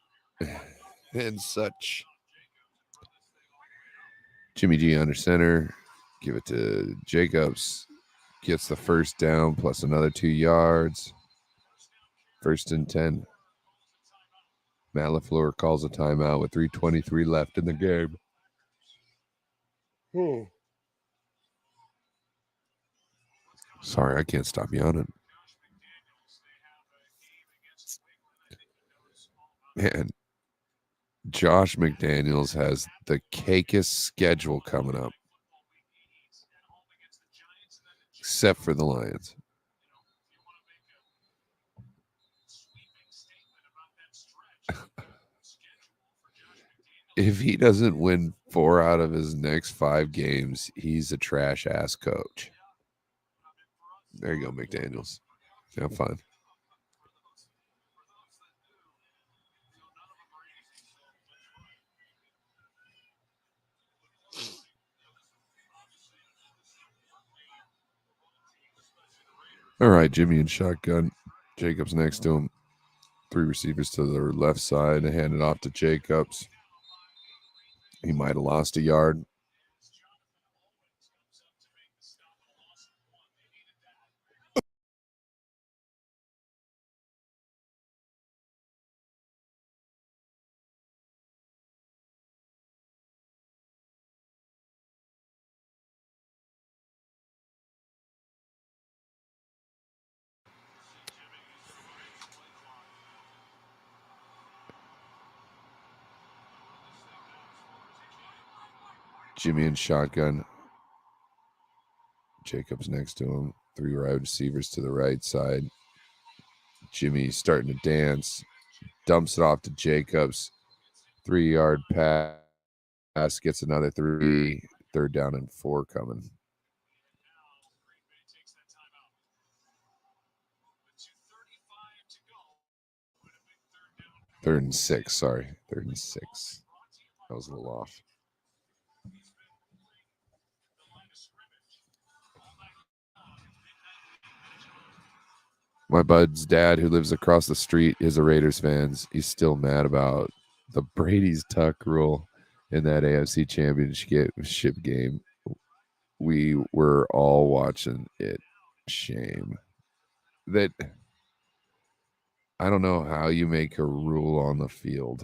and such. Jimmy G under center. Give it to Jacobs. Gets the first down plus another 2 yards. 1st and 10. Matt LaFleur calls a timeout with 3:23 left in the game. Sorry, I can't stop yawning. Man, Josh McDaniels has the cakest schedule coming up, except for the Lions. If he doesn't win 4 out of his next 5 games, he's a trash ass coach. There you go, McDaniels. Have fun. All right, Jimmy in shotgun. Jacobs next to him. 3 receivers to the left side. They hand it off to Jacobs. He might have lost a yard. Jimmy in shotgun. Jacobs next to him. 3 wide receivers to the right side. Jimmy starting to dance. Dumps it off to Jacobs. 3-yard pass. Gets another 3. 3rd down and 4 coming. Third and 6. Sorry. 3rd and 6. That was a little off. My bud's dad, who lives across the street, is a Raiders fan. He's still mad about the Brady's tuck rule in that AFC Championship game. We were all watching it. Shame. That I don't know how you make a rule on the field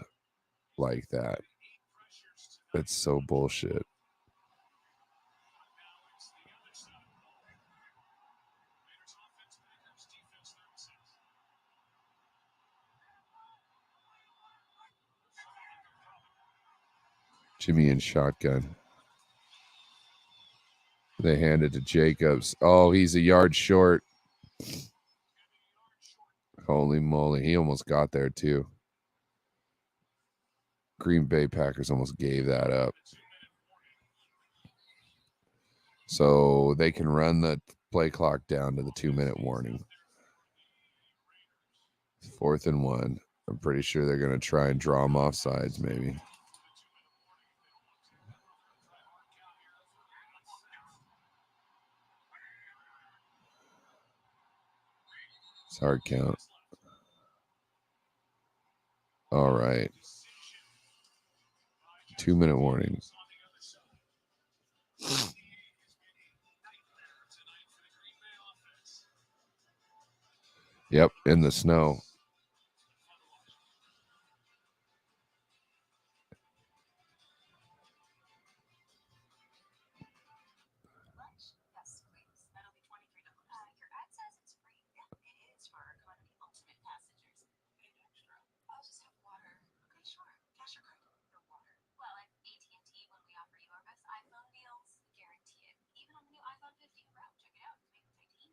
like that. That's so bullshit. Jimmy in shotgun. They hand it to Jacobs. Oh, he's a yard short. Holy moly. He almost got there too. Green Bay Packers almost gave that up. So they can run the play clock down to the 2-minute warning. 4th and 1. I'm pretty sure they're going to try and draw them off sides, maybe. It's hard count. All right. 2-minute warning. Yep, in the snow.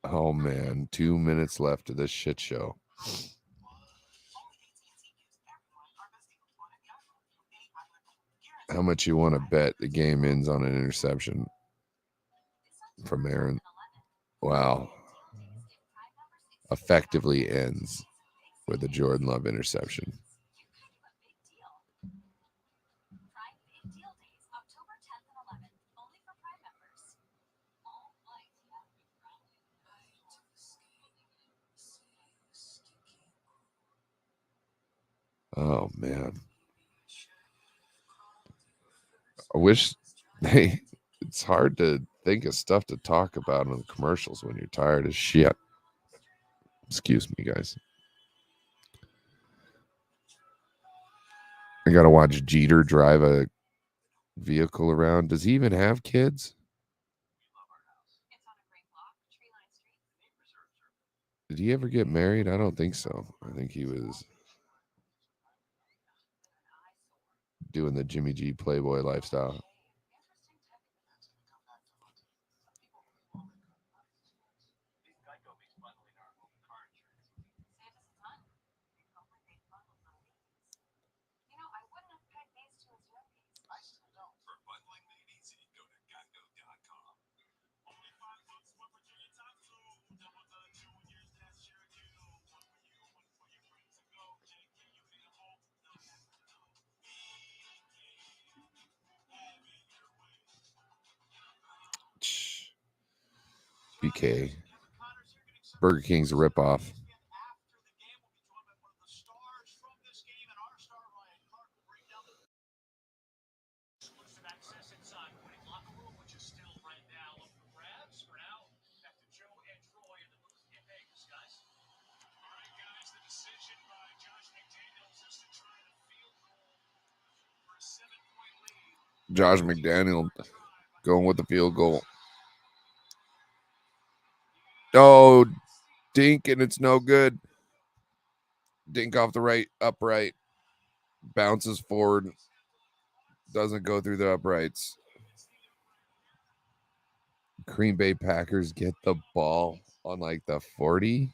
Oh man, 2 minutes left of this shit show. How much you want to bet the game ends on an interception from Aaron? Wow. Effectively ends with a Jordan Love interception. Oh man. I wish they it's hard to think of stuff to talk about in the commercials when you're tired as shit. Excuse me, guys. I gotta watch Jeter drive a vehicle around. Does he even have kids? Did he ever get married? I don't think so. I think he was doing the Jimmy G Playboy lifestyle. BK. Burger King's a ripoff. Josh McDaniel going with the field goal. Oh, dink, and it's no good. Dink off the right upright. Bounces forward. Doesn't go through the uprights. Green Bay Packers get the ball on like the 40.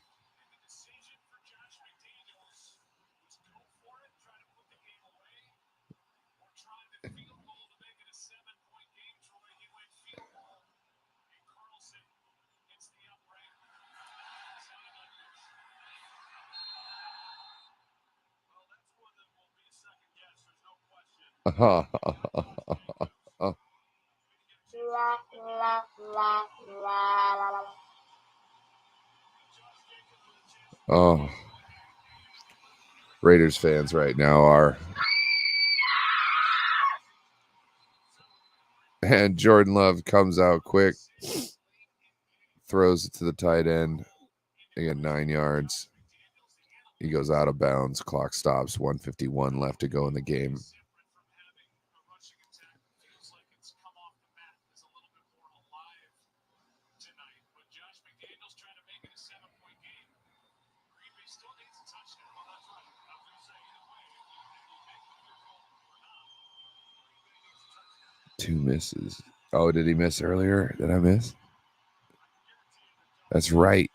Oh, Raiders fans right now are. And Jordan Love comes out quick, throws it to the tight end. They get 9 yards. He goes out of bounds. Clock stops. 1:51 left to go in the game. Two misses. Oh, did he miss earlier? Did I miss? That's right.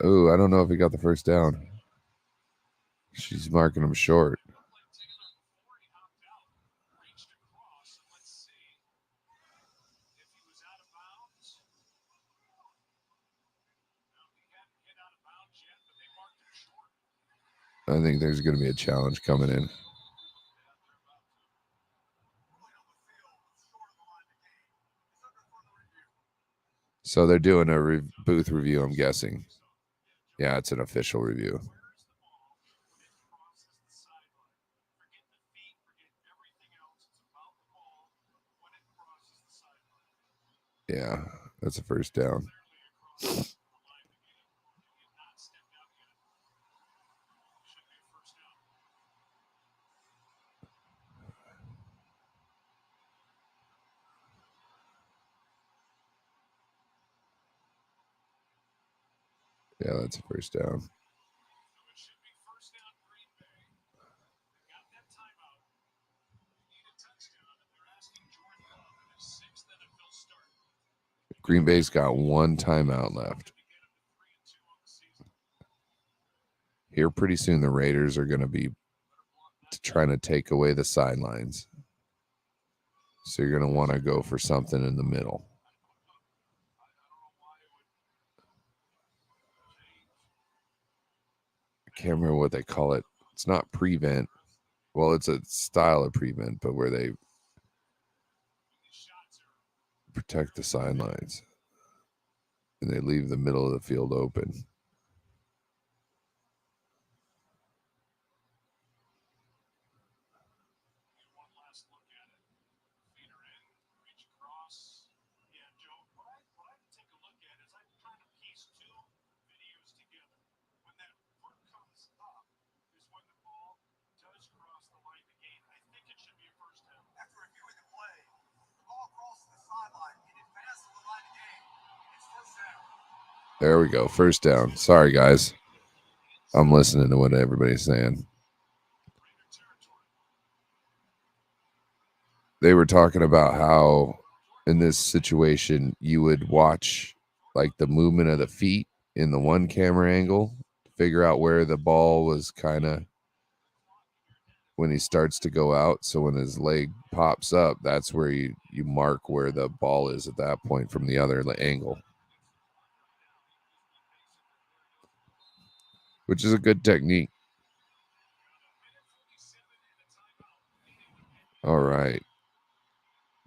Oh, I don't know if he got the first down. She's marking him short. I think there's going to be a challenge coming in. So they're doing a booth review, I'm guessing. Yeah, it's an official review. Yeah, that's a first down. Yeah, that's a first down. Green Bay's got one timeout left. Here pretty soon the Raiders are going to be trying to take away the sidelines. So you're going to want to go for something in the middle. I can't remember what they call it. It's not prevent. Well, it's a style of prevent, but where they protect the sidelines and they leave the middle of the field open. There we go. First down. Sorry, guys. I'm listening to what everybody's saying. They were talking about how in this situation you would watch like the movement of the feet in the one camera angle, figure out where the ball was kind of when he starts to go out. So when his leg pops up, that's where you mark where the ball is at that point from the other angle, which is a good technique. All right.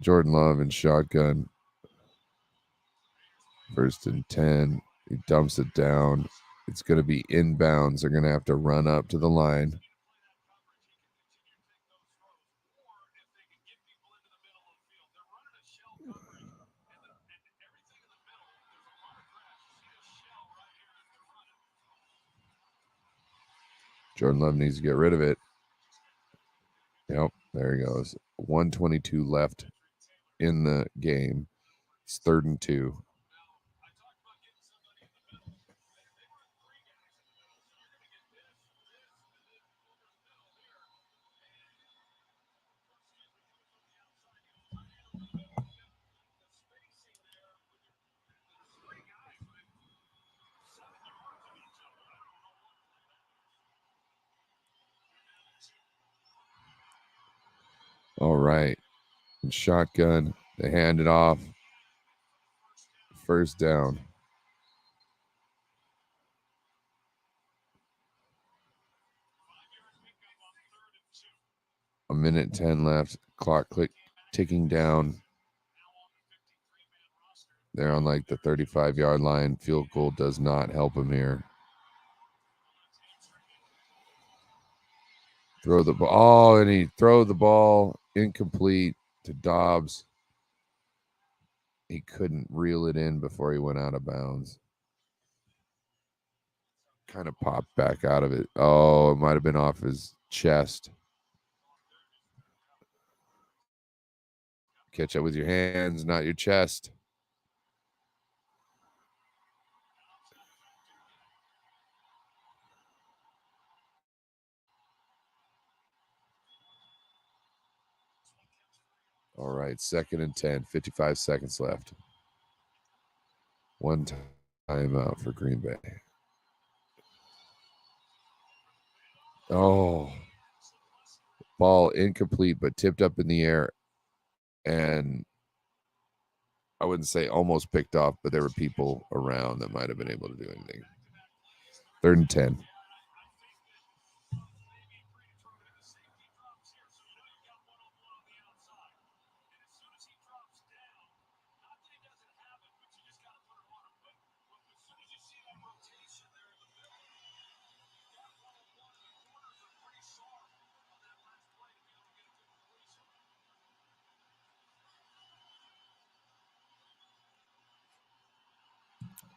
Jordan Love and shotgun. First and 10. He dumps it down. It's going to be inbounds. They're going to have to run up to the line. Jordan Love needs to get rid of it. Yep, there he goes. 122 left in the game. It's 3rd and 2. All right. And shotgun. They hand it off. First down. A minute 10 left. Clock ticking down. They're on like the 35-yard line. Field goal does not help him here. Throw the ball. Oh, and he throw the ball incomplete to Dobbs. He couldn't reel it in before he went out of bounds. Kind of popped back out of it. Oh, it might have been off his chest. Catch up with your hands, not your chest. All right, 2nd and 10, 55 seconds left. One timeout for Green Bay. Oh, ball incomplete, but tipped up in the air. And I wouldn't say almost picked off, but there were people around that might have been able to do anything. 3rd and 10.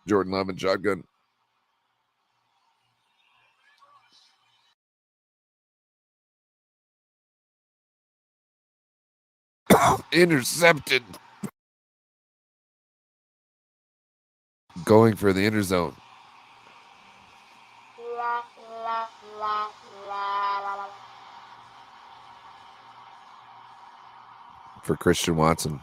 Jordan Love and shotgun. Intercepted. Going for the inner zone. For Christian Watson.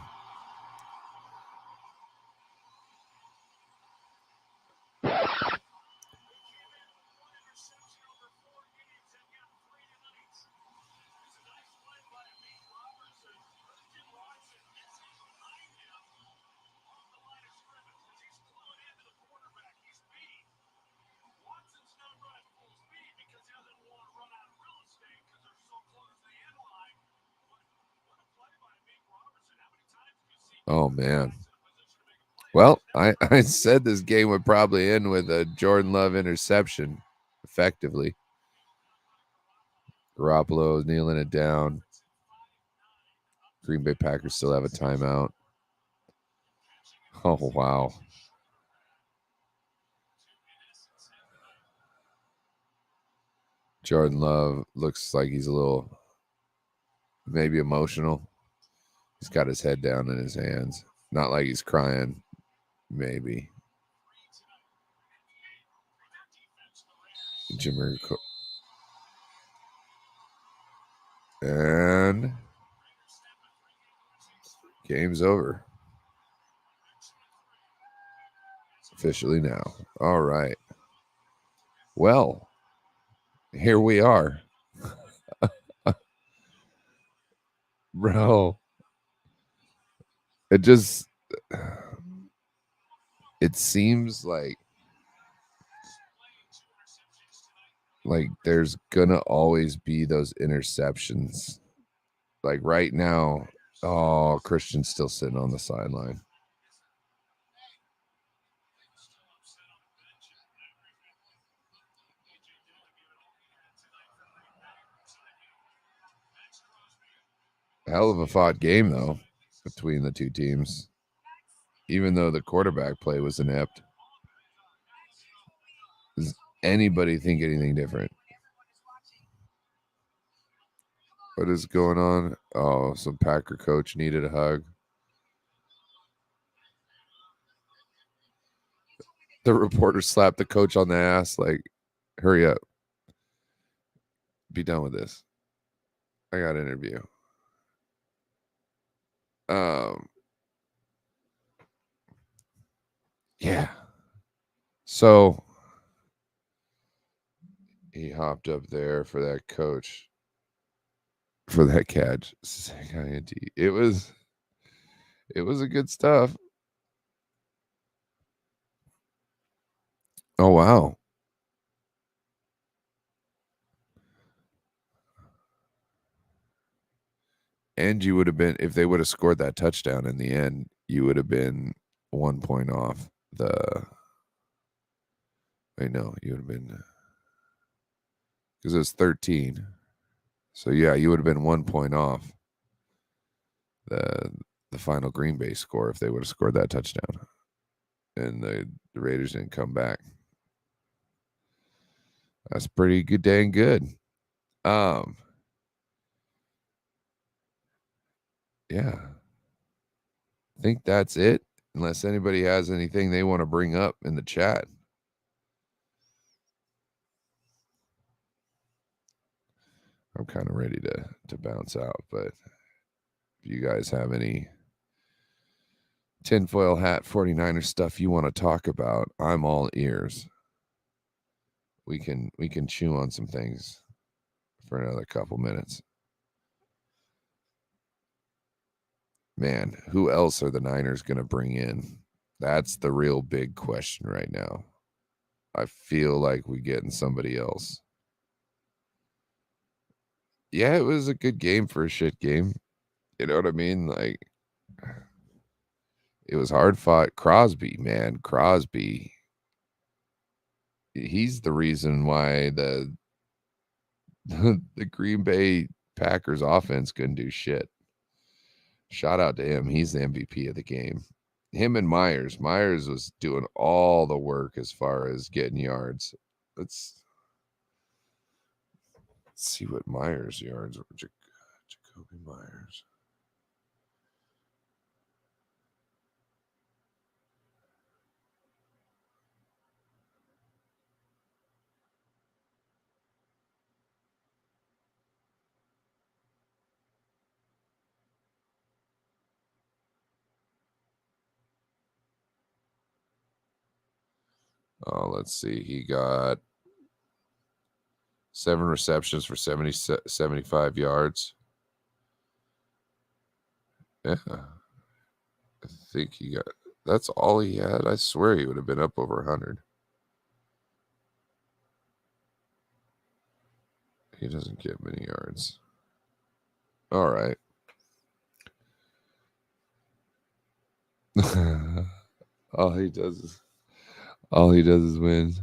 Oh, man. Well, I said this game would probably end with a Jordan Love interception, effectively. Garoppolo kneeling it down. Green Bay Packers still have a timeout. Oh, wow. Jordan Love looks like he's a little maybe emotional. He's got his head down in his hands. Not like he's crying, maybe. Jimmer. And game's over. Officially now. All right. Well, here we are. Bro. It just it seems like there's gonna always be those interceptions. Like right now, oh, Christian's still sitting on the sideline. Hell of a fought game though between the two teams. Even though the quarterback play was inept. Does anybody think anything different? What is going on? Oh, some Packer coach needed a hug. The reporter slapped the coach on the ass like, hurry up. Be done with this. I got an interview. Yeah. So he hopped up there for that coach for that catch. It was a good stuff. Oh wow. And you would have been, if they would have scored that touchdown in the end, you would have been 1 point off the. I know you would have been, because it was 13. So yeah, you would have been 1 point off the the final Green Bay score if they would have scored that touchdown, and the Raiders didn't come back. That's pretty good, dang good. Yeah, I think that's it. Unless anybody has anything they want to bring up in the chat. I'm kind of ready to bounce out, but if you guys have any tinfoil hat 49er stuff you want to talk about, I'm all ears. We can chew on some things for another couple minutes. Man, who else are the Niners going to bring in? That's the real big question right now. I feel like we're getting somebody else. Yeah, it was a good game for a shit game. You know what I mean? Like, it was hard fought. Crosby, man, Crosby. He's the reason why the the Green Bay Packers offense couldn't do shit. Shout out to him. He's the MVP of the game. Him and Myers. Myers was doing all the work as far as getting yards. Let's see what Myers yards were. Jacoby Myers. Oh, let's see. He got 7 receptions for 75 yards. Yeah. I think he got, that's all he had. I swear he would have been up over 100. He doesn't get many yards. All right. all he does is win.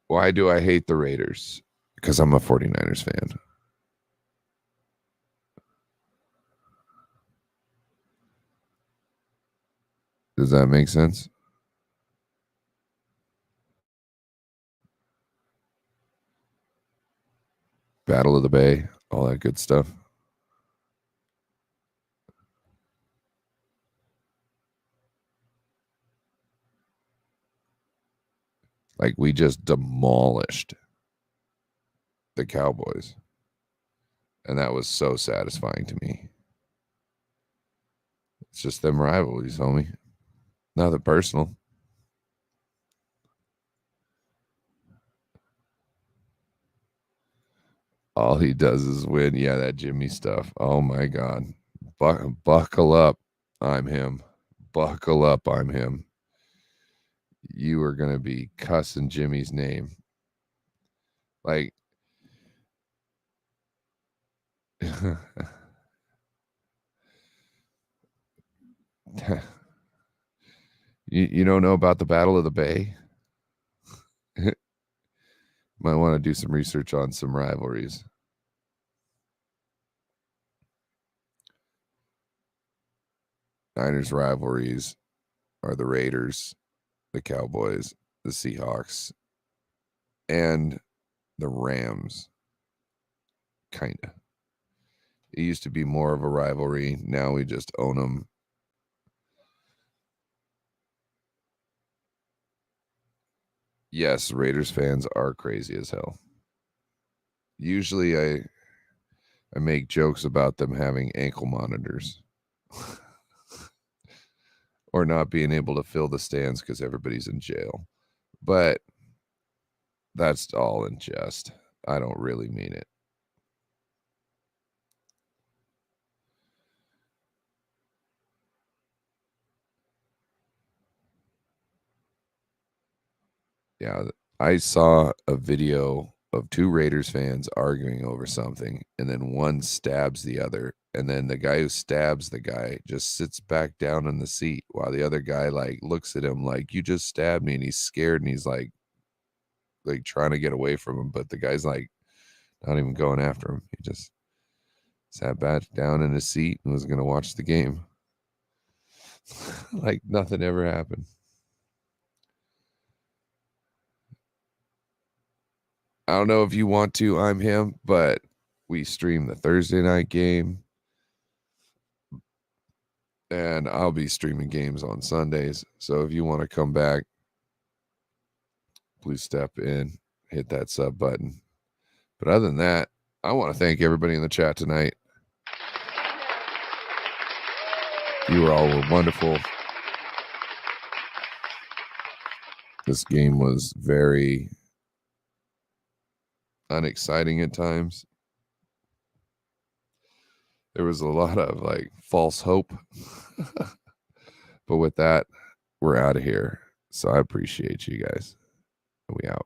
Why do I hate the Raiders? Because I'm a 49ers fan. Does that make sense? Battle of the Bay, all that good stuff. Like we just demolished the Cowboys. And that was so satisfying to me. It's just them rivalries, homie. Nothing personal. All he does is win. Yeah, that Jimmy stuff. Oh my God. Buckle up. I'm him. Buckle up. I'm him. You are going to be cussing Jimmy's name. Like, you don't know about the Battle of the Bay? Might want to do some research on some rivalries. Niners rivalries are the Raiders, the Cowboys, the Seahawks, and the Rams. Kinda. It used to be more of a rivalry. Now we just own them. Yes, Raiders fans are crazy as hell. Usually I make jokes about them having ankle monitors or not being able to fill the stands because everybody's in jail. But that's all in jest. I don't really mean it. Yeah, I saw a video of two Raiders fans arguing over something, and then one stabs the other, and then the guy who stabs the guy just sits back down in the seat while the other guy like looks at him like, you just stabbed me, and he's scared and he's like trying to get away from him, but the guy's like not even going after him. He just sat back down in his seat and was going to watch the game. Like nothing ever happened. I don't know if you want to, I'm him, but we stream the Thursday night game. And I'll be streaming games on Sundays. So if you want to come back, please step in, hit that sub button. But other than that, I want to thank everybody in the chat tonight. You all were wonderful. This game was very unexciting at times. There was a lot of like false hope. But with that, we're out of here. So I appreciate you guys. We out.